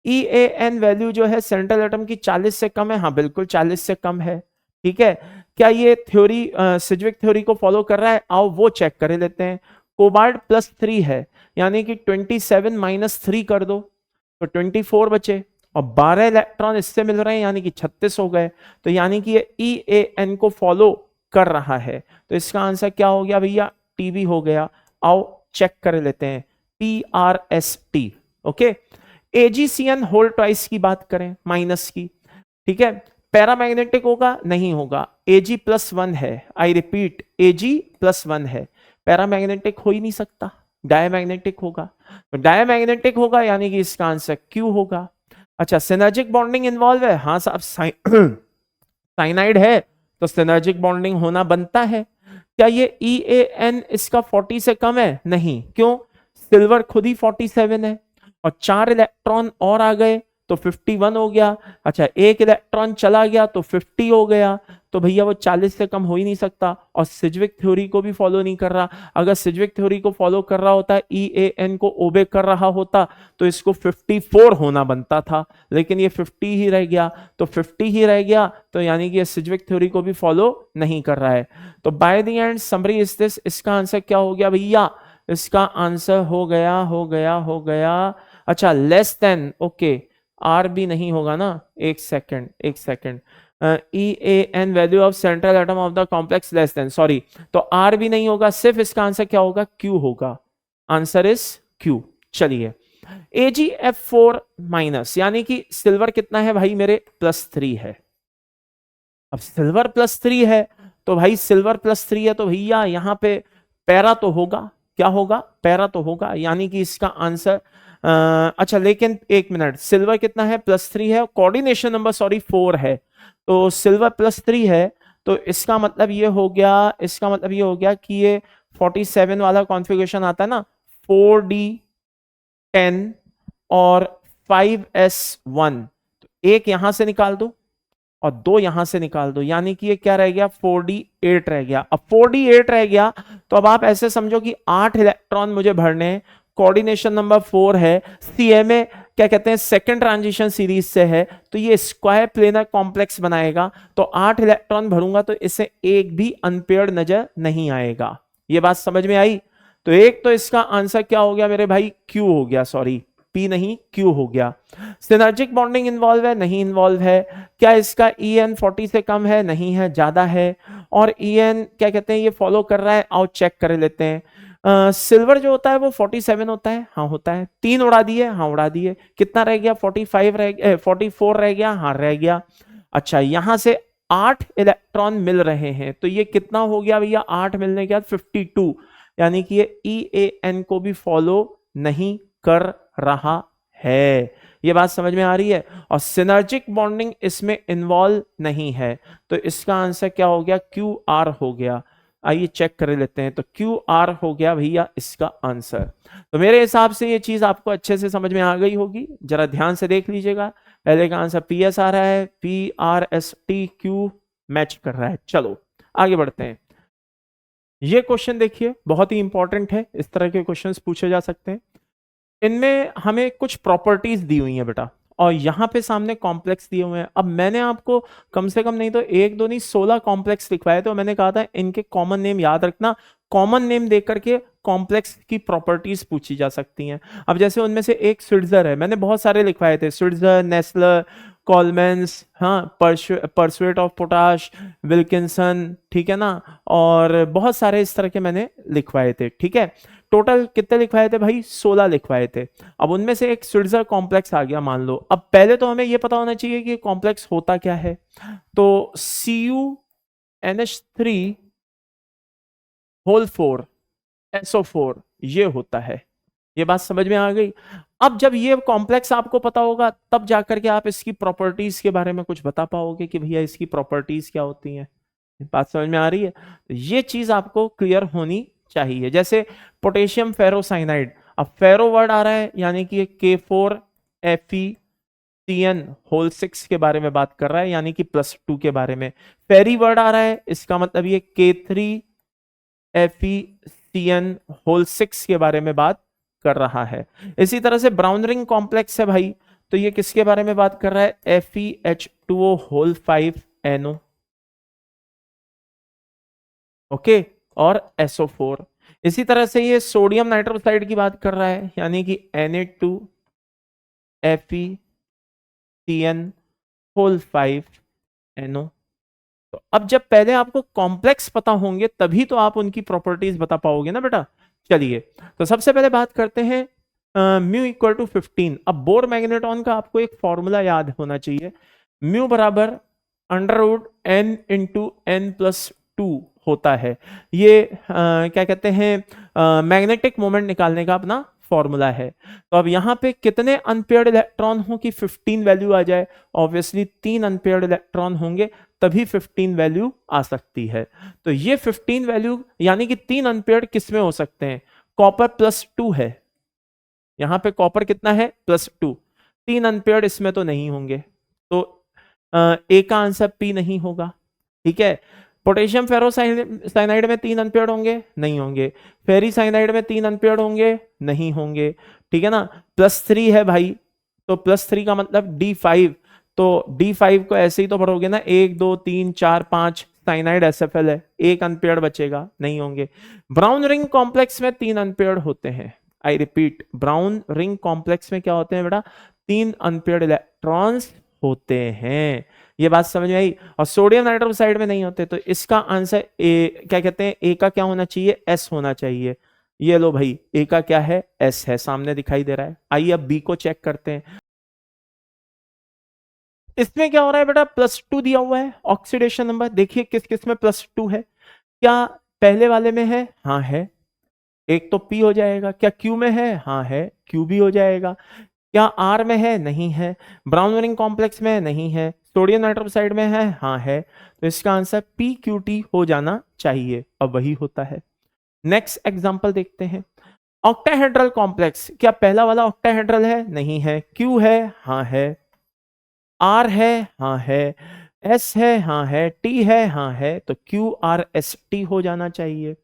EAN वैल्यू जो है सेंट्रल एटम की 40 से कम है, हाँ बिल्कुल 40 से कम है। ठीक है, क्या ये थ्योरी सिज्विक थ्योरी को फॉलो कर रहा है? आओ वो चेक कर लेते हैं। कोबाल्ट +3 है, यानी कि 27 - 3 कर दो तो 24 बचे, और 12 इलेक्ट्रॉन इससे मिल रहे हैं, यानी कि 36 हो गए। तो यानी कि ये EAN को फॉलो कर रहा है, तो इसका आंसर क्या हो गया भैया? T भी हो गया। आओ चेक कर लेते हैं, PRST। Okay, AgCN whole twice की बात करें, माइनस की, ठीक है, पैरामैग्नेटिक होगा? नहीं होगा, Ag+1 है। आई रिपीट, Ag+1 है, पैरामैग्नेटिक हो ही नहीं सकता, डायमैग्नेटिक होगा। तो डायमैग्नेटिक होगा, यानी कि इसका आंसर Q होगा। अच्छा, सिनर्जिक बॉन्डिंग इन्वॉल्व है? हाँ साहब, साइनाइड है तो सिनर्जिक बॉन्डिंग होना बनता है। क्या ये EAN इसका 40 से कम है? नहीं। क्यों? सिल्वर खुद ही 47 है, और 4 इलेक्ट्रॉन और आ गए तो 51 हो गया। अच्छा, एक इलेक्ट्रॉन चला गया तो 50 हो गया, तो भैया वो 40 से कम हो ही नहीं सकता, और सिज्विक थ्योरी को भी फॉलो नहीं कर रहा। अगर सिज्विक थ्योरी को फॉलो कर रहा होता, EAN को ओबे कर रहा होता, तो इसको 54 होना बनता था, लेकिन ये 50 ही रह गया। तो 50 ही रह गया, तो यानी कि ये सिज्विक थ्योरी को भी फॉलो नहीं कर रहा है। तो by the end summary is this, इसका आंसर क्या हो गया भैया? इसका आंसर हो गया। अच्छा, लेस देन, ओके, आर भी नहीं होगा ना, एक second, EAN value of central atom of the complex less than, sorry, तो आर भी नहीं होगा, सिर्फ इसका आंसर क्या होगा? Q होगा। Answer is Q। चलिए, AgF4-, यानी कि सिल्वर कितना है भाई मेरे? +3 है। अब सिल्वर +3 है, तो भाई सिल्वर +3 है, तो भैया यहां पे पैरा तो होगा। क्या होगा? पैरा तो होगा, यानी कि इसका आंसर अच्छा, लेकिन एक मिनट, सिल्वर कितना है? +3 है, कोऑर्डिनेशन नंबर सॉरी 4 है, तो सिल्वर +3 है, तो इसका मतलब ये हो गया, इसका मतलब ये हो गया कि ये 47 वाला कॉन्फ़िगरेशन आता है ना, 4D10 और 5S1, तो एक यहां से निकाल दो और 2 यहां से निकाल दो, यानी कि ये क्या रह गया? 4D8 रह गया। अब 4D8 रह गया, तो अब आप ऐसे समझो कि 8 इलेक्ट्रॉन मुझे भरने हैं, कोऑर्डिनेशन नंबर 4 है, CMA क्या कहते हैं, सेकंड ट्रांजिशन सीरीज से है, तो ये स्क्वायर प्लेनर कॉम्प्लेक्स बनाएगा, तो 8 इलेक्ट्रॉन भरूंगा तो इसे एक भी अनपेयर्ड नजर नहीं आएगा। ये बात समझ में आई? तो एक तो इसका आंसर क्या हो गया मेरे भाई? Q हो गया, सॉरी P नहीं, Q हो गया। सिनर्जिक बॉन्डिंग इन्वॉल्व है? नहीं इन्वॉल्व है। क्या इसका EN 40 से कम है? नहीं है, ज्यादा है। और EN क्या कहते हैं, ये फॉलो कर रहा है? आओ चेक कर लेते हैं। सिल्वर जो होता है वो 47 होता है, हाँ होता है। 3 उड़ा दिए, हाँ उड़ा दिए। कितना रह गया? 45 रह गया, 44 रह गया, हाँ रह गया। अच्छा, यहां से 8 इलेक्ट्रॉन मिल रहे हैं, तो ये कितना हो गया भैया? 8 मिलने के बाद 52, यानी कि ये EAN को भी फॉलो नहीं कर रहा है। ये बात समझ में आ रही है? और सिनर्जिक बॉन्डिंग इसमें इन्वॉल्व नहीं है, तो इसका आंसर क्या हो गया? QR हो गया। आइए चेक कर लेते हैं, तो QR हो गया भैया इसका आंसर। तो मेरे हिसाब से ये चीज आपको अच्छे से समझ में आ गई होगी, जरा ध्यान से देख लीजिएगा। पहले का आंसर PS आ रहा है, PRSTQ मैच कर रहा है। चलो आगे बढ़ते हैं। ये क्वेश्चन देखिए, बहुत ही इंपॉर्टेंट है, इस तरह के क्वेश्चंस पूछे जा सकते हैं। इनमें हमें कुछ प्रॉपर्टीज दी हुई हैं बेटा, और यहाँ पे सामने कॉम्प्लेक्स दिए हुए हैं। अब मैंने आपको कम से कम नहीं तो एक दो नहीं 16 कॉम्प्लेक्स लिखवाए थे, और मैंने कहा था इनके कॉमन नेम याद रखना, कॉमन नेम देख करके कॉम्प्लेक्स की प्रॉपर्टीज पूछी जा सकती हैं। अब जैसे उनमें से एक स्विट्जर है, मैंने बहुत सारे लिखवाए थे, स्विट्जर, नेस्लर, कॉलमेंस, हाँ, परसुएट ऑफ पोटाश, विल्किंसन, ठीक है ना, और बहुत सारे इस तरह के मैंने लिखवाए थे। ठीक है, टोटल कितने लिखवाए थे भाई? 16 लिखवाए थे। अब उनमें से एक स्विट्जर कॉम्प्लेक्स आ गया मान लो। अब पहले तो हमें यह पता होना चाहिए कि कॉम्प्लेक्स होता क्या है। तो CuNH3 होल 4 SO4 ये होता है। ये बात समझ में आ गई? अब जब ये कॉम्प्लेक्स आपको पता होगा तब जाकर के आप इसकी प्रॉपर्टीज के बारे में कुछ बता पाओगे कि भैया इसकी प्रॉपर्टीज क्या होती हैं। बात समझ में आ रही है? ये चीज आपको क्लियर होनी चाहिए। जैसे पोटेशियम फेरोसाइनाइड, अब फेरो वर्ड आ रहा है यानी कि K4FeCN होल 6 के बारे में बात कर रहा है, यानी कि +2 के बारे में। फेरी वर्ड आ रहा है, इसका मतलब ये K3FeCN होल 6 के बारे में बात कर रहा है। इसी तरह से ब्राउन रिंग कॉम्प्लेक्स है भाई, तो ये किसके बारे में बात कर रहा है? FeH2O होल 5NO, ओके, और SO4। इसी तरह से ये सोडियम नाइट्रोक्साइड की बात कर रहा है, यानी कि Na2FeCN होल 5NO। तो अब जब पहले आपको कॉम्प्लेक्स पता होंगे तभी तो आप उनकी प्रॉपर्टीज बता पाओगे ना बेटा। चलिए, तो सबसे पहले बात करते हैं म्यू इक्वल टू 15। अब बोर मैग्नेटॉन का आपको एक फॉर्मूला याद होना चाहिए, म्यू बराबर √n इंटू n+2 होता है। ये क्या कहते हैं, मैग्नेटिक मोमेंट निकालने का अपना फॉर्मूला है। तो अब यहाँ पे कितने अनपेयर्ड इलेक्ट्रॉन हो कि 15 वैल्यू आ जाए? ऑब्वियसली 3 अनपेयर्ड इलेक्ट्रॉन होंगे तभी 15 वैल्यू आ सकती है। तो ये 15 वैल्यू यानी कि 3 अनपेयर्ड किस में हो सकते हैं? कॉपर +2 है, यहाँ पे कॉपर कितना है? +2। 3 अनपेयर्ड इसमें तो नहीं होंगे, तो ए का आंसर P नहीं होगा। ठीक है, पोटेशियम फेरोसाइनाइड में 3 अनपेयर्ड होंगे? नहीं होंगे। फेरी साइनाइड में 3 अनपेयर्ड होंगे? नहीं होंगे। ठीक है ना, +3 है भाई, तो +3 का मतलब D5, तो D5 को ऐसे ही तो पढ़ोगे ना, 1 2 3 4 5 साइनाइड SFL है, एक अनपेयर्ड बचेगा, नहीं होंगे। ब्राउन रिंग कॉम्प्लेक्स में 3 अनपेयर्ड होते हैं। I repeat, brown ring complex में क्या होते हैं बेटा? 3 अनपेयर्ड इलेक्ट्रॉन्स होते हैं। ये बात समझ में आई? और सोडियम नाइट्रोक्साइड में नहीं होते, तो इसका आंसर ए, क्या कहते हैं, ए का क्या होना चाहिए? S होना चाहिए। ये लो भाई, ए का क्या है? S है, सामने दिखाई दे रहा है। आइए अब बी को चेक करते हैं। इसमें क्या हो रहा है बेटा? +2 दिया हुआ है ऑक्सीडेशन नंबर। देखिए किस किस में +2 है। क्या पहले वाले में है? हाँ है, एक तो P हो जाएगा। क्या Q में है? हाँ है, Q भी हो जाएगा। क्या R में है? नहीं है। ब्राउन रिंग कॉम्प्लेक्स में नहीं है। सोडियम नाइट्रोक्साइड में है? हाँ है। तो इसका आंसर PQT हो जाना चाहिए, अब वही होता है। नेक्स्ट एग्जांपल देखते हैं। ऑक्टाहेड्रल कॉम्प्लेक्स, क्या पहला वाला ऑक्टाहेड्रल है? नहीं है। Q है? हाँ है। R है? हाँ है। S है? हाँ है। T है? हाँ है। तो QRST हो जाना चाहिए।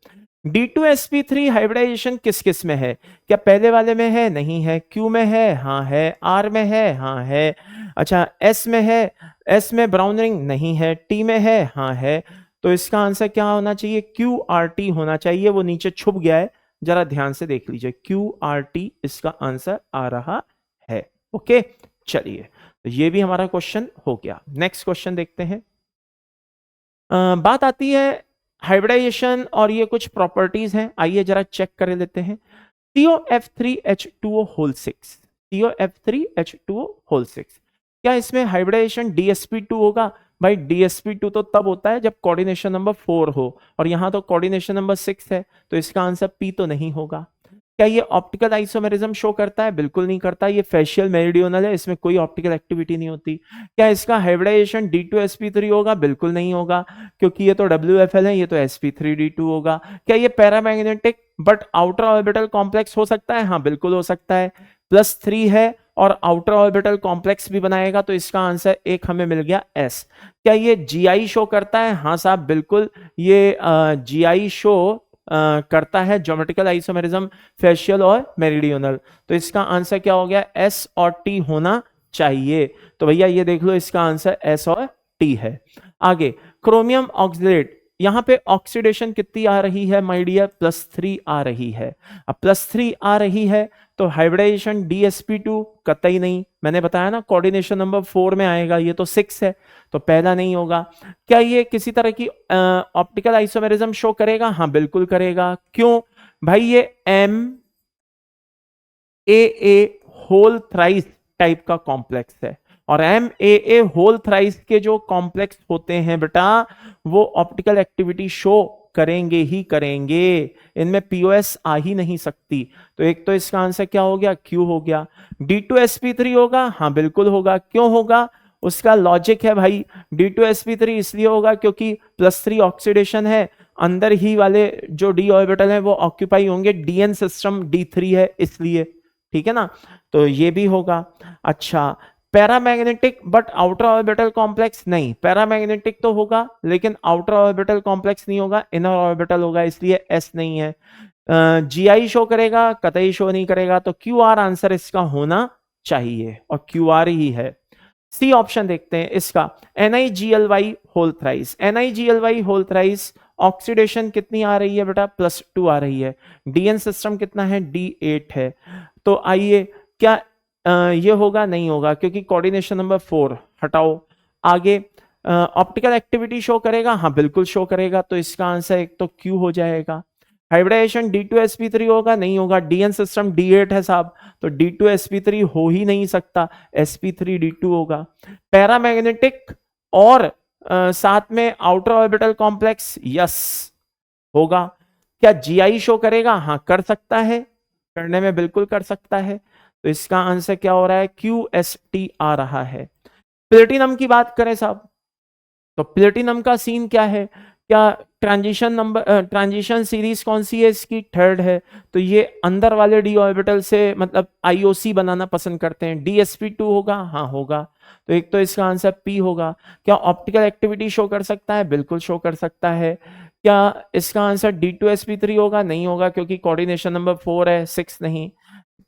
D2sp3 हाइब्रिडाइजेशन किस किस में है? क्या पहले वाले में है? नहीं है। Q में है? हाँ है। R में है? हाँ है। अच्छा, S में है? S में ब्राउन रिंग नहीं है। T में है? हाँ है। तो इसका आंसर क्या होना चाहिए? QRT होना चाहिए। वो नीचे छुप गया है, जरा ध्यान से देख लीजिए। QRT इसका आंसर आ रहा है। ओके, चलिए, तो ये भी हमारा क्वेश्चन हो गया। नेक्स्ट क्वेश्चन देखते हैं। बात आती है हाइब्रिडाइजेशन और ये कुछ प्रॉपर्टीज हैं, आइए जरा चेक कर लेते हैं। COF3H2O होल 6, COF3H2O होल 6, क्या इसमें हाइब्रिडाइजेशन DsP2 होगा? भाई DsP2 तो तब होता है जब कोऑर्डिनेशन नंबर 4 हो, और यहां तो कोऑर्डिनेशन नंबर 6 है, तो इसका आंसर P तो नहीं होगा। क्या ये ऑप्टिकल आइसोमेरिज्म शो करता है? बिल्कुल नहीं करता, ये फेशियल मेरिडियोनल है, इसमें कोई ऑप्टिकल एक्टिविटी नहीं होती। क्या इसका हाइब्रिडाइजेशन D2sp3 होगा? बिल्कुल नहीं होगा, क्योंकि ये तो WFL है, ये तो sp3d2 होगा। क्या ये paramagnetic but outer orbital complex हो सकता है? हाँ बिल्कुल हो सकता है। +3 है और आउटर ऑर्बिटल कॉम्प्लेक्स भी बनाएगा, तो इसका आंसर एक हमें मिल गया S। क्या ये GI शो करता है? हाँ साहब बिल्कुल, ये GI शो करता है ज्योमेट्रिकल आइसोमेरिज्म, फेशियल और मेरिडियनल। तो इसका आंसर क्या हो गया, एस और टी होना चाहिए। तो भैया ये देख लो, इसका आंसर एस और टी है। आगे क्रोमियम ऑक्सीडेट, यहां पे ऑक्सीडेशन कितनी आ रही है माय डियर, +3 आ रही है। अब +3 आ रही है तो हाइब्रिडाइजेशन DsP2 कतई नहीं, मैंने बताया ना कोऑर्डिनेशन नंबर 4 में आएगा, ये तो 6 है तो पहला नहीं होगा। क्या ये किसी तरह की ऑप्टिकल आइसोमेरिज्म शो करेगा, हाँ बिल्कुल करेगा। क्यों भाई, ये MAA होल थ्राइस टाइप का कॉम्प्लेक्स है, और MAA होल थ्राइस के जो कॉम्प्लेक्स होते हैं बेटा वो ऑप्टिकल एक्टिविटी शो करेंगे ही करेंगे, इनमें POS आ ही नहीं सकती। तो एक तो इसका आंसर क्या हो गया, Q हो गया। D2sp3 होगा, हाँ बिल्कुल होगा। क्यों होगा, उसका लॉजिक है भाई, D2sp3 इसलिए होगा क्योंकि +3 ऑक्सीडेशन है, अंदर ही वाले जो d ऑर्बिटल है वो ऑक्यूपाई होंगे, DN सिस्टम D3 है इसलिए, ठीक है ना, तो ये भी होगा। अच्छा paramagnetic but outer orbital complex, नहीं पैरामैग्नेटिक तो होगा लेकिन आउटर ऑर्बिटल कॉम्प्लेक्स नहीं होगा, इनर ऑर्बिटल होगा, इसलिए एस नहीं है। GI शो करेगा, कतई शो नहीं करेगा, तो QR आंसर इसका होना चाहिए और QR ही है। सी ऑप्शन देखते हैं इसका, NiGly whole thrice, NiGly whole thrice oxidation कितनी आ रही है बेटा, +2 आ रही है। DN सिस्टम कितना है, D8 है। तो आइए क्या ये होगा, नहीं होगा क्योंकि कोऑर्डिनेशन नंबर 4 हटाओ। आगे ऑप्टिकल एक्टिविटी शो करेगा, हाँ बिल्कुल शो करेगा, तो इसका आंसर एक तो Q हो जाएगा। हाइब्रिडाइजेशन D2sp3 होगा, नहीं होगा, DN सिस्टम D8 है साहब, तो D2sp3 हो ही नहीं सकता, sp3d2 होगा। पैरामैग्नेटिक और साथ में आउटर ऑर्बिटल कॉम्प्लेक्स, यस होगा। क्या GI शो करेगा, हाँ कर सकता है, करने में बिल्कुल कर सकता है। तो इसका आंसर क्या हो रहा है, QST आ रहा है। प्लेटिनम की बात करें साहब, तो प्लेटिनम का सीन क्या है, क्या ट्रांजिशन सीरीज कौन सी है इसकी, थर्ड है। तो ये अंदर वाले d ऑर्बिटल से मतलब IOC बनाना पसंद करते हैं, DsP2 होगा, हाँ होगा। तो एक तो इसका आंसर P होगा। क्या ऑप्टिकल एक्टिविटी शो कर सकता है, बिल्कुल शो कर सकता है। क्या इसका आंसर D2sp3 होगा, नहीं होगा क्योंकि कोऑर्डिनेशन नंबर 4 है, 6 नहीं।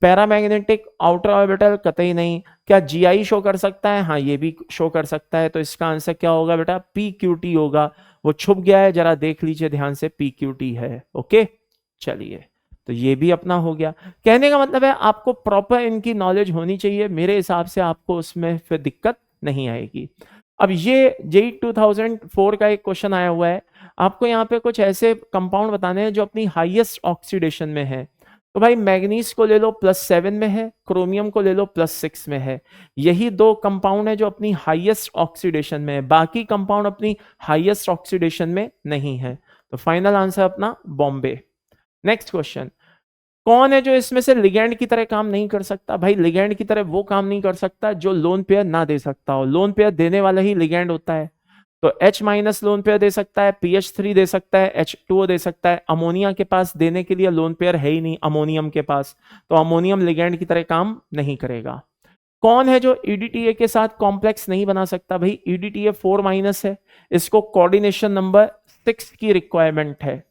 पैरामैग्नेटिक आउटर ऑर्बिटल कतई नहीं। क्या GI शो कर सकता है, हाँ ये भी शो कर सकता है। तो इसका आंसर क्या होगा बेटा, PQT होगा। वो छुप गया है, जरा देख लीजिए ध्यान से, PQT है। ओके चलिए, तो ये भी अपना हो गया। कहने का मतलब है आपको प्रॉपर इनकी नॉलेज होनी चाहिए, मेरे हिसाब से आपको उसमें फिर दिक्कत नहीं आएगी। अब ये JEE 2004 का एक क्वेश्चन आया हुआ है, आपको यहाँ पे कुछ ऐसे कंपाउंड बताने हैं जो अपनी हाईएस्ट ऑक्सीडेशन में है। तो भाई मैग्नीज को ले लो +7 में है, क्रोमियम को ले लो +6 में है। यही दो कंपाउंड है जो अपनी हाईएस्ट ऑक्सीडेशन में है, बाकी कंपाउंड अपनी हाईएस्ट ऑक्सीडेशन में नहीं है। तो फाइनल आंसर अपना बॉम्बे। नेक्स्ट क्वेश्चन, कौन है जो इसमें से लिगैंड की तरह काम नहीं कर सकता, भाई लिगैंड की तरह वो काम नहीं कर सकता जो लोन पेयर ना दे सकता हो, लोन पेयर देने वाला ही लिगैंड होता है। तो H- लोन पेयर दे सकता है, PH3 दे सकता है, H2O दे सकता है। अमोनिया के पास देने के लिए लोन पेयर है ही नहीं अमोनियम के पास, तो अमोनियम लिगैंड की तरह काम नहीं करेगा। कौन है जो EDTA के साथ कॉम्प्लेक्स नहीं बना सकता, भाई EDTA 4- है, इसको कोऑर्डिनेशन नंबर 6 की रिक्वायरमेंट है।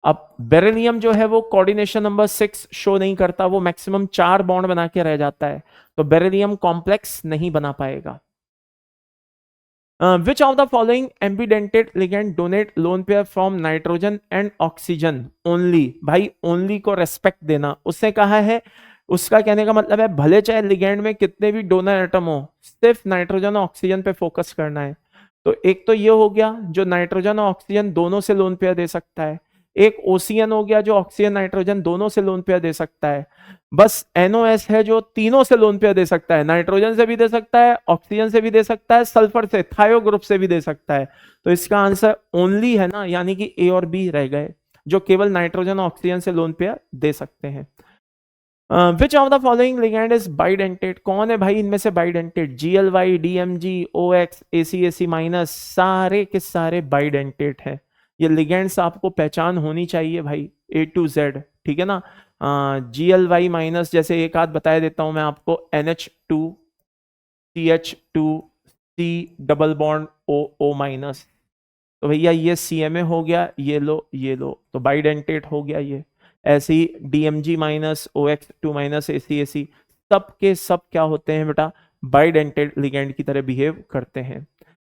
अब बेरिलियम जो है वो कोऑर्डिनेशन नंबर 6 शो नहीं करता, वो मैक्सिमम 4 बॉन्ड बना के रह जाता है, तो बेरिलियम कॉम्प्लेक्स नहीं बना पाएगा। Which of the following ambidentate ligand donate lone pair from nitrogen and oxygen only, भाई only को रेस्पेक्ट देना, उसने कहा है, उसका कहने का मतलब है भले चाहे लिगैंड में कितने भी डोनर एटम हो, सिर्फ नाइट्रोजन और ऑक्सीजन पे फोकस करना है। तो एक तो ये हो गया जो नाइट्रोजन और ऑक्सीजन दोनों से लोन पेयर दे सकता है, एक OCN हो गया जो ऑक्सीजन नाइट्रोजन दोनों से लोन पेयर दे सकता है, बस NOS है जो तीनों से लोन पेयर दे सकता है, नाइट्रोजन से भी दे सकता है, ऑक्सीजन से भी दे सकता है, सल्फर से थायो ग्रुप से भी दे सकता है। तो इसका आंसर ओनली है ना, यानी कि A और B रह गए जो केवल नाइट्रोजन ऑक्सीजन से लोन पेयर दे सकते हैं। विच of the following ligand is bidentate, कौन है भाई इनमें से bidentate, GLY, DMG, OX, ACAC-, सारे के सारे बाइडेंटेट है। ये लिगेंड्स आपको पहचान होनी चाहिए भाई, A to Z, ठीक है ना। GLY-, जैसे एक आध बताया देता हूं मैं आपको, NH2 CH2 C double bond O O-, तो भैया ये CMA हो गया, ये लो तो बाइडेंटेट हो गया ये। ऐसे ही DMG minus OX2 minus ACAC सब के सब क्या होते हैं बेटा, बाइडेंटेट लिगेंड की तरह बिहेव करते हैं।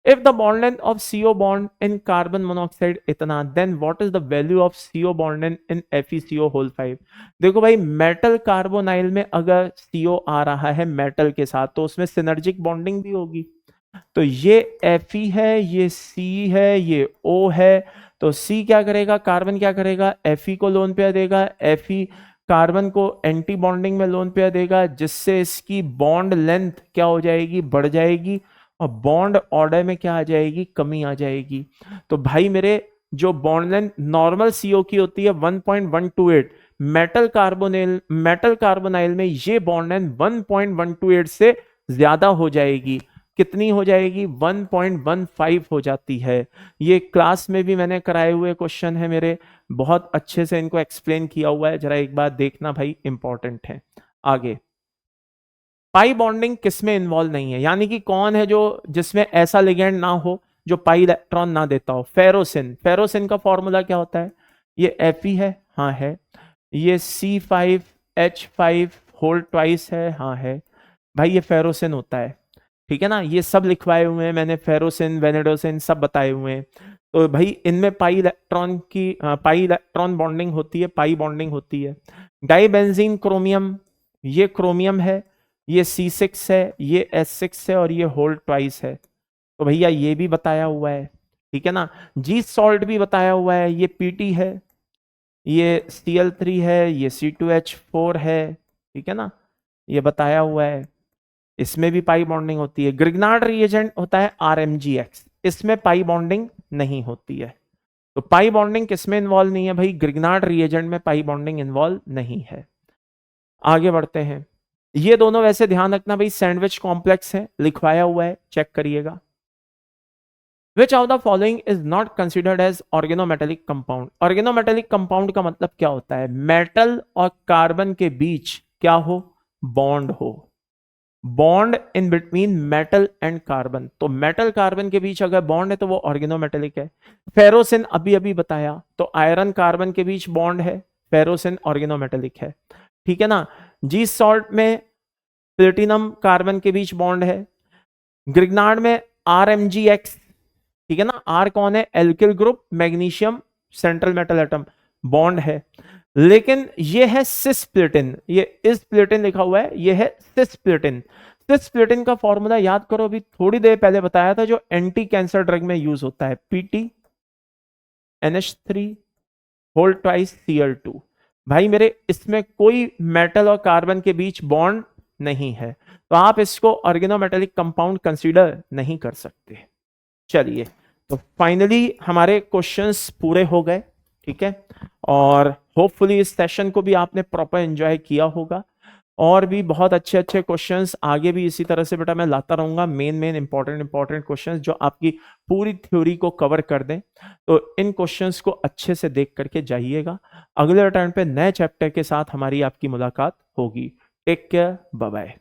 If the bond length of CO bond in carbon monoxide इतना, then what is the value of CO bond length in FeCO whole 5? देखो भाई, मेटल कार्बोनाइल में अगर CO आ रहा है मेटल के साथ तो उसमें सिनर्जिक बॉन्डिंग भी होगी। तो ये Fe है, ये C है, ये O है, तो C क्या करेगा, कार्बन क्या करेगा, Fe को लोन पेयर देगा, Fe कार्बन को एंटी बॉन्डिंग में लोन पेयर देगा, जिससे इसकी बॉन्ड लेंथ क्या हो जाएगी, बढ़ जाएगी, और बॉन्ड ऑर्डर में क्या आ जाएगी, कमी आ जाएगी। तो भाई मेरे जो बॉन्ड लेंथ नॉर्मल CO की होती है 1.128, मेटल कार्बोनाइल में ये बॉन्ड लेंथ 1.128 से ज्यादा हो जाएगी। कितनी हो जाएगी, 1.15 हो जाती है। ये क्लास में भी मैंने कराए हुए क्वेश्चन है मेरे, बहुत अच्छे से इनको एक्सप्लेन किया हुआ है, जरा एक बार देखना भाई, इंपॉर्टेंट है। आगे, पाई बॉन्डिंग किसमें इन्वॉल्व नहीं है, यानी कि कौन है जो जिसमें ऐसा लिगेंड ना हो जो पाई इलेक्ट्रॉन ना देता हो। फेरोसिन, फेरोसिन का फॉर्मूला क्या होता है, ये Fe है, हाँ है, ये C5H5 होल ट्वाइस है, हाँ है भाई, ये फेरोसिन होता है, ठीक है ना, ये सब लिखवाए हुए हैं मैंने, फेरोसिन वेनेडोसिन सब बताए हुए हैं। तो भाई इनमें पाई इलेक्ट्रॉन बॉन्डिंग होती है, पाई बॉन्डिंग होती है। डाइबेंजीन क्रोमियम, ये क्रोमियम है, ये C6 है, ये S6 है, और ये होल ट्वाइस है। तो भैया ये भी बताया हुआ है, ठीक है ना। जी सॉल्ट भी बताया हुआ है, ये PT है, ये Cl3 है, ये C2H4 है, ठीक है ना, ये बताया हुआ है, इसमें भी पाई बॉन्डिंग होती है। ग्रिग्नार्ड रिएजेंट होता है RMGX, इसमें पाई बॉन्डिंग नहीं होती है। तो पाई बॉन्डिंग किसमें इन्वॉल्व नहीं है भाई, ग्रिग्नार्ड रिएजेंट में पाई बॉन्डिंग इन्वॉल्व नहीं है। आगे बढ़ते हैं, ये दोनों वैसे ध्यान रखना भाई सैंडविच कॉम्प्लेक्स है, लिखवाया हुआ है, चेक करिएगा। Which of the following is not considered as organometallic compound? Organometallic compound का मतलब क्या होता है, मेटल और कार्बन के बीच क्या हो, बॉन्ड हो, bond in between metal and carbon. तो मेटल कार्बन के बीच अगर बॉन्ड है तो वो ऑर्गेनोमेटेलिक है। फेरोसिन अभी अभी बताया, तो आयरन कार्बन के बीच बॉन्ड है, फेरोसिन ऑर्गेनोमेटेलिक है, ठीक है ना। जी सॉल्ट में प्लेटिनम कार्बन के बीच बॉन्ड है। ग्रिग्नार्ड में RMGX, ठीक है ना, R कौन है, alkyl group, magnesium central metal atom, bond है। लेकिन ये है सिस्प्लेटिन, ये इस प्लेटिन लिखा हुआ है, ये है सिस्प्लेटिन। सिस्प्लेटिन का फॉर्मूला याद करो, अभी थोड़ी देर पहले बताया था, जो एंटी कैंसर ड्रग में यूज होता है, PT NH3 whole twice Cl2। भाई मेरे इसमें कोई मेटल और कार्बन के बीच बॉन्ड नहीं है, तो आप इसको ऑर्गेनोमेटेलिक कंपाउंड कंसीडर नहीं कर सकते। चलिए, तो फाइनली हमारे क्वेश्चंस पूरे हो गए, ठीक है, और होपफुली इस सेशन को भी आपने प्रॉपर एंजॉय किया होगा, और भी बहुत अच्छे अच्छे क्वेश्चंस आगे भी इसी तरह से बेटा मैं लाता रहूंगा, मेन इंपॉर्टेंट क्वेश्चंस जो आपकी पूरी थ्योरी को कवर कर दें। तो इन क्वेश्चंस को अच्छे से देख करके जाइएगा, अगले टर्न पे नए चैप्टर के साथ हमारी आपकी मुलाकात होगी। Take care, bye bye.